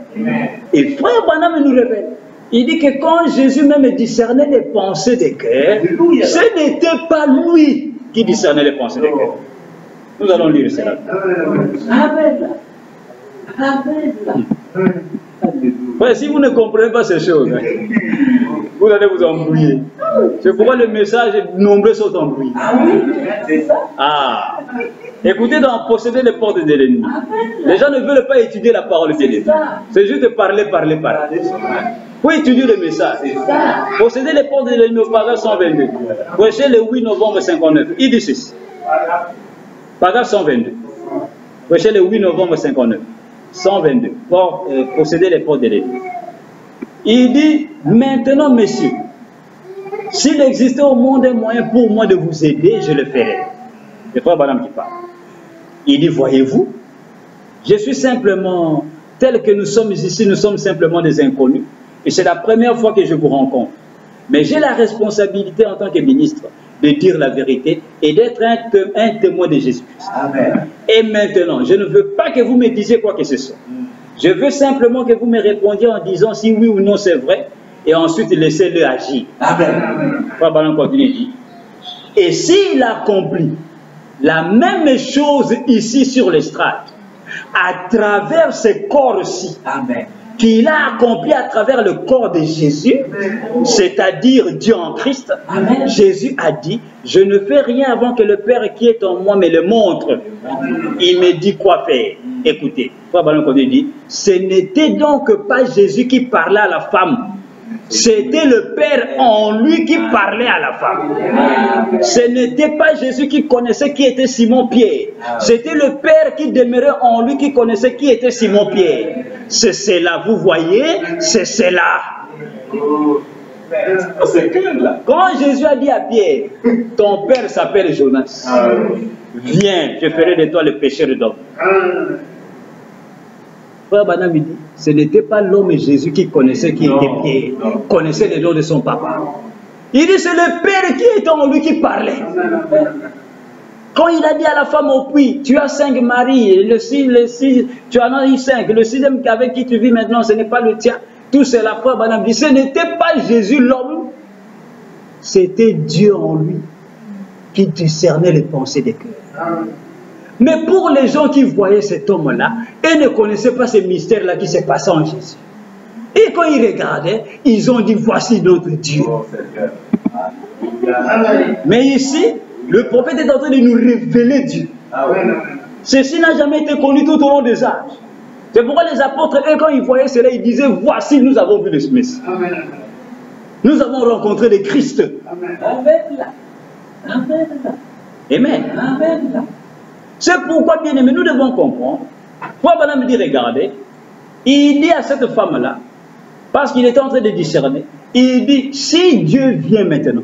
Et Frère Branham nous révèle. Il dit que quand Jésus même discernait les pensées des cœurs, ce n'était pas lui qui discernait les pensées des cœurs. Nous allons lire cela. Amen. Amen. Ouais, si vous ne comprenez pas ces choses, vous allez vous embrouiller. C'est pourquoi le message, nombreux sont embrouillés. Ah oui, c'est ça. Ah. Écoutez, dans posséder les portes de l'ennemi. Les gens ne veulent pas étudier la parole de Dieu. C'est juste parler. Pour étudier le message. Posséder les portes de l'ennemi au paragraphe 122. Prêcher le 8 novembre 59. Il dit ceci. Paragraphe 122. Prêcher le 8 novembre 59. 122. Pour posséder les portes de l'ennemi. Il dit, maintenant, messieurs, s'il existait au monde un moyen pour moi de vous aider, je le ferai. C'est Frère Branham qui parle. Il dit, voyez-vous, je suis simplement, tel que nous sommes ici, nous sommes simplement des inconnus. Et c'est la première fois que je vous rencontre. Mais j'ai la responsabilité en tant que ministre de dire la vérité et d'être un témoin de Jésus-Christ. Amen. Et maintenant, je ne veux pas que vous me disiez quoi que ce soit. Je veux simplement que vous me répondiez en disant si oui ou non c'est vrai, et ensuite laissez-le agir. Amen. Frère Branham continue, dit. Et s'il accomplit la même chose ici sur l'estrade, à travers ce corps-ci, qu'il a accompli à travers le corps de Jésus, c'est-à-dire Dieu en Christ, Amen. Jésus a dit, je ne fais rien avant que le Père qui est en moi me le montre. Il me dit quoi faire. Écoutez, Frère Branham dit, ce n'était donc pas Jésus qui parlait à la femme. C'était le Père en lui qui parlait à la femme. Ce n'était pas Jésus qui connaissait qui était Simon-Pierre. C'était le Père qui demeurait en lui qui connaissait qui était Simon-Pierre. C'est cela, vous voyez, c'est cela. Quand Jésus a dit à Pierre, ton Père s'appelle Jonas. Viens, je ferai de toi le pécheur d'homme. Frère Branham dit, ce n'était pas l'homme Jésus qui connaissait qui était Pierre, connaissait les noms de son papa. Il dit, c'est le Père qui est en lui qui parlait. Quand il a dit à la femme au puits, tu as 5 maris, tu en as eu 5, le 6e avec qui tu vis maintenant, ce n'est pas le tien. Tout cela, Frère Branham dit, ce n'était pas Jésus l'homme, c'était Dieu en lui qui discernait les pensées des cœurs. Mais pour les gens qui voyaient cet homme-là, ils ne connaissaient pas ce mystère-là qui s'est passé en Jésus. Et quand ils regardaient, ils ont dit, voici notre Dieu. Mais ici, le prophète est en train de nous révéler Dieu. Ceci n'a jamais été connu tout au long des âges. C'est pourquoi les apôtres, eux, quand ils voyaient cela, ils disaient, voici, nous avons vu le Messie. Nous avons rencontré le Christ. Amen. Amen. C'est pourquoi, bien aimé, nous devons comprendre. Frère Branham me dit, regardez, il dit à cette femme-là, parce qu'il était en train de discerner, il dit, si Dieu vient maintenant,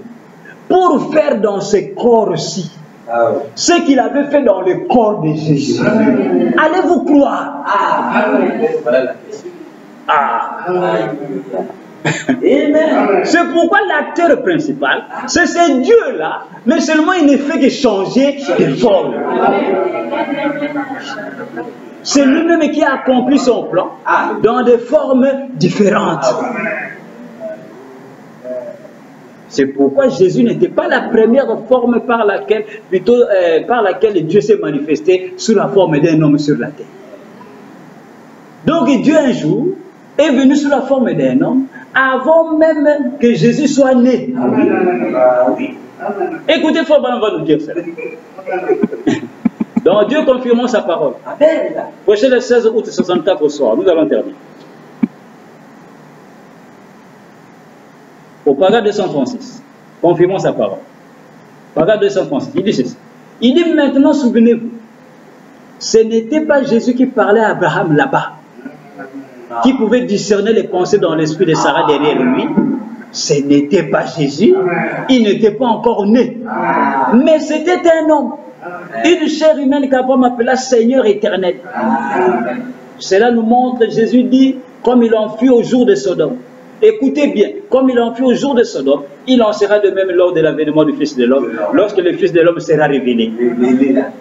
pour faire dans ce corps-ci, ce qu'il avait fait dans le corps de Jésus, allez-vous croire? Voilà la question. C'est pourquoi l'acteur principal, c'est ce Dieu-là, mais seulement il ne fait que changer de forme. C'est lui-même qui a accompli son plan dans des formes différentes. C'est pourquoi Jésus n'était pas la première forme par laquelle Dieu s'est manifesté sous la forme d'un homme sur la terre. Donc Dieu un jour est venu sous la forme d'un homme avant même que Jésus soit né. Écoutez, Frère Branham va nous dire ça. Donc Dieu confirmant sa parole. Prochain le 16 août 64 au soir, nous allons terminer. Au paragraphe 236, confirmons sa parole. Paragraphe 236, il dit ceci. Il dit maintenant, souvenez-vous, ce n'était pas Jésus qui parlait à Abraham là-bas, qui pouvait discerner les pensées dans l'esprit de Sarah derrière lui. Ce n'était pas Jésus, il n'était pas encore né, mais c'était un homme, une chair humaine qu'Abraham appela Seigneur éternel. Cela nous montre, Jésus dit, comme il en fut au jour de Sodome. Écoutez bien, comme il en fut au jour de Sodome, il en sera de même lors de l'avènement du Fils de l'homme, lorsque le Fils de l'homme sera révélé.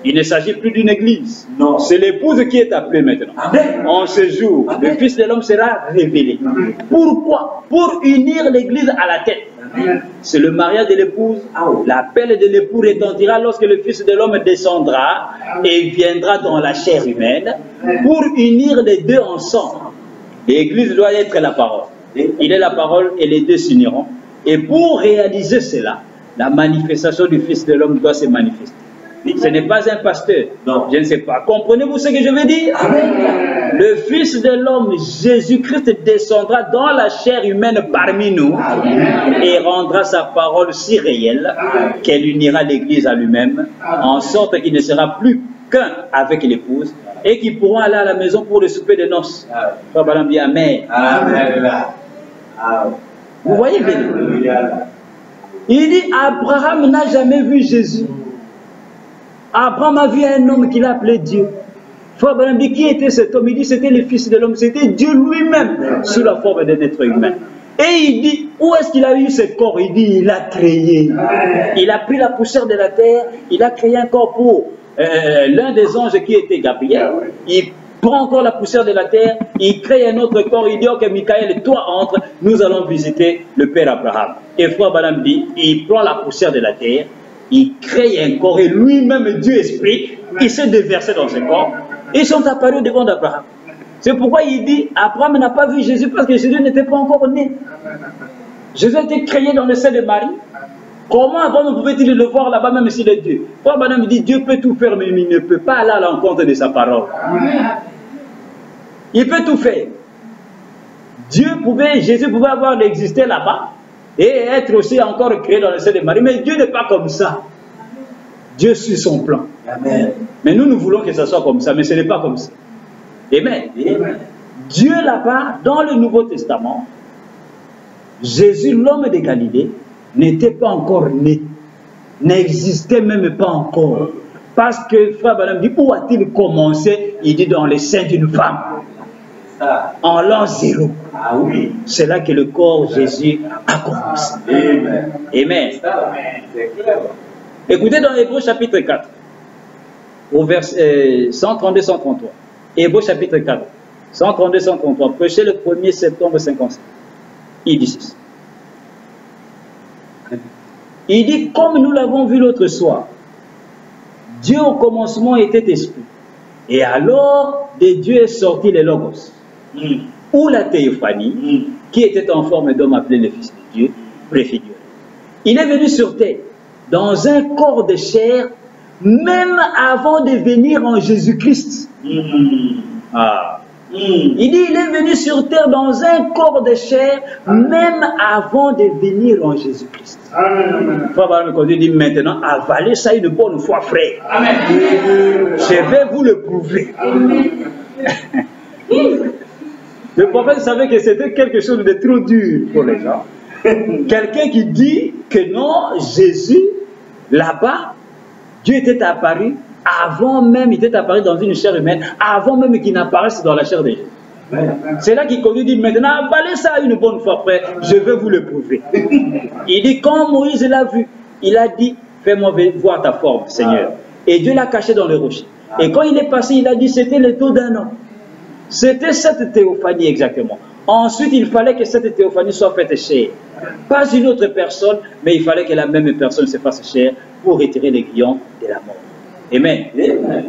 Il ne s'agit plus d'une église, c'est l'épouse qui est appelée maintenant. En ce jour, le Fils de l'homme sera révélé. Pourquoi? Pour unir l'église à la tête. C'est le mariage de l'épouse. L'appel de l'époux retentira lorsque le Fils de l'homme descendra et viendra dans la chair humaine pour unir les deux ensemble. L'église doit être la parole. Il est la parole et les deux s'uniront. Et pour réaliser cela, la manifestation du Fils de l'homme doit se manifester. Ce n'est pas un pasteur. Non, je ne sais pas. Comprenez-vous ce que je veux dire? Amen. Le Fils de l'homme, Jésus-Christ, descendra dans la chair humaine parmi nous. Amen. Et rendra sa parole si réelle qu'elle unira l'Église à lui-même, en sorte qu'il ne sera plus qu'un avec l'épouse et qu'ils pourront aller à la maison pour le souper de noces. Amen. Dit Amen. Amen. Vous voyez bien. Il dit Abraham n'a jamais vu Jésus. Abraham a vu un homme qu'il a appelé Dieu. Frère Branham dit qui était cet homme? Il dit c'était le Fils de l'homme, c'était Dieu lui-même sous la forme d'un être humain. Et il dit où est-ce qu'il a eu ce corps? Il dit il a créé. Il a pris la poussière de la terre, il a créé un corps pour l'un des anges qui était Gabriel. Il prend encore la poussière de la terre, il crée un autre corps, il dit ok Michael, toi entre, nous allons visiter le Père Abraham. Et Frère Branham dit il prend la poussière de la terre, il crée un corps et lui-même, Dieu Esprit, il s'est déversé dans ce corps. Ils sont apparus devant Abraham. C'est pourquoi il dit, Abraham n'a pas vu Jésus parce que Jésus n'était pas encore né. Jésus a été créé dans le sein de Marie. Comment Abraham pouvait-il le voir là-bas même s'il est Dieu? Abraham dit, Dieu peut tout faire mais il ne peut pas aller à l'encontre de sa parole. Il peut tout faire. Jésus pouvait avoir existé là-bas et être aussi encore créé dans le sein de Marie. Mais Dieu n'est pas comme ça. Dieu suit son plan. Amen. Mais nous voulons que ça soit comme ça, mais ce n'est pas comme ça. Amen. Amen. Dieu là-bas, dans le Nouveau Testament, Jésus, l'homme de Galilée, n'était pas encore né. N'existait même pas encore. Parce que Frère Branham dit, où a-t-il commencé? Il dit dans les seins d'une femme. En l'an 0. Ah oui. C'est là que le corps Jésus a commencé. Amen. Amen. Écoutez dans Hébreux chapitre 4, au verset 132-133. Hébreux chapitre 4, 132-133, prêché le 1er septembre 57. Il dit ceci. Il dit, comme nous l'avons vu l'autre soir, Dieu au commencement était esprit. Et alors, de Dieu est sorti le Logos, ou la théophanie, qui était en forme d'homme appelé le Fils de Dieu, préfiguré. Il est venu sur terre, dans un corps de chair, même avant de venir en Jésus-Christ. Il dit, il est venu sur terre dans un corps de chair, même avant de venir en Jésus-Christ. Frère dit maintenant, avalez ça une bonne fois, frère. Amen. Je vais vous le prouver. Le prophète savait que c'était quelque chose de trop dur pour les gens. Quelqu'un qui dit que non, Jésus, là-bas, Dieu était apparu avant même, il était apparu dans une chair humaine, avant même qu'il n'apparaisse dans la chair de Jésus. C'est là qu'il conduit, dit maintenant, avalez ça une bonne fois, frère, je vais vous le prouver. Il dit, quand Moïse l'a vu, il a dit, fais-moi voir ta forme, Seigneur. Et Dieu l'a caché dans le rocher. Et quand il est passé, il a dit, c'était le dos d'un homme. C'était cette théophanie exactement. Ensuite, il fallait que cette théophanie soit faite chair. Pas une autre personne, mais il fallait que la même personne se fasse chair pour retirer les guillons de la mort. Amen.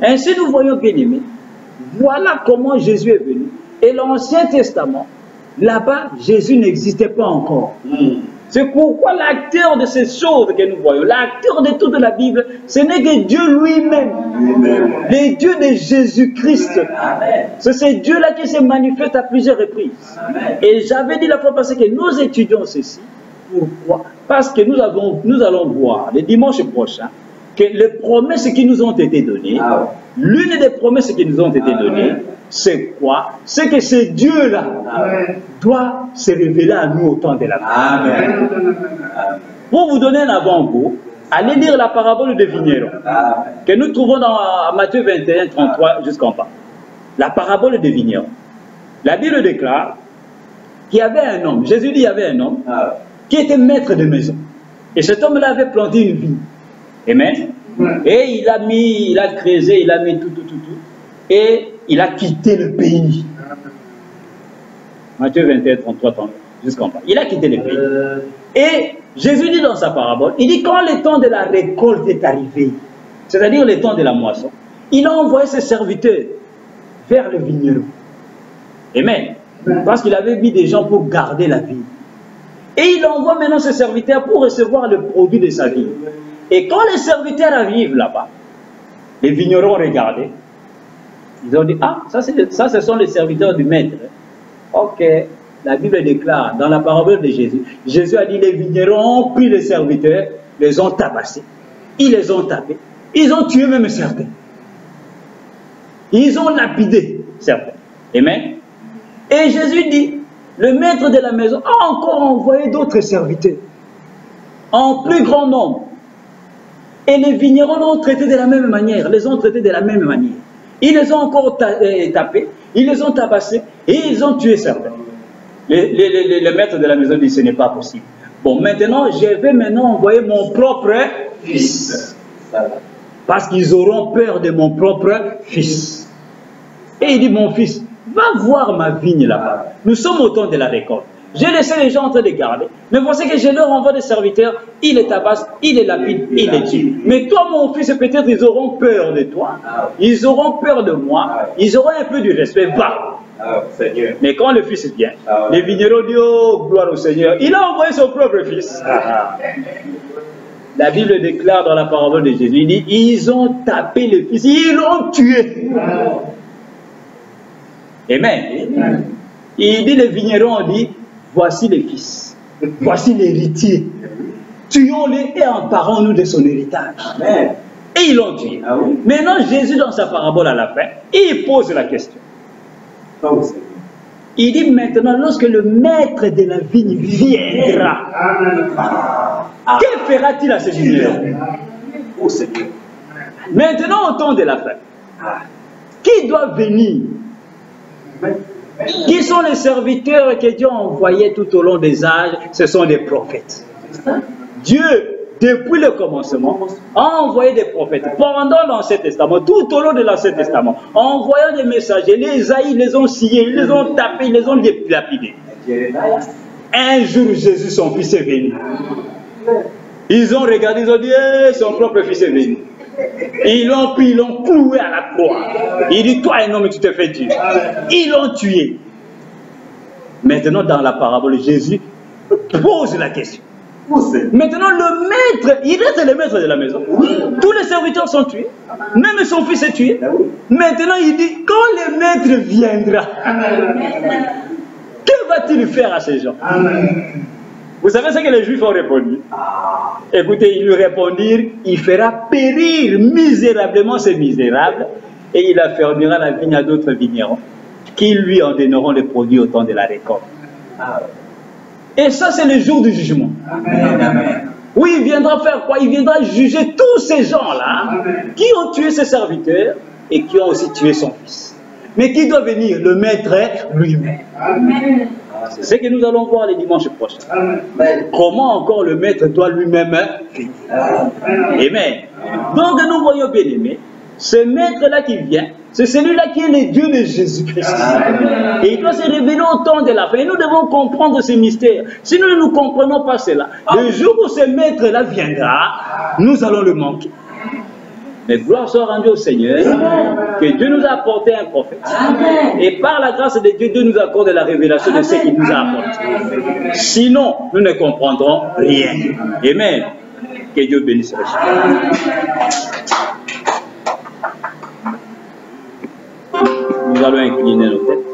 Ainsi, nous voyons, bien aimé, voilà comment Jésus est venu. Et l'Ancien Testament, là-bas, Jésus n'existait pas encore. C'est pourquoi l'acteur de ces choses que nous voyons, l'acteur de toute la Bible, ce n'est que Dieu lui-même, le Dieu de Jésus-Christ. C'est ce Dieu-là qui se manifeste à plusieurs reprises. Et j'avais dit la fois passée que nous étudions ceci. Pourquoi? Parce que nous allons voir le dimanche prochain que les promesses qui nous ont été données, l'une des promesses qui nous ont été données, c'est quoi? C'est que ce Dieu-là doit se révéler à nous au temps de la fin. Pour vous donner un avant-goût, allez lire la parabole de vigneron que nous trouvons dans Matthieu 21, 33 jusqu'en bas. La parabole de vigneron. La Bible déclare qu'il y avait un homme, Jésus dit qu'il y avait un homme qui était maître de maison. Et cet homme-là avait planté une vigne. Amen. Et il a creusé, il a mis tout. Et il a quitté le pays. Matthieu 21, 33, jusqu'en bas. Il a quitté le pays. Et Jésus dit dans sa parabole, il dit quand le temps de la récolte est arrivé, c'est-à-dire le temps de la moisson, il a envoyé ses serviteurs vers le vigneron. Amen. Parce qu'il avait mis des gens pour garder la vigne. Et il envoie maintenant ses serviteurs pour recevoir le produit de sa vigne. Et quand les serviteurs arrivent là-bas, les vignerons regardaient. Ils ont dit, ah, ça ce sont les serviteurs du maître. Ok, la Bible déclare dans la parabole de Jésus, Jésus a dit, les vignerons ont pris les serviteurs, les ont tabassés, ils les ont tapés, ils ont tué même certains. Ils ont lapidé certains. Amen. Et Jésus dit, le maître de la maison a encore envoyé d'autres serviteurs, en plus grand nombre. Et les vignerons l'ont traité de la même manière, les ont traités de la même manière. Ils les ont encore tapés, ils les ont tabassés et ils ont tué certains. Le maître de la maison dit ce n'est pas possible. Bon, maintenant, je vais maintenant envoyer mon propre fils. Parce qu'ils auront peur de mon propre fils. Et il dit, mon fils, va voir ma vigne là-bas. Nous sommes au temps de la récolte. J'ai laissé les gens en train de garder. Mais voici que je leur envoie des serviteurs, ils les tabassent, ils les lapident, ils les tuent. Mais toi, mon fils, peut-être ils auront peur de toi. Ils auront peur de moi. Ils auront un peu du respect. Va. Mais quand le fils vient, les vignerons disent, oh, gloire au Seigneur. Il a envoyé son propre fils. La Bible déclare dans la parabole de Jésus, il dit, ils ont tapé le fils, ils l'ont tué. Amen. Il dit, les vignerons ont dit, voici les fils, voici l'héritier. Tuons-les et emparons-nous de son héritage. Amen. Et ils l'ont tué. Maintenant, Jésus, dans sa parabole à la fin, il pose la question. Il dit maintenant, lorsque le maître de la vigne viendra, que fera-t-il à ces vignerons? Maintenant, au temps de la fin, qui doit venir? Qui sont les serviteurs que Dieu a envoyés tout au long des âges? Ce sont des prophètes. Dieu, depuis le commencement, a envoyé des prophètes pendant l'Ancien Testament, tout au long de l'Ancien Testament, en envoyant des messagers. Les Isaïe les ont sciés, ils les ont tapés, ils les ont lapidés. Un jour, Jésus, son fils, est venu. Ils ont regardé, ils ont dit, son propre fils est venu. Ils l'ont pris, ils l'ont cloué à la croix. Il dit, toi un homme, tu te fais tuer. Ils l'ont tué. Maintenant, dans la parabole, Jésus pose la question. Maintenant, le maître, il reste le maître de la maison. Tous les serviteurs sont tués. Même son fils est tué. Maintenant, il dit, quand le maître viendra, que va-t-il faire à ces gens? Vous savez ce que les Juifs ont répondu? Écoutez, ils lui répondirent, il fera périr misérablement ces misérables et il affermira la vigne à d'autres vignerons qui lui en donneront les produits au temps de la récolte. Et ça, c'est le jour du jugement. Oui, il viendra faire quoi? Il viendra juger tous ces gens-là qui ont tué ses serviteurs et qui ont aussi tué son fils. Mais qui doit venir? Le maître lui-même. C'est ce que nous allons voir les dimanches prochains. Comment encore le maître doit lui-même venir. Amen. Donc nous voyons bien aimé, ce maître-là qui vient, c'est celui-là qui est le Dieu de Jésus-Christ. Et il doit se révéler au temps de la fin. Et nous devons comprendre ce mystère. Si nous ne comprenons pas cela, le jour où ce maître-là viendra, nous allons le manquer. Mais gloire soit rendue au Seigneur, que Dieu nous a apporté un prophète. Et par la grâce de Dieu, Dieu nous accorde la révélation de ce qu'il nous a apporté. Sinon, nous ne comprendrons rien. Amen. Que Dieu bénisse. Nous allons incliner nos têtes.